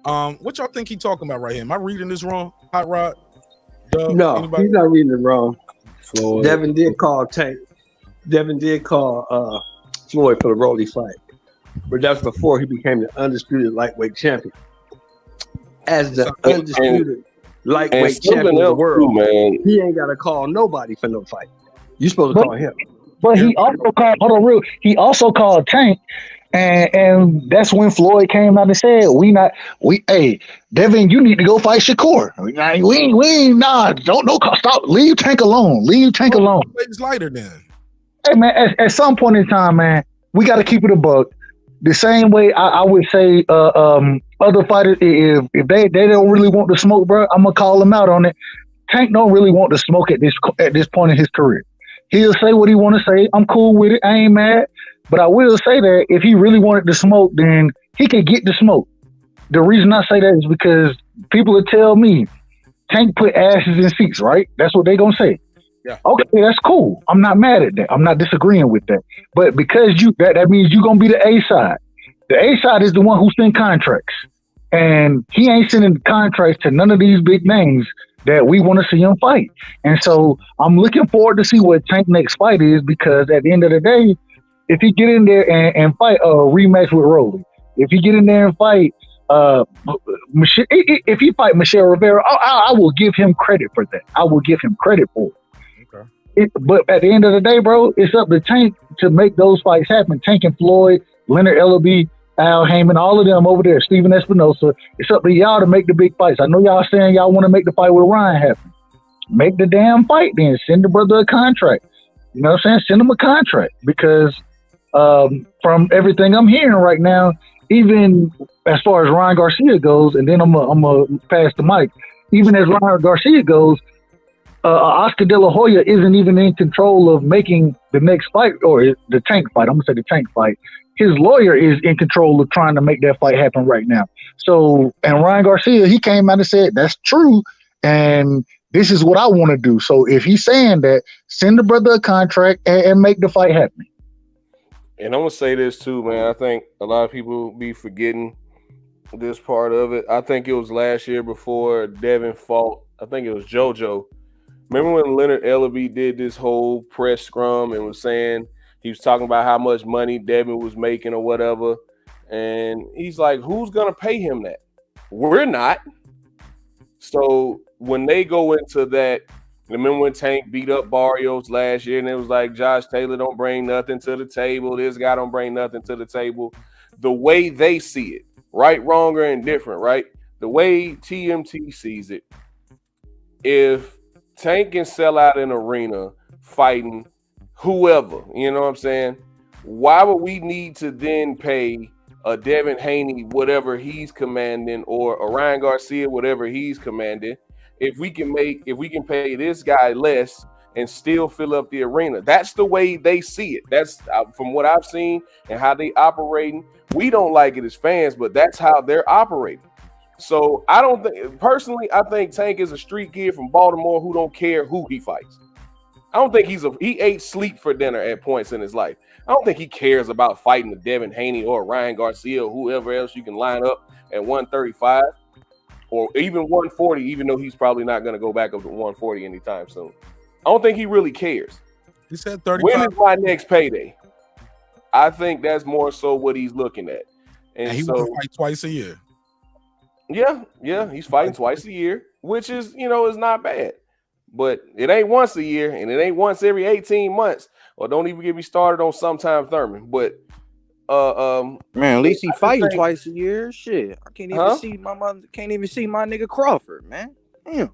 What y'all think he talking about right here? Am I reading this wrong? Hot Rod? Doug, No, anybody? he's not reading it wrong. Floyd. Devin did call Tank. Devin did call Floyd for the Rolly fight, but that's before he became the undisputed lightweight champion. As the undisputed lightweight champion of the world, man. he ain't got to call nobody for no fight. You supposed to call him. But he also called. Hold on, real. He also called Tank, and that's when Floyd came out and said, Hey, Devin, you need to go fight Shakur. Stop. Leave Tank alone. It's lighter then. Hey man, at some point in time, man, we got to keep it a buck. The same way I would say, other fighters, if they don't really want to smoke, bro, I'm gonna call them out on it. Tank don't really want to smoke at this point in his career. He'll say what he want to say. I'm cool with it. I ain't mad. But I will say that if he really wanted to smoke, then he could get the smoke. The reason I say that is because people will tell me Tank put asses in seats, right? That's what they gonna say. Yeah. Okay, that's cool. I'm not mad at that. I'm not disagreeing with that. But because that means you're gonna be the A side. The A side is the one who sends contracts. And he ain't sending contracts to none of these big names that we want to see him fight. And so I'm looking forward to see what Tank's next fight is, because at the end of the day, if he get in there and fight a rematch with Rolly, if he get in there and fight if he fight Michelle Rivera, I will give him credit for that. I will give him credit for it. Okay. But at the end of the day, bro, it's up to Tank to make those fights happen. Tank and Floyd, Leonard Ellaby, Al Heyman, all of them over there, Steven Espinosa. It's up to y'all to make the big fights. I know y'all saying y'all want to make the fight with Ryan happen. Make the damn fight then. Send the brother a contract. You know what I'm saying? Send him a contract, because from everything I'm hearing right now, even as far as Ryan Garcia goes, and then I'm gonna pass the mic. Even as Ryan Garcia goes, Oscar De La Hoya isn't even in control of making the next fight, or the Tank fight. I'm gonna say the Tank fight. His lawyer is in control of trying to make that fight happen right now. So, and Ryan Garcia, he came out and said, that's true, and this is what I want to do. So if he's saying that, send the brother a contract and make the fight happen. And I'm gonna say this too, man. I think a lot of people be forgetting this part of it. I think it was last year before Devin fought. I think it was JoJo. Remember when Leonard Ellaby did this whole press scrum and was saying he was talking about how much money Devin was making or whatever, and he's like, "Who's gonna pay him that? We're not." So when they go into that. Remember when Tank beat up Barrios last year and it was like Josh Taylor don't bring nothing to the table. This guy don't bring nothing to the table. The way they see it, right, wrong, or indifferent, right? The way TMT sees it, if Tank can sell out an arena fighting whoever, you know what I'm saying? Why would we need to then pay a Devin Haney, whatever he's commanding, or a Ryan Garcia, whatever he's commanding, if we can pay this guy less and still fill up the arena? That's the way they see it. That's from what I've seen and how they operating. We don't like it as fans, but that's how they're operating. So I think Tank is a street kid from Baltimore who don't care who he fights. I don't think he ate sleep for dinner at points in his life. I don't think he cares about fighting a Devin Haney or Ryan Garcia or whoever else you can line up at 135. Or even 140, even though he's probably not going to go back up to 140 anytime soon. I don't think he really cares. He said 35. When is my next payday? I think that's more so what he's looking at. And he will fight twice a year. Yeah, he's fighting twice a year, which is, is not bad. But it ain't once a year, and it ain't once every 18 months. Or don't even get me started on sometime Thurman. But Man, at least he I just fighting think- twice a year. Shit, I can't even see my mother. Can't even see my nigga Crawford, man. Damn.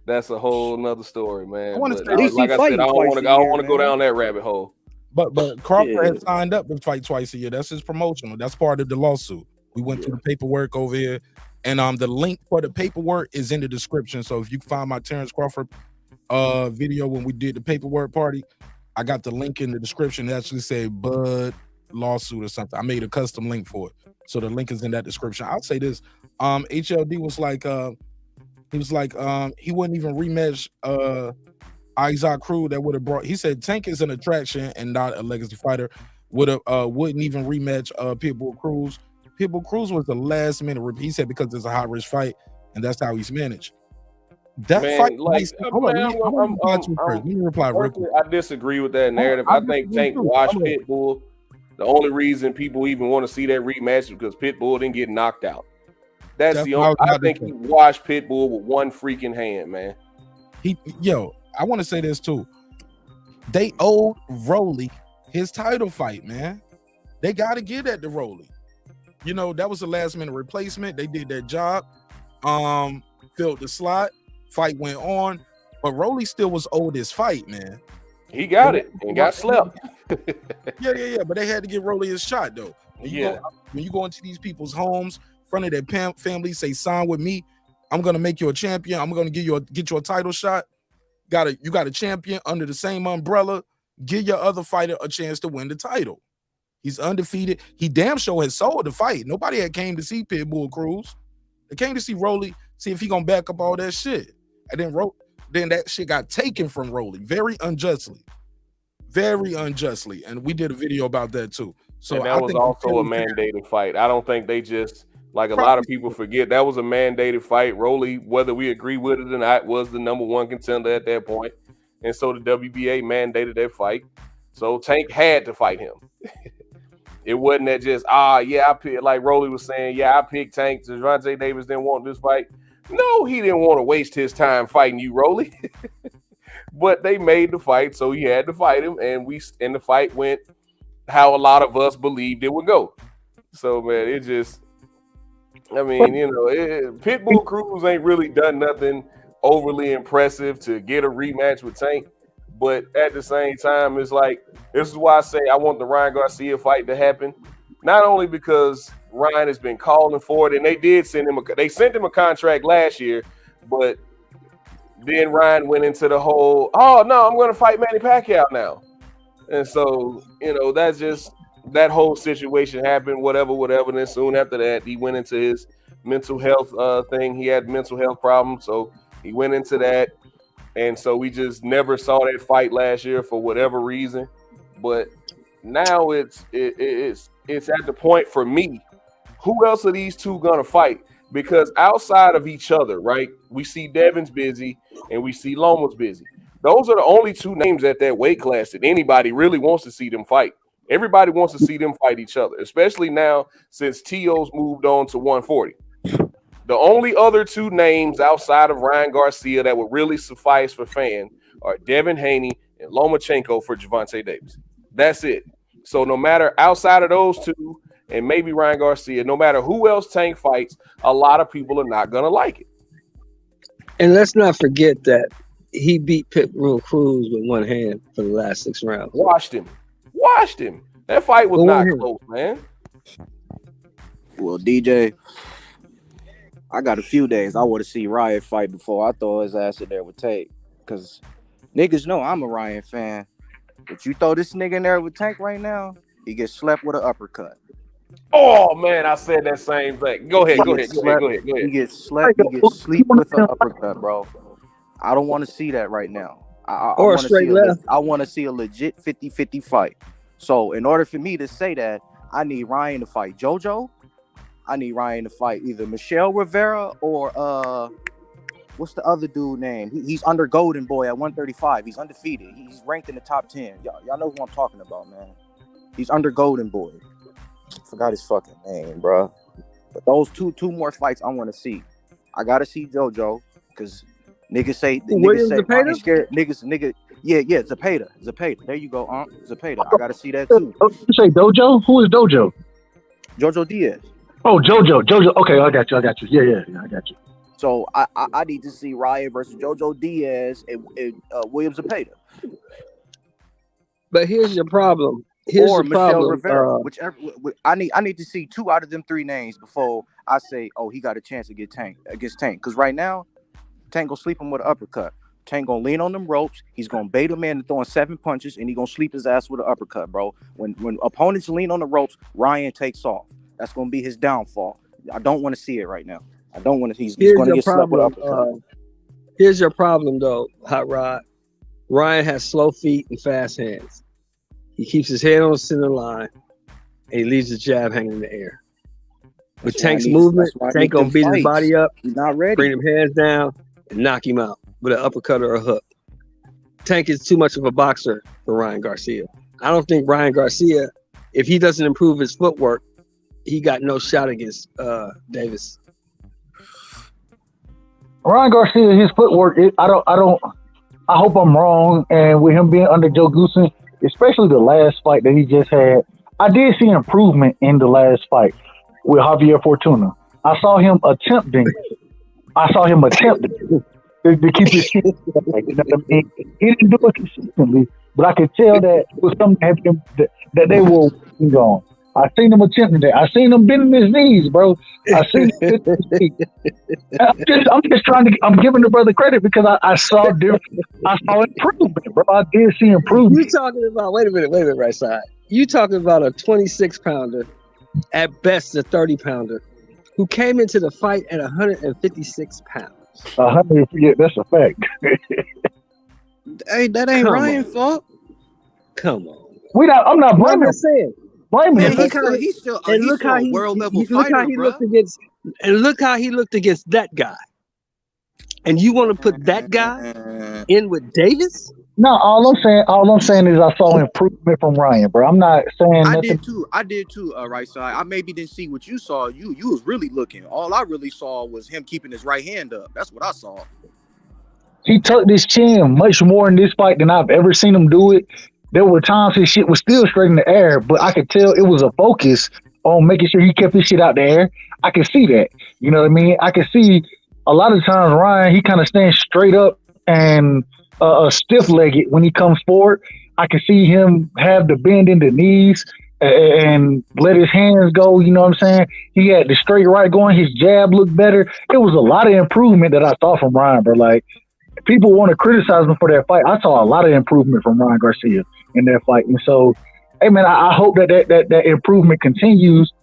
That's a whole nother story, man. I wanna But say, at least like he I said, fighting I don't twice want a to. I don't year, want to go man. down that rabbit hole. But Crawford Yeah. has signed up to fight twice a year. That's his promotional. That's part of the lawsuit. We went through the paperwork over here, and the link for the paperwork is in the description. So if you find my Terrence Crawford video when we did the paperwork party, I got the link in the description. It actually said Bud lawsuit or something. I made a custom link for it, so the link is in that description. I'll say this: HLD was like, he wouldn't even rematch Isaac Crew that would have brought. He said Tank is an attraction and not a legacy fighter. Wouldn't even rematch Pitbull Cruz. Pitbull Cruz was the last minute. He said because it's a high risk fight and that's how he's managed. That Man, fight, like, hold on, let me reply real quick. I disagree with that narrative. I think Tank watched Pitbull. The only reason people even want to see that rematch is because Pitbull didn't get knocked out. That's the only. I think he washed Pitbull with one freaking hand, man. I want to say this too. They owed Rolly his title fight, man. They got to give that to Rolly. You know, that was the last minute replacement. They did their job. Filled the slot. Fight went on, but Rolly still was owed his fight, man. He got it and got slept. Yeah. But they had to give Rolly his shot though. When you go into these people's homes, in front of their family, say sign with me. I'm gonna make you a champion. I'm gonna get you a title shot. You got a champion under the same umbrella. Give your other fighter a chance to win the title. He's undefeated. He damn sure has sold the fight. Nobody had came to see Pitbull Cruz. They came to see Rolly, see if he gonna back up all that shit. And then that shit got taken from Rolly very unjustly. And we did a video about that too. So and that was also a mandated fight. I don't think they just, like a lot of people forget, that was a mandated fight. Rolly, whether we agree with it or not, was the number one contender at that point. And so the WBA mandated that fight. So Tank had to fight him. It wasn't that just, I picked, like Rolly was saying, I picked Tank. Deontay Davis didn't want this fight. No, he didn't want to waste his time fighting you, Rolly. But they made the fight, so he had to fight him, and the fight went how a lot of us believed it would go. So, man, Pitbull Cruz ain't really done nothing overly impressive to get a rematch with Tank. But at the same time, it's like, this is why I say I want the Ryan Garcia fight to happen. Not only because Ryan has been calling for it, and they sent him a contract last year, but then Ryan went into the whole, oh no, I'm going to fight Manny Pacquiao now. And so, that's just, that whole situation happened, whatever. And then soon after that, he went into his mental health thing. He had mental health problems, so he went into that. And so we just never saw that fight last year for whatever reason. But now it's at the point for me, who else are these two gonna fight? Because outside of each other, right, we see Devin's busy and we see Loma's busy. Those are the only two names at that weight class that anybody really wants to see them fight. Everybody wants to see them fight each other, especially now since T.O.'s moved on to 140. The only other two names outside of Ryan Garcia that would really suffice for fans are Devin Haney and Lomachenko for Gervonta Davis. That's it. So no matter outside of those two, and maybe Ryan Garcia, no matter who else Tank fights, a lot of people are not going to like it. And let's not forget that he beat Pitbull Cruz with one hand for the last 6 rounds. Washed him. That fight was not close, man. Well, DJ, I got a few days I want to see Ryan fight before I throw his ass in there with Tank. Because niggas know I'm a Ryan fan. If you throw this nigga in there with Tank right now, he gets slept with an uppercut. Oh, man, I said that same thing. Go ahead. He gets slept with an uppercut, bro. I don't want to see that right now. I want to see a legit 50-50 fight. So in order for me to say that, I need Ryan to fight JoJo. I need Ryan to fight either Michelle Rivera or what's the other dude name? He's under Golden Boy at 135. He's undefeated. He's ranked in the top 10. Y'all know who I'm talking about, man. He's under Golden Boy. Forgot his fucking name, bro. But those two more fights I want to see. I gotta see JoJo because Niggas say Williams Ryan Zepeda? scared niggas. Yeah, Zepeda. There you go, Zepeda. I gotta see that too. You say Dojo? Who is Dojo? Jojo Diaz. Oh, Jojo. Okay, I got you. Yeah, I got you. So I need to see Ryan versus Jojo Diaz and Williams Zepeda. But here's your problem. Or Michelle Rivera, whichever. I need to see 2 out of them 3 names before I say, oh, he got a chance to get against Tank. Because right now, Tank gonna sleep him with an uppercut. Tank gonna lean on them ropes. He's gonna bait him in throwing 7 punches, and he gonna sleep his ass with an uppercut, bro. When opponents lean on the ropes, Ryan takes off. That's gonna be his downfall. I don't want to see it right now. I don't want to. He's gonna get slept with an uppercut. Here's your problem, though, Hot Rod. Ryan has slow feet and fast hands. He keeps his head on the center line, and he leaves his jab hanging in the air. With Tank's movement, Tank gonna beat his body up, he's not ready. Bring him hands down, and knock him out with an uppercut or a hook. Tank is too much of a boxer for Ryan Garcia. I don't think Ryan Garcia, if he doesn't improve his footwork, he got no shot against Davis. Ryan Garcia, his footwork, I hope I'm wrong. And with him being under Joe Goosen, especially the last fight that he just had, I did see improvement in the last fight with Javier Fortuna. I saw him attempting to keep his shit. You know what I mean? He didn't do it consistently, but I could tell that it was something that they were working on. I seen him attempting that. I seen him bending his knees, bro. I seen him I'm giving the brother credit because I saw improvement, bro. I did see improvement. You talking about, wait a minute, right side. You talking about a 26-pounder, at best a 30-pounder, who came into the fight at 156 pounds. 100, yeah, that's a fact. Hey, that ain't Ryan's fault. Come on. I'm not blaming. I'm just saying. Blaming him. He's still a world level fighter, bro. Look how he looked against that guy. And you want to put that guy in with Davis? No, all I'm saying is I saw improvement from Ryan, bro. I'm not saying nothing. I did too, right side. I maybe didn't see what you saw. You was really looking. All I really saw was him keeping his right hand up. That's what I saw. He tucked his chin much more in this fight than I've ever seen him do it. There were times his shit was still straight in the air, but I could tell it was a focus on making sure he kept his shit out the air. I could see that. You know what I mean? I could see a lot of times Ryan, he kind of stands straight up and stiff-legged when he comes forward. I could see him have the bend in the knees and let his hands go. You know what I'm saying? He had the straight right going. His jab looked better. It was a lot of improvement that I saw from Ryan, bro. Like, people want to criticize him for that fight. I saw a lot of improvement from Ryan Garcia in that fight. And so, hey, man, I hope that improvement continues.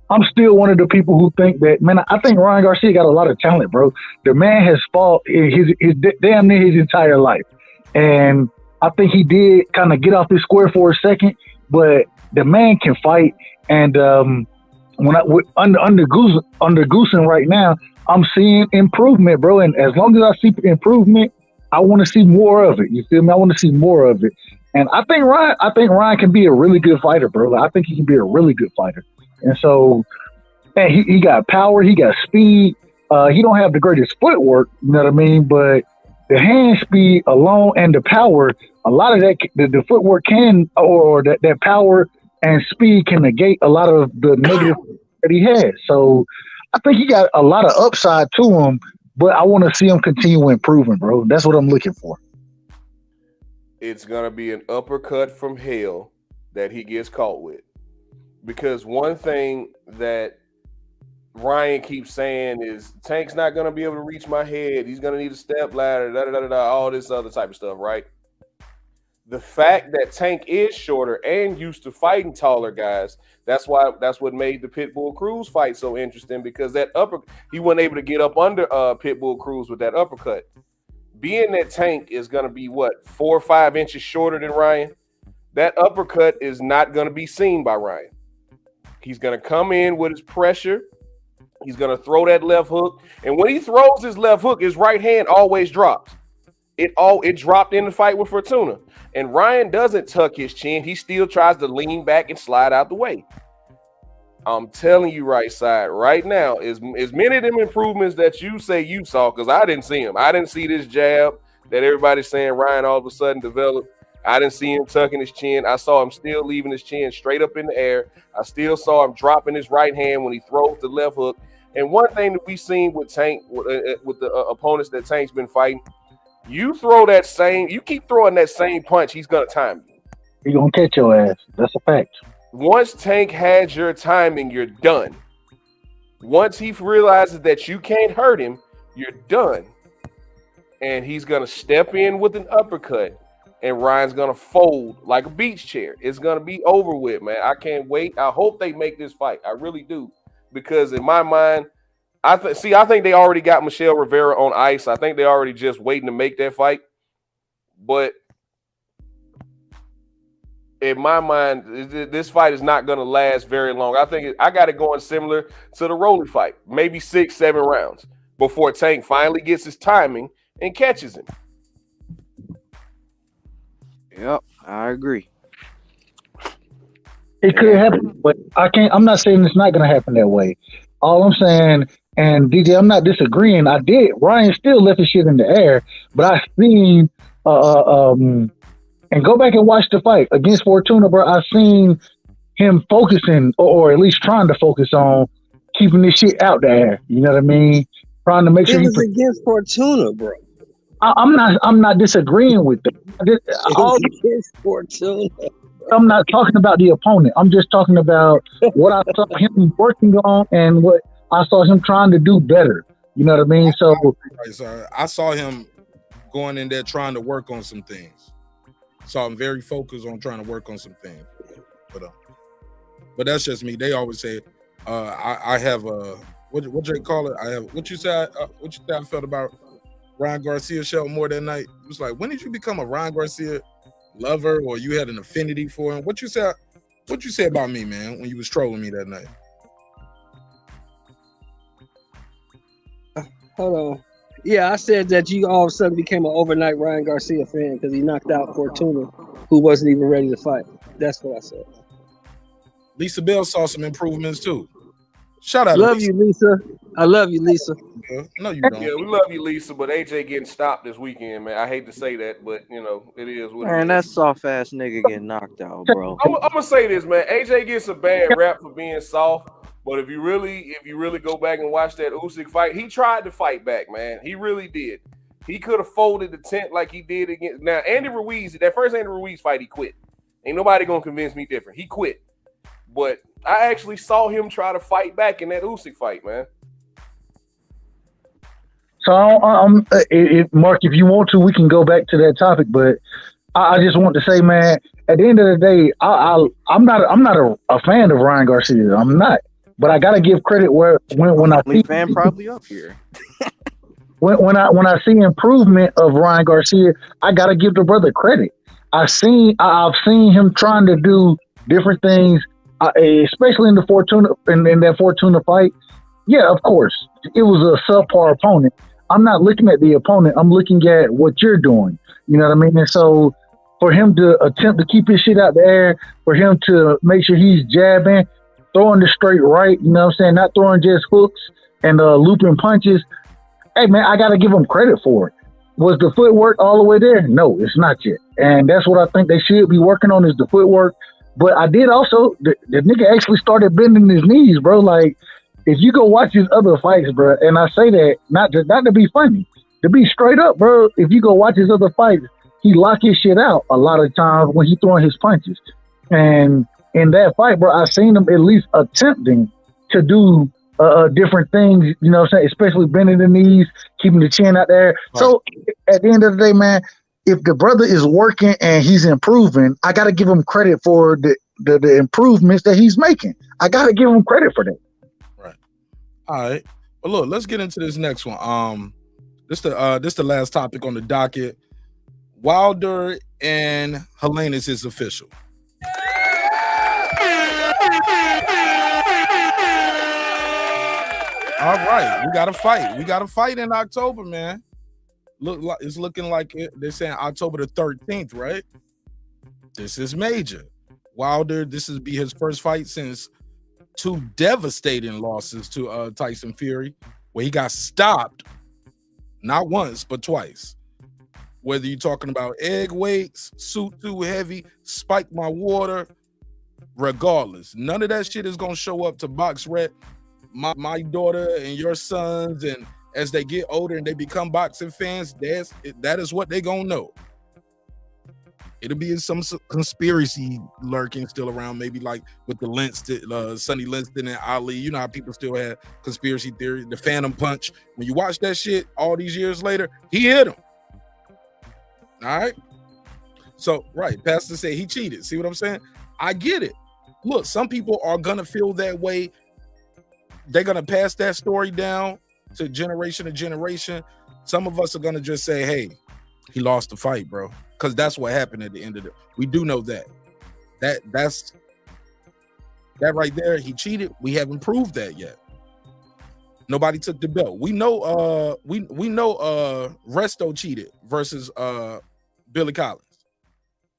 I'm still one of the people who think that, man, I think Ryan Garcia got a lot of talent, bro. The man has fought his damn near his entire life. And I think he did kind of get off this square for a second, but the man can fight. And under Goosen right now, I'm seeing improvement, bro. And as long as I see improvement, I want to see more of it. You feel me? I want to see more of it. And I think Ryan can be a really good fighter, bro. I think he can be a really good fighter. And so, man, he got power, he got speed. He don't have the greatest footwork, you know what I mean? But the hand speed alone and the power, a lot of that, the footwork can, or that power and speed can negate a lot of the negative that he has. So I think he got a lot of upside to him, but I want to see him continue improving, bro. That's what I'm looking for. It's going to be an uppercut from hell that he gets caught with. Because one thing that Ryan keeps saying is Tank's not going to be able to reach my head. He's going to need a step ladder, all this other type of stuff, right? The fact that Tank is shorter and used to fighting taller guys, that's what made the Pitbull Cruz fight so interesting, because he wasn't able to get up under Pitbull Cruz with that uppercut. Being that Tank is going to be 4 or 5 inches shorter than Ryan, that uppercut is not going to be seen by Ryan. He's going to come in with his pressure. He's going to throw that left hook. And when he throws his left hook, his right hand always drops. It dropped in the fight with Fortuna. And Ryan doesn't tuck his chin. He still tries to lean back and slide out the way. I'm telling you, right side, right now, is many of them improvements that you say you saw, because I didn't see them. I didn't see this jab that everybody's saying Ryan all of a sudden developed. I didn't see him tucking his chin. I saw him still leaving his chin straight up in the air. I still saw him dropping his right hand when he throws the left hook. And one thing that we've seen with Tank, with the opponents that Tank's been fighting, you keep throwing that same punch, he's gonna time you. He's gonna catch your ass. That's a fact. Once Tank has your timing, you're done. Once he realizes that you can't hurt him, you're done. And he's going to step in with an uppercut, and Ryan's going to fold like a beach chair. It's going to be over with, man. I can't wait. I hope they make this fight. I really do. Because in my mind, I think they already got Michelle Rivera on ice. I think they already just waiting to make that fight. But in my mind, this fight is not going to last very long. I think I got it going similar to the Rolly fight, maybe 6-7 rounds before Tank finally gets his timing and catches him. Yep, I agree. It could happen, but I'm not saying it's not going to happen that way. All I'm saying, and DJ, I'm not disagreeing. Ryan still left his shit in the air, but I seen and go back and watch the fight against Fortuna, bro. I seen him focusing, or at least trying to focus on keeping this shit out there. You know what I mean? Trying to make sure he was against Fortuna, bro. I'm not disagreeing with them. Against Fortuna. I'm not talking about the opponent. I'm just talking about what I saw him working on and what I saw him trying to do better. You know what I mean? So I saw him going in there trying to work on some things. So I'm very focused on trying to work on some things, but that's just me. They always say, I have a what you call it? I have what you said. What you said I felt about Ryan Garcia show more that night. It was like, when did you become a Ryan Garcia lover, or you had an affinity for him? What you said about me, man, when you was trolling me that night? Hold on. Yeah, I said that you all of a sudden became an overnight Ryan Garcia fan because he knocked out Fortuna, who wasn't even ready to fight. That's what I said. Lisa Bell saw some improvements too. Shout out. Love you, Lisa. I love you, Lisa. Yeah, no, you don't. Yeah, we love you, Lisa. But AJ getting stopped this weekend, man. I hate to say that, but you know it is what it is. Man, that soft ass nigga getting knocked out, bro. I'm gonna say this, man. AJ gets a bad rap for being soft. But if you really go back and watch that Usyk fight, he tried to fight back, man. He really did. He could have folded the tent like he did against now Andy Ruiz. That first Andy Ruiz fight, he quit. Ain't nobody gonna convince me different. He quit. But I actually saw him try to fight back in that Usyk fight, man. So, Mark, if you want to, we can go back to that topic. But I just want to say, man, at the end of the day, I'm not a fan of Ryan Garcia. I'm not. But I gotta give credit when I see fan probably up here. when I see improvement of Ryan Garcia, I gotta give the brother credit. I've seen him trying to do different things, especially in the Fortuna in that Fortuna fight. Yeah, of course, it was a subpar opponent. I'm not looking at the opponent. I'm looking at what you're doing. You know what I mean? And so for him to attempt to keep his shit out the air, for him to make sure he's jabbing, throwing the straight right, you know what I'm saying? Not throwing just hooks and looping punches. Hey, man, I got to give him credit for it. Was the footwork all the way there? No, it's not yet. And that's what I think they should be working on is the footwork. But I did also, the nigga actually started bending his knees, bro. Like, if you go watch his other fights, bro, and I say that not to be funny, to be straight up, bro, if you go watch his other fights, he lock his shit out a lot of times when he throwing his punches. And in that fight, bro, I seen him at least attempting to do different things, you know what I'm saying, especially bending the knees, keeping the chin out there. Right. So at the end of the day, man, if the brother is working and he's improving, I got to give him credit for the improvements that he's making. I got to give him credit for that. Right. All right. Well, look, let's get into this next one. This the last topic on the docket. Wilder and Helenius is official. All right, we got a fight. We got a fight in October, man. It's looking like they're saying October the 13th, right? This is major. Wilder, this will be his first fight since 2 devastating losses to Tyson Fury, where he got stopped not once but twice. Whether you're talking about egg weights, suit too heavy, spike my water, regardless, none of that shit is gonna show up to box rep. My daughter and your sons, and as they get older and they become boxing fans, that is what they gonna know. It'll be some conspiracy lurking still around, maybe like with the Sonny Liston and Ali. You know how people still have conspiracy theories. The Phantom Punch. When you watch that shit all these years later, he hit him. All right. So, right, Pastor said he cheated. See what I'm saying? I get it. Look, some people are gonna feel that way. They're gonna pass that story down to generation to generation. Some of us are gonna just say, "Hey, he lost the fight, bro," because that's what happened at the end of it. We do know that. That's right there. He cheated. We haven't proved that yet. Nobody took the belt. We know. We know. Resto cheated versus Billy Collins.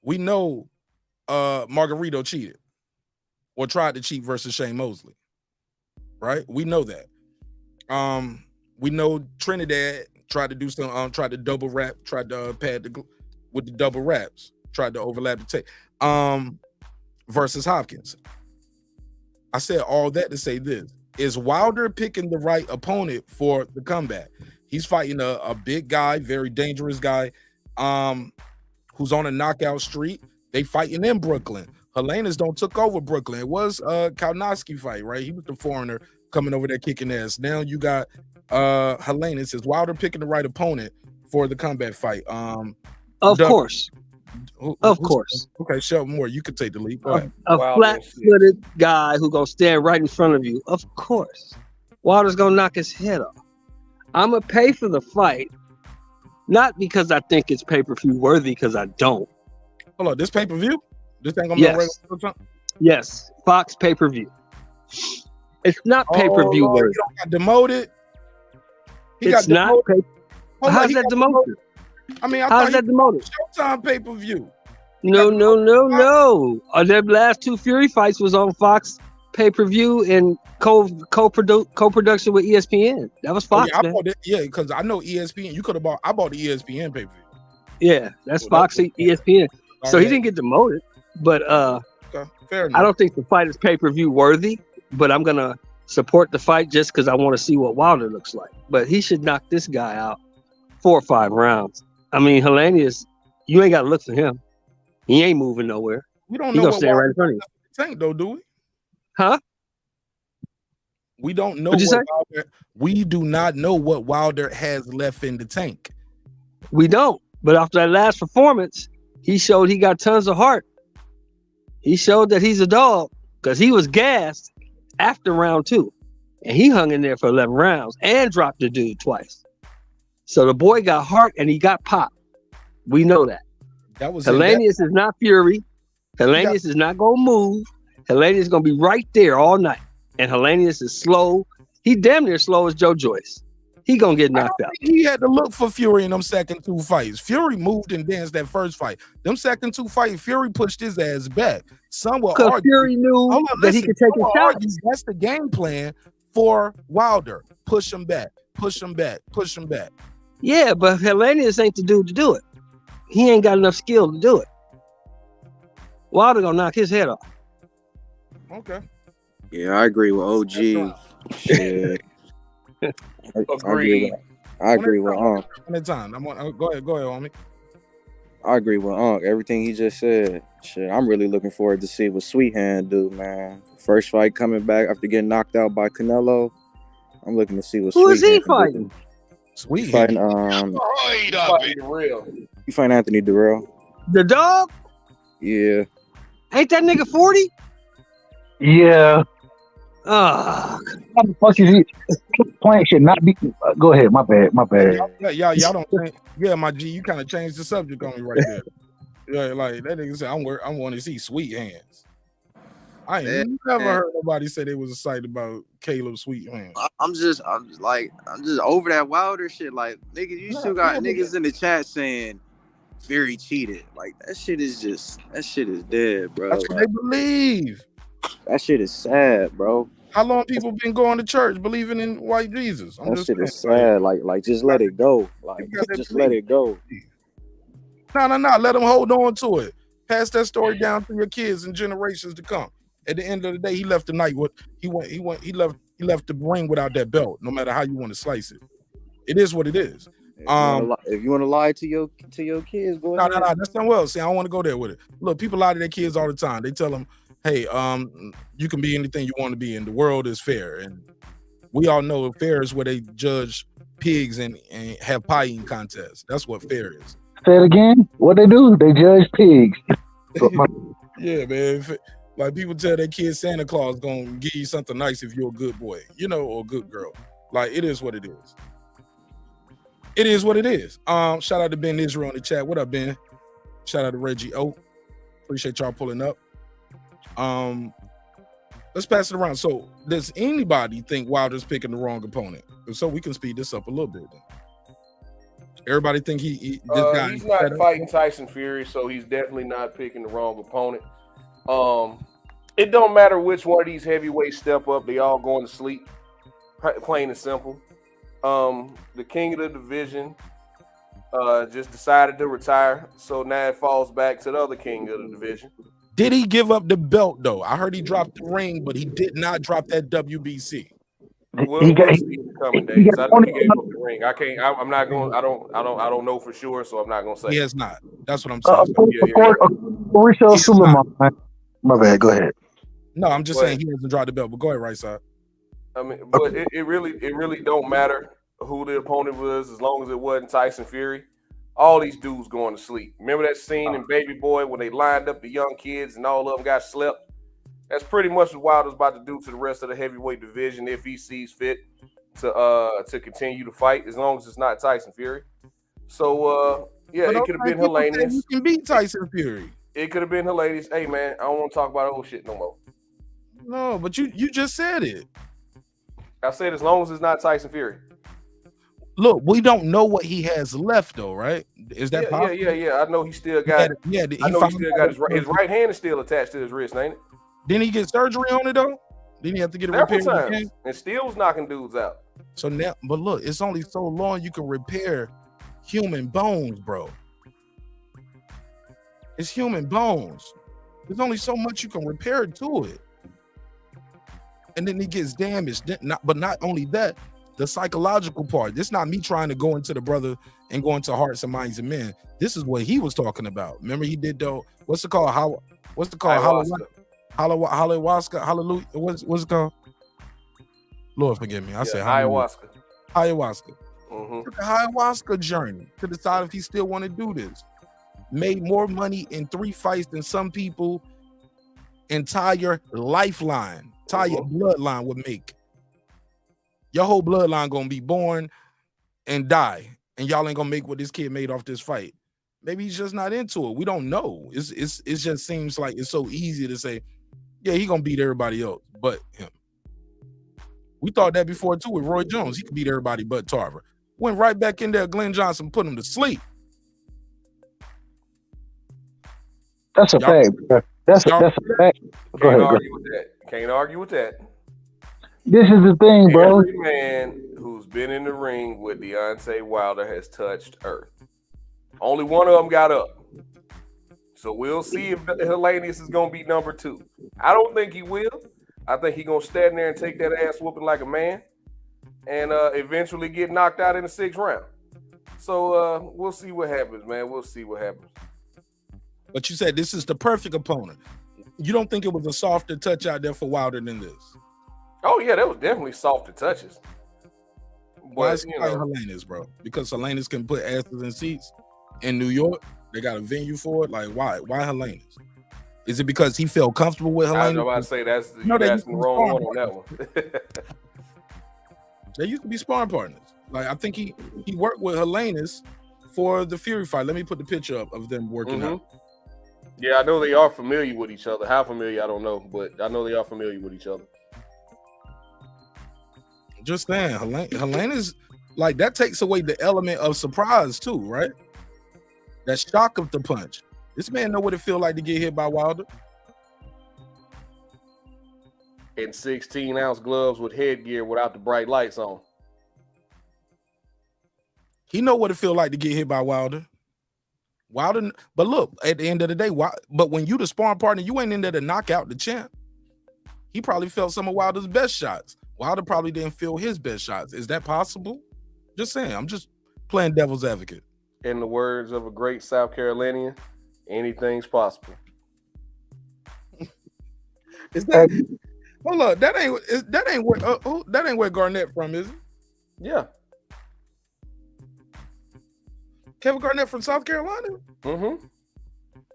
We know. Margarito cheated or tried to cheat versus Shane Mosley. Right? We know that. We know Trinidad tried to do some, tried to double wrap, tried to pad with the double wraps, tried to overlap the tape. Versus Hopkins. I said all that to say this. Is Wilder picking the right opponent for the comeback? He's fighting a big guy, very dangerous guy, who's on a knockout streak. They fighting in Brooklyn. Helenius don't took over Brooklyn. It was a Kalinowski fight, right? He was the foreigner coming over there kicking ass. Now you got Helenius. Is Wilder picking the right opponent for the comeback fight? Of course. Of course. Okay, Shelton Moore, you could take the lead. A flat-footed guy who gonna stand right in front of you. Of course. Wilder's gonna knock his head off. I'm gonna pay for the fight, not because I think it's pay-per-view worthy, because I don't. Hold on, this pay-per-view? This ain't gonna be a regular? Yes, Fox pay-per-view. It's not pay-per-view worthy. He don't got demoted. It's not pay. How's that demoted? I mean, how's that demoted? Showtime pay-per-view. No. Their last 2 Fury fights was on Fox pay-per-view and co-production with ESPN. That was Fox. Yeah, because I know ESPN. I bought the ESPN pay-per-view. Yeah, that's Fox ESPN. So he didn't get demoted, but okay, fair enough. I don't think the fight is pay-per-view worthy, but I'm gonna support the fight just because I want to see what Wilder looks like. But he should knock this guy out 4 or 5 rounds. I mean, Helenius, you ain't got to look for him. He ain't moving nowhere. We don't know what gonna stand right in front of you. Tank though, do we? Huh? We don't know. We do not know what Wilder has left in the tank. We don't. But after that last performance, he showed he got tons of heart. He showed that he's a dog because he was gassed after round 2, and he hung in there for 11 rounds and dropped the dude twice. So the boy got heart and he got pop. We know that. Helenius is not Fury. Helenius is not gonna move. Helenius is gonna be right there all night. And Helenius is slow. He damn near slow as Joe Joyce. He gonna get knocked out. He had to look for Fury in them second 2 fights. Fury moved and danced that first fight. Them second 2 fights, Fury pushed his ass back. Some will argue. Fury knew that he could take a shot. That's the game plan for Wilder. Push him back. Push him back. Push him back. Yeah, but Helenius ain't the dude to do it. He ain't got enough skill to do it. Wilder gonna knock his head off. Okay. Yeah, I agree with OG. Shit. I agree with Unc. Time. Go ahead, homie. I agree with Unc. Everything he just said. Shit, I'm really looking forward to see what Sweet Hand do, man. First fight coming back after getting knocked out by Canelo. I'm looking to see what Who is he fighting? Sweet fighting You fighting Anthony Durrell. The dog? Yeah. Ain't that nigga 40? Yeah. How the fuck is he playing? Should not be. Go ahead. My bad. Y'all don't think. Yeah, my G, you kind of changed the subject on me right there. Yeah, like that nigga said, I want to see Sweet Hands. I ain't never heard nobody say they was excited about Caleb Sweet Hands. I'm just over that Wilder shit. Like, nigga, you still got niggas in the chat saying Fury cheated. Like, that shit is dead, bro. That's what they believe. That shit is sad, bro. How long people been going to church believing in white Jesus? I'm That just shit is saying, sad. Like just let it go. Like got that just let it go. No. Let them hold on to it. Pass that story down to your kids and generations to come. At the end of the day, he left the night with he left the ring without that belt. No matter how you want to slice it, it is what it is. If you want to lie to your kids, go ahead. No, that's not well. See, I don't want to go there with it. Look, people lie to their kids all the time. They tell them, "Hey, you can be anything you want to be, and the world is fair." And we all know fair is where they judge pigs and have pie eating contests. That's what fair is. Say it again. What they do? They judge pigs. Yeah, man. Like people tell their kids Santa Claus gonna give you something nice if you're a good boy, or a good girl. Like it is what it is. It is what it is. Shout out to Ben Israel in the chat. What up, Ben? Shout out to Reggie O. Appreciate y'all pulling up. Let's pass it around. So, does anybody think Wilder's picking the wrong opponent? So we can speed this up a little bit. Then. Everybody think this guy he's not fighting Tyson Fury, so he's definitely not picking the wrong opponent. It don't matter which one of these heavyweights step up; they all going to sleep. Plain and simple. The king of the division just decided to retire, so now it falls back to the other king of the division. Did he give up the belt though? I heard he dropped the ring, but he did not drop that WBC. We'll see in the coming days. I think he gave up the ring. I'm not going. I don't know for sure, so I'm not going to say. He has not. That's what I'm saying. Mauricio Suleiman. My bad. Go ahead. No, I'm just saying he hasn't dropped the belt. But go ahead, right side. I mean, but it really don't matter who the opponent was as long as it wasn't Tyson Fury. All these dudes going to sleep. Remember that scene in Baby Boy when they lined up the young kids and all of them got slept? That's pretty much what Wilder's about to do to the rest of the heavyweight division if he sees fit to continue to fight, as long as it's not Tyson Fury. So it could have been Helenius. You can beat Tyson Fury. It could have been Helenius. Hey man, I don't want to talk about old shit no more. No, but you just said it. I said as long as it's not Tyson Fury. Look, we don't know what he has left though, right? Is that possible? Yeah. I know he still got. I know he still got his right hand is still attached to his wrist, ain't it? Didn't he get surgery on it though? Didn't he have to get it repaired? And still was knocking dudes out. So now, but look, it's only so long you can repair human bones, bro. It's human bones. There's only so much you can repair to it. And then he gets damaged. But not only that, the psychological part. This is not me trying to go into the brother and go into hearts and minds of men. This is what he was talking about. Remember he did though. What's it called? Ayahuasca. Hallelujah. What's it called? Lord forgive me. I said ayahuasca. Ayahuasca. Mm-hmm. Took a ayahuasca journey to decide if he still want to do this. Made more money in 3 fights than some people entire lifeline, entire bloodline would make. Your whole bloodline gonna be born and die, and y'all ain't gonna make what this kid made off this fight. Maybe he's just not into it. We don't know. It just seems like it's so easy to say, yeah, he gonna beat everybody else but him. We thought that before too with Roy Jones. He could beat everybody but Tarver. Went right back in there. Glenn Johnson put him to sleep. That's a fact. That's a fact. Can't argue with that. This is the thing, bro. Every man who's been in the ring with Deontay Wilder has touched earth. Only one of them got up. So we'll see if Helenius is going to be number 2. I don't think he will. I think he's going to stand there and take that ass whooping like a man and eventually get knocked out in the 6th round. So we'll see what happens, man. We'll see what happens. But you said this is the perfect opponent. You don't think it was a softer touch out there for Wilder than this? Oh, yeah, that was definitely softer touches. Why is Helenius, bro? Because Helenius can put asses in seats in New York. They got a venue for it. Like, why? Why Helenius? Is it because he felt comfortable with Helenius? I was about to say that's the wrong one on that one. They used to be sparring partners. Like, I think he worked with Helenius for the Fury fight. Let me put the picture up of them working out. Yeah, I know they are familiar with each other. How familiar, I don't know, but I know they are familiar with each other. Just saying, Helenius, like, that takes away the element of surprise too, right? That shock of the punch. This man know what it feel like to get hit by Wilder. in 16-ounce gloves with headgear without the bright lights on. He know what it feel like to get hit by Wilder. But look, at the end of the day, but when you the sparring partner, you ain't in there to knock out the champ. He probably felt some of Wilder's best shots. Wilder probably didn't feel his best shots. Is that possible? Just saying. I'm just playing devil's advocate. In the words of a great South Carolinian, anything's possible. Is that? Hold up, that ain't where Garnett from, is it? Yeah. Kevin Garnett from South Carolina? Mm-hmm.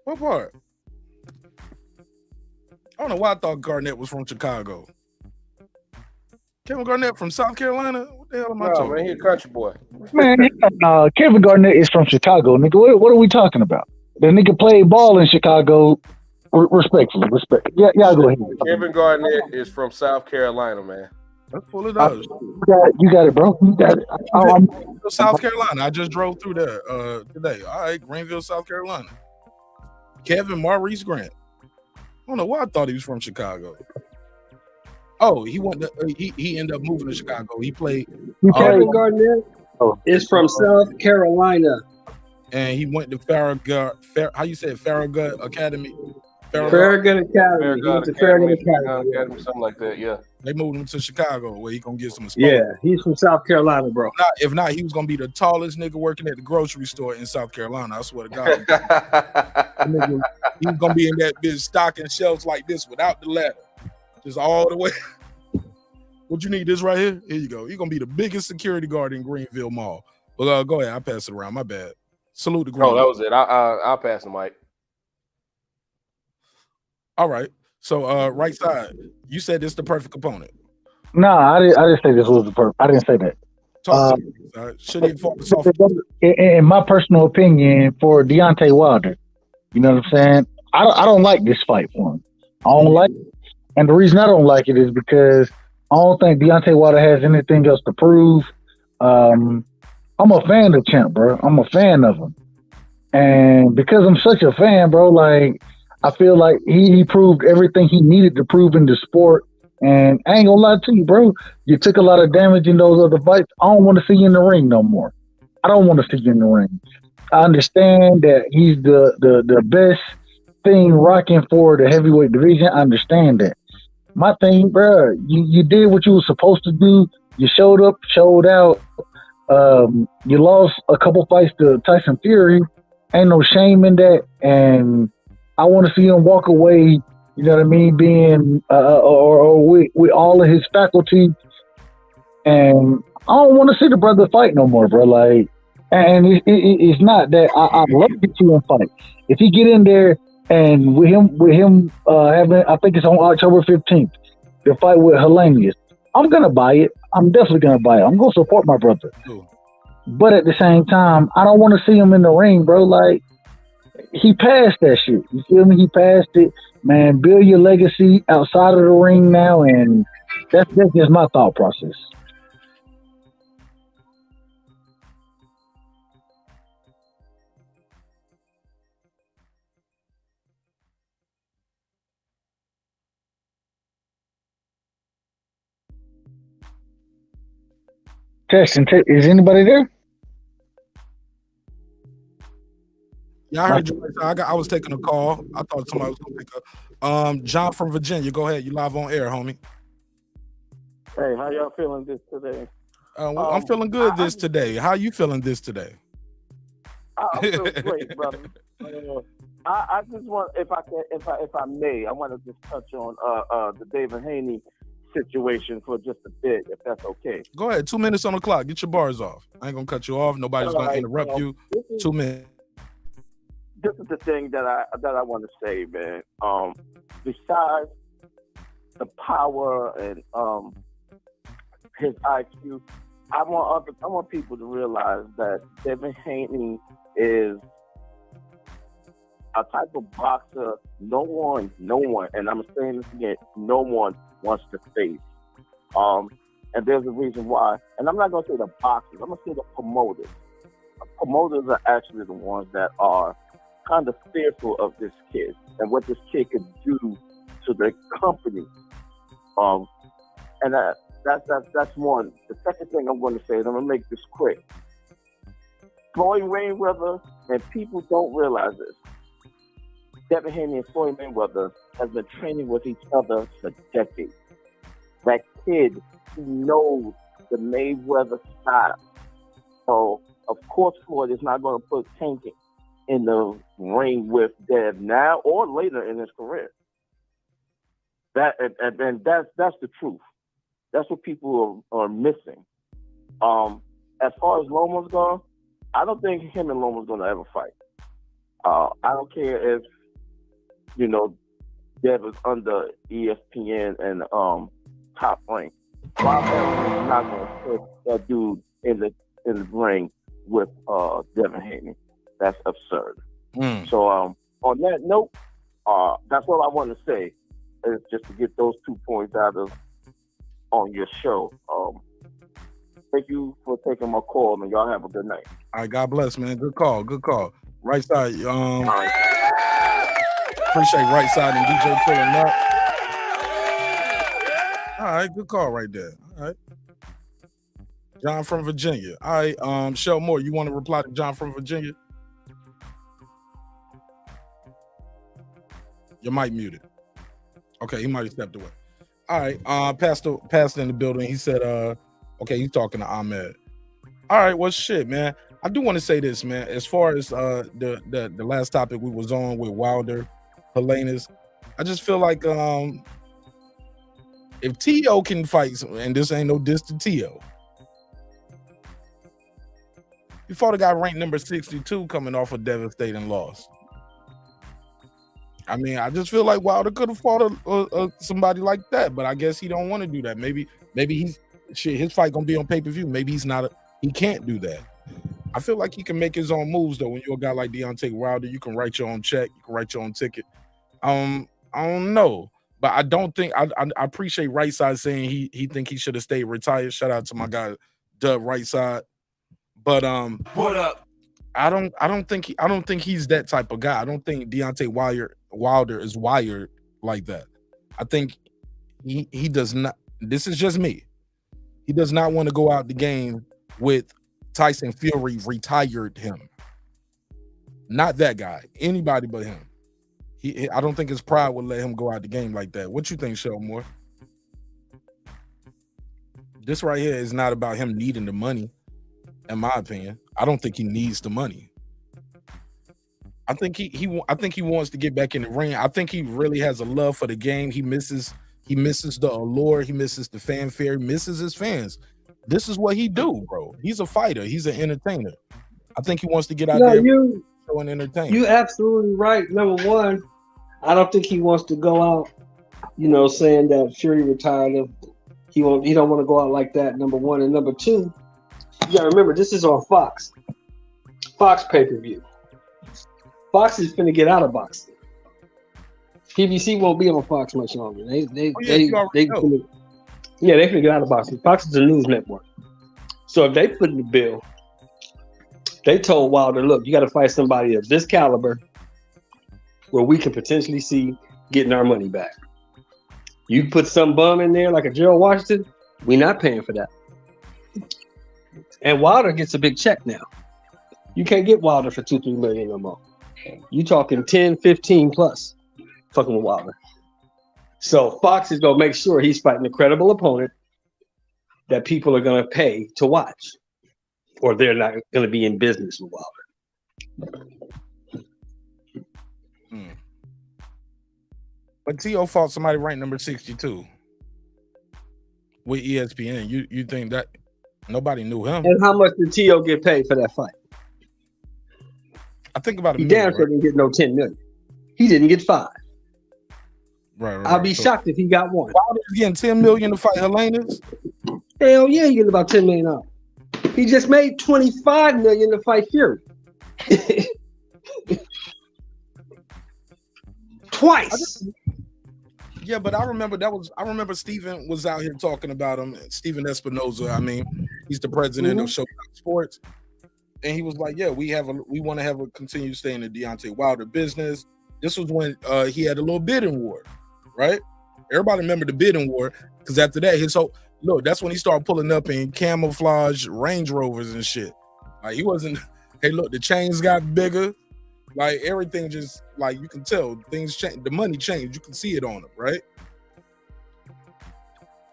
What part? I don't know why I thought Garnett was from Chicago. Kevin Garnett from South Carolina? What the hell am I talking? Man, he a country boy. Man, Kevin Garnett is from Chicago, nigga. What are we talking about? The nigga played ball in Chicago. Respectfully. Yeah, go ahead. Kevin Garnett is from South Carolina, man. Let's pull it up. You got it, bro. You got it. South Carolina. I just drove through there today. All right, Greenville, South Carolina. Kevin Maurice Grant. I don't know why I thought he was from Chicago. Oh, he ended up moving to Chicago. He played. Kevin Garnett is from South Carolina, and he went to Farragut. How you say it? Farragut Academy. Farragut Academy. Something like that. Yeah. They moved him to Chicago where he gonna get some exposure. Yeah, he's from South Carolina, bro. If not, he was gonna be the tallest nigga working at the grocery store in South Carolina. I swear to God. He was gonna be in that bitch stocking shelves like this without the ladder, just all the way. What you need? This right here. Here you go. You're gonna be the biggest security guard in Greenville Mall. Well, go ahead. I'll pass it around. My bad. Salute the Greenville. Oh, that was it. I'll pass the mic. All right. So right side, you said this is the perfect opponent. No, I didn't say this was the perfect. I didn't say that. Talk to me. Should he focus off? In my personal opinion, for Deontay Wilder, you know what I'm saying? I don't like this fight for him. I don't like it. And the reason I don't like it is because I don't think Deontay Wilder has anything else to prove. I'm a fan of Champ, bro. I'm a fan of him. And because I'm such a fan, bro, like, I feel like he proved everything he needed to prove in the sport. And I ain't gonna lie to you, bro. You took a lot of damage in those other fights. I don't want to see you in the ring no more. I don't want to see you in the ring. I understand that he's the best thing rocking for the heavyweight division. I understand that. My thing, bro, you did what you were supposed to do. You showed up, showed out. You lost a couple fights to Tyson Fury. Ain't no shame in that. And I want to see him walk away, you know what I mean, being or with all of his faculty. And I don't want to see the brother fight no more, bro. Like, and it's not that I love to see him fight. If he get in there and with him having, I think it's on October 15th, the fight with Helenius, I'm gonna buy it. I'm definitely gonna buy it. I'm gonna support my brother. Ooh. But at the same time, I don't want to see him in the ring, bro. Like, he passed that shit. You feel me? He passed it. Man, build your legacy outside of the ring now, and that's just my thought process. Testing. Is anybody there? Yeah, I heard you. I was taking a call. I thought somebody was gonna pick up. John from Virginia, go ahead. You live on air, homie. Hey, how y'all feeling this today? I'm feeling good today. How you feeling this today? I'm feeling great, brother. I just want, if I may, I want to just touch on the Devin Haney situation for just a bit, if that's okay. Go ahead. 2 minutes on the clock. Get your bars off. I ain't gonna cut you off. Nobody's gonna interrupt you. 2 minutes. This is the thing that I want to say, man. Besides the power and his IQ, I want people to realize that Devin Haney is a type of boxer no one, and I'm saying this again, no one wants to face. And there's a reason why. And I'm not gonna say the boxers. I'm gonna say the promoters. The promoters are actually the ones that are kind of fearful of this kid and what this kid could do to the company. And that's one. The second thing I'm going to say is I'm going to make this quick. Floyd Mayweather, and people don't realize this, Devin Haney and Floyd Mayweather has been training with each other for decades. That kid, he knows the Mayweather style. So, of course, Floyd is not going to put Tank in the ring with Dev now or later in his career. That's the truth. That's what people are missing. As far as Loma's gone, I don't think him and Loma's going to ever fight. I don't care if, Dev is under ESPN and Top Rank. Bob Evans is not going to put that dude in the ring with Devin Haney. That's absurd. So on that note, that's all I want to say is just to get those 2 points out of on your show. Thank you for taking my call, and y'all have a good night. All right, God bless, man. Good call. Right side. Appreciate right side and DJ pulling up. All right, good call right there. All right. John from Virginia. All right, Shell Moore, you want to reply to John from Virginia? Your mic muted. Okay, he might have stepped away. All right, Pastor in the building. He said, okay, he's talking to Ahmed. All right, well, shit, man. I do want to say this, man. As far as the last topic we was on with Wilder, Helenius, I just feel like if T.O. can fight, and this ain't no diss to T.O. He fought a guy ranked number 62 coming off a devastating loss. I mean, I just feel like Wilder could have fought somebody like that, but I guess he don't want to do that. Maybe his fight gonna be on pay-per-view. Maybe he can't do that. I feel like he can make his own moves though. When you're a guy like Deontay Wilder, you can write your own check, you can write your own ticket. I don't know, but I don't think I appreciate Right Side saying he think he should have stayed retired. Shout out to my guy Dub Right Side. But What up? I don't think he's that type of guy. I don't think Deontay Wilder is wired like that. I think he does not. This is just me. He does not want to go out the game with Tyson Fury retired him. Not that guy. Anybody but him. I don't think his pride would let him go out the game like that. What you think, Shelmore? This right here is not about him needing the money. In my opinion, I don't think he needs the money. I think he wants to get back in the ring. I think he really has a love for the game. He misses the allure. He misses the fanfare. He misses his fans. This is what he do, bro. He's a fighter. He's an entertainer. I think he wants to get out there and entertain. You absolutely right. Number one, I don't think he wants to go out, saying that Fury retired him. He don't want to go out like that. Number one, and number two, you gotta remember this is on Fox pay-per-view. Fox is finna get out of boxing. PBC won't be on Fox much longer. They finna get out of boxing. Fox is a news network. So if they put in the bill, they told Wilder, look, you got to fight somebody of this caliber where we can potentially see getting our money back. You put some bum in there like a Gerald Washington, we're not paying for that. And Wilder gets a big check now. You can't get Wilder for $2-3 million no more. You talking 10, 15 plus fucking with Wilder. So Fox is going to make sure he's fighting a credible opponent that people are going to pay to watch, or they're not going to be in business with Wilder. But T.O. fought somebody ranked number 62 with ESPN. You think that nobody knew him? And how much did T.O. get paid for that fight? I think about he damn sure didn't get no 10 million. He didn't get 5. Right. I'll be shocked if he got 1. Wilder's getting 10 million to fight Helenius? Hell yeah, he getting about 10 million out. He just made 25 million to fight Fury. Twice. Yeah, but I remember Steven was out here talking about him. Steven Espinoza. I mean, he's the president of Showtime Sports. And he was like, yeah, we want to have a continue stay in the Deontay Wilder business. This was when he had a little bidding war, right? Everybody remember the bidding war. Because after that, his whole look, that's when he started pulling up in camouflage Range Rovers and shit. Like he wasn't. Hey, look, the chains got bigger. Like everything just like you can tell things change. The money changed. You can see it on him, right?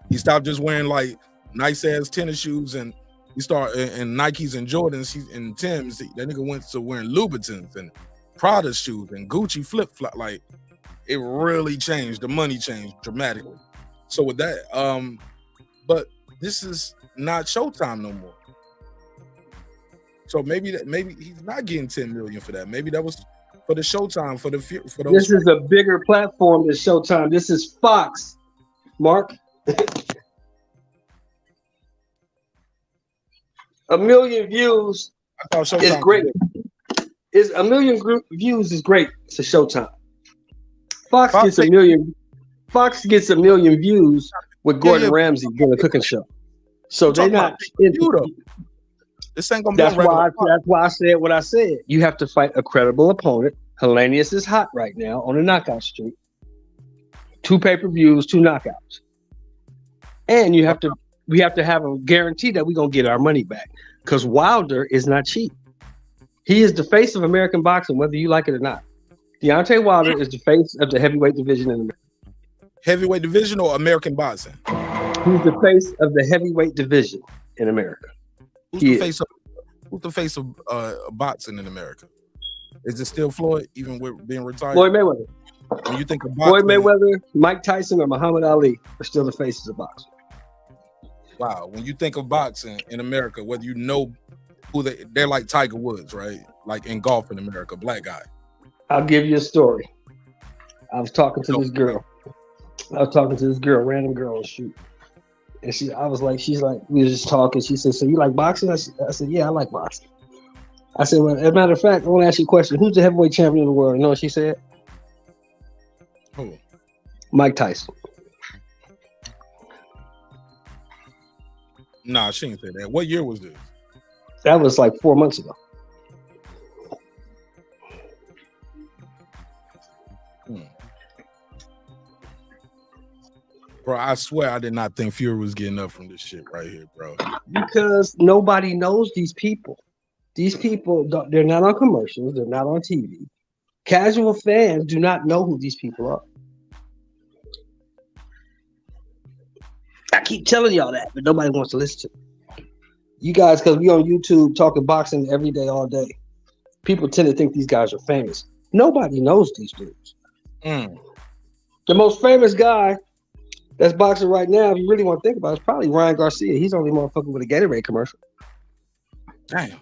He stopped just wearing like nice ass tennis shoes and he started and Nikes and Jordans and Timbs. That nigga went to wearing Louboutins and Prada shoes and Gucci flip flop. Like it really changed. The money changed dramatically. So with that, but this is not Showtime no more. So maybe he's not getting 10 million for that. Maybe that was for the Showtime for those. This is a bigger platform than Showtime. This is Fox, Mark. 1 million views is great. Is 1 million views is great to Showtime. Fox gets 1 million. Fox gets 1 million views with Gordon Ramsay doing a cooking show. So they're not. This ain't gonna be that's why I said what I said. You have to fight a credible opponent. Helenius is hot right now on the knockout streak. 2 pay-per-views, 2 knockouts. And we have to have a guarantee that we're gonna get our money back. Because Wilder is not cheap. He is the face of American boxing, whether you like it or not. Deontay Wilder is the face of the heavyweight division in America. Heavyweight division or American boxing? He's the face of the heavyweight division in America. Who's the face of boxing in America? Is it still Floyd, even with being retired? Floyd Mayweather. When you think of boxing, Floyd Mayweather, Mike Tyson, or Muhammad Ali are still the faces of boxing. Wow. When you think of boxing in America, whether you know who they're like Tiger Woods, right? Like in golf in America, black guy. I'll give you a story. I was talking to this girl. Random girl on the shoot. And she's like, we were just talking. She said, so you like boxing? I said, yeah, I like boxing. I said, well, as a matter of fact, I want to ask you a question. Who's the heavyweight champion of the world? You know what she said? Who? Mike Tyson. Nah, she didn't say that. What year was this? That was like 4 months ago. Bro, I swear I did not think Fury was getting up from this shit right here, bro. Because nobody knows these people. These people, they're not on commercials. They're not on TV. Casual fans do not know who these people are. I keep telling y'all that, but nobody wants to listen to me. You guys, because we on YouTube talking boxing every day, all day. People tend to think these guys are famous. Nobody knows these dudes. The most famous guy that's boxing right now, if you really want to think about it, is probably Ryan Garcia. He's only motherfucking with a Gatorade commercial. Damn.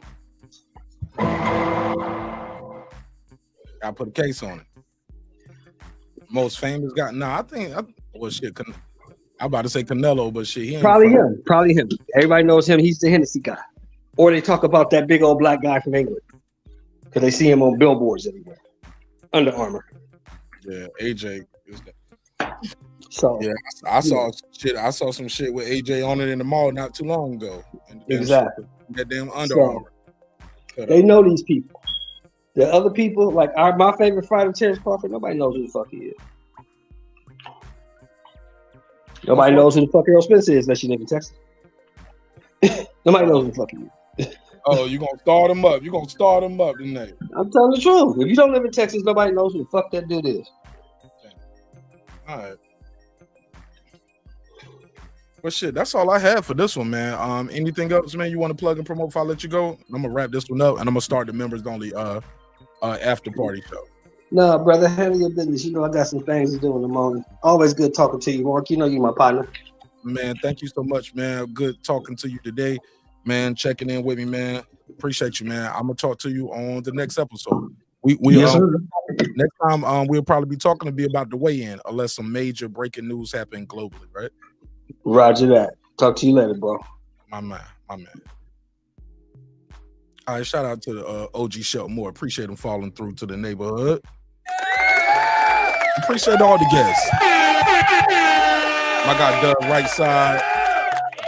I put a case on it. Most famous guy. I'm about to say Canelo, but shit, he ain't Probably him. Everybody knows him. He's the Hennessy guy. Or they talk about that big old black guy from England. Because they see him on billboards everywhere. Under Armour. Yeah, AJ is that. So yeah, I saw shit. I saw some shit with AJ on it in the mall not too long ago. Exactly. That damn Under Armour. They know these people. The other people, like my favorite fighter, Terrence Crawford, nobody knows who the fuck he is. Nobody knows who the fuck Earl Spence is unless you live in Texas. Nobody knows who the fuck he is. Oh, you gonna start him up? You gonna start him up tonight? I'm telling the truth. If you don't live in Texas, nobody knows who the fuck that dude is. All right. Well, shit, that's all I have for this one, man. Anything else, man, you want to plug and promote before I let you go? I'm gonna wrap this one up, and I'm gonna start the members only after party show. No, brother, handle your business. You know I got some things to do in the morning. Always good talking to you, Mark. You know you my partner. Man, thank you so much, man. Good talking to you today, man. Checking in with me, man. Appreciate you, man. I'm gonna talk to you on the next episode. Next time we'll probably be talking to be about the weigh-in, unless some major breaking news happen globally, right? Roger that. Talk to you later, bro. My man. All right, shout out to the OG Shelton Moore. Appreciate him falling through to the neighborhood. Appreciate all the guests. I got Doug right side,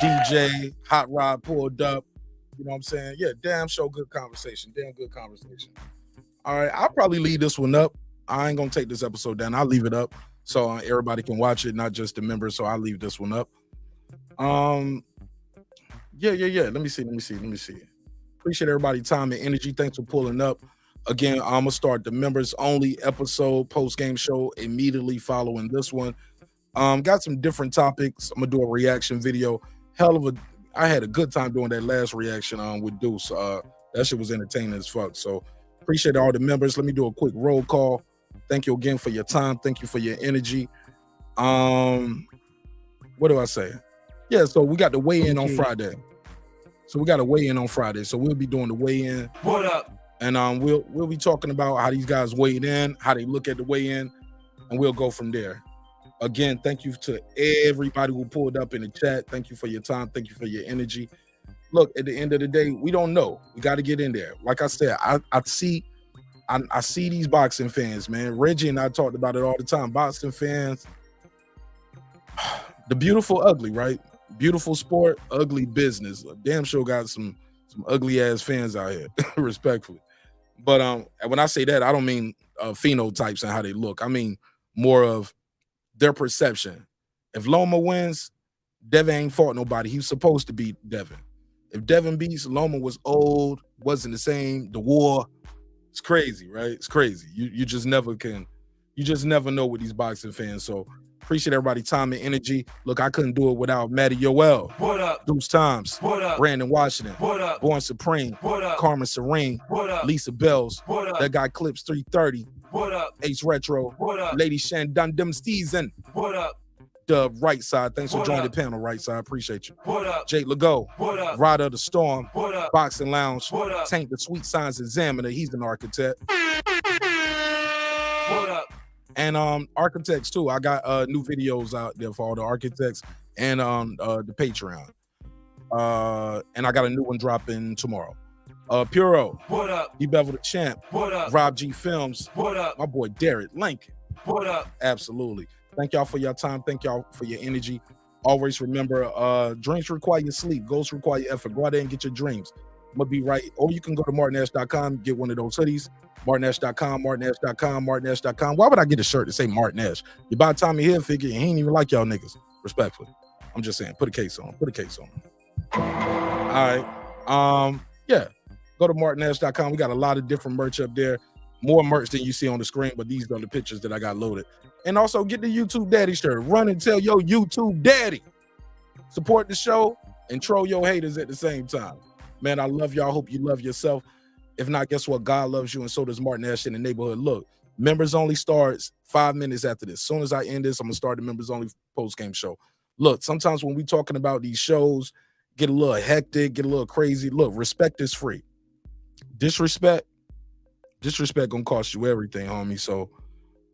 DJ, Hot Rod pulled up. You know what I'm saying? Yeah, damn show, good conversation. Damn good conversation. All right, I'll probably leave this one up. I ain't gonna take this episode down. I'll leave it up. so everybody can watch it, not just the members. So I'll leave this one up. Yeah. Let me see. Appreciate everybody's time and energy. Thanks for pulling up. Again, I'm gonna start the members only episode post-game show immediately following this one. Got some different topics. I'm gonna do a reaction video. I had a good time doing that last reaction with Deuce. That shit was entertaining as fuck. So appreciate all the members. Let me do a quick roll call. Thank you again for your time. Thank you for your energy. What do I say? Yeah, so we got the weigh-in on Friday. So we'll be doing the weigh-in. What up? And we'll be talking about how these guys weighed in, how they look at the weigh-in, and we'll go from there. Again, thank you to everybody who pulled up in the chat. Thank you for your time. Thank you for your energy. Look, at the end of the day, we don't know. We got to get in there. Like I said, I see these boxing fans, man. Reggie and I talked about it all the time. Boxing fans, the beautiful ugly, right? Beautiful sport, ugly business. Damn sure got some ugly ass fans out here, respectfully. But when I say that, I don't mean phenotypes and how they look. I mean more of their perception. If Loma wins, Devin ain't fought nobody. He was supposed to beat Devin. If Devin beats, Loma was old, wasn't the same. The war, it's crazy, right? It's crazy. You just never know with these boxing fans. So appreciate everybody's time and energy. Look, I couldn't do it without Matty Yoel. What up? Deuce Times. What up? Brandon Washington. What up? Born Supreme. What up? Carmen Serene. What up? Lisa Bells. What up? That guy Clips 330. What up? Ace Retro. What up? Lady Shan Dundum Steezen. What up? The right side. Thanks for What joining up? the panel, right side. Appreciate you. What up? Jake Legault. What up? Rider of the Storm. What up? Boxing Lounge. What up? Tank the Sweet Science Examiner. He's an architect. What up? And architects too. I got new videos out there for all the architects and the Patreon. And I got a new one dropping tomorrow. Puro. What up? D-Bevel the Champ. What up? Rob G Films. What up? My boy Derek Lincoln. What up? Absolutely. Thank y'all for your time. Thank y'all for your energy. Always remember, dreams require your sleep. Goals require your effort. Go out there and get your dreams. I'm going to be right. Or you can go to martinash.com, get one of those hoodies. martinash.com. Why would I get a shirt that say Martin Ash? You buy Tommy Hilfiger and he ain't even like y'all niggas. Respectfully. I'm just saying, put a case on. All right. Yeah. Go to martinash.com. We got a lot of different merch up there. More merch than you see on the screen, but these are the pictures that I got loaded. And also get the YouTube Daddy shirt. Run and tell your YouTube Daddy. Support the show and troll your haters at the same time. Man, I love y'all. Hope you love yourself. If not, guess what? God loves you, and so does Martin Ash in the neighborhood. Look, members only starts 5 minutes after this. As soon as I end this, I'm going to start the members only post-game show. Look, sometimes when we talking about these shows, get a little hectic, get a little crazy. Look, respect is free. Disrespect gonna cost you everything, homie. So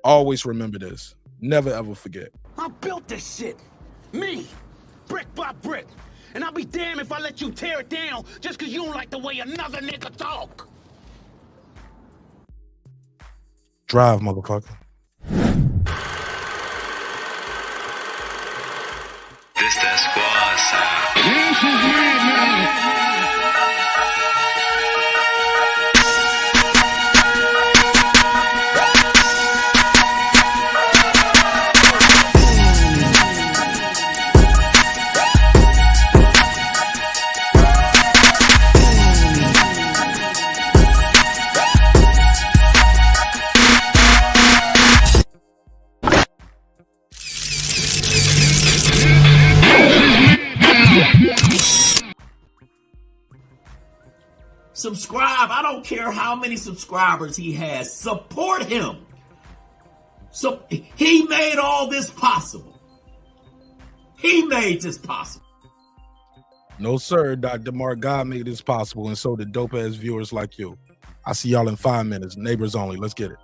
always remember this. Never ever forget. I built this shit. Me. Brick by brick. And I'll be damned if I let you tear it down just because you don't like the way another nigga talk. Drive, motherfucker. This that squad sound. Subscribe. I don't care how many subscribers he has. Support him. So he made all this possible. He made this possible. No, sir. Dr. Mark, God made this possible, and so did dope ass viewers like you. I'll see y'all in 5 minutes. Neighbors only. Let's get it.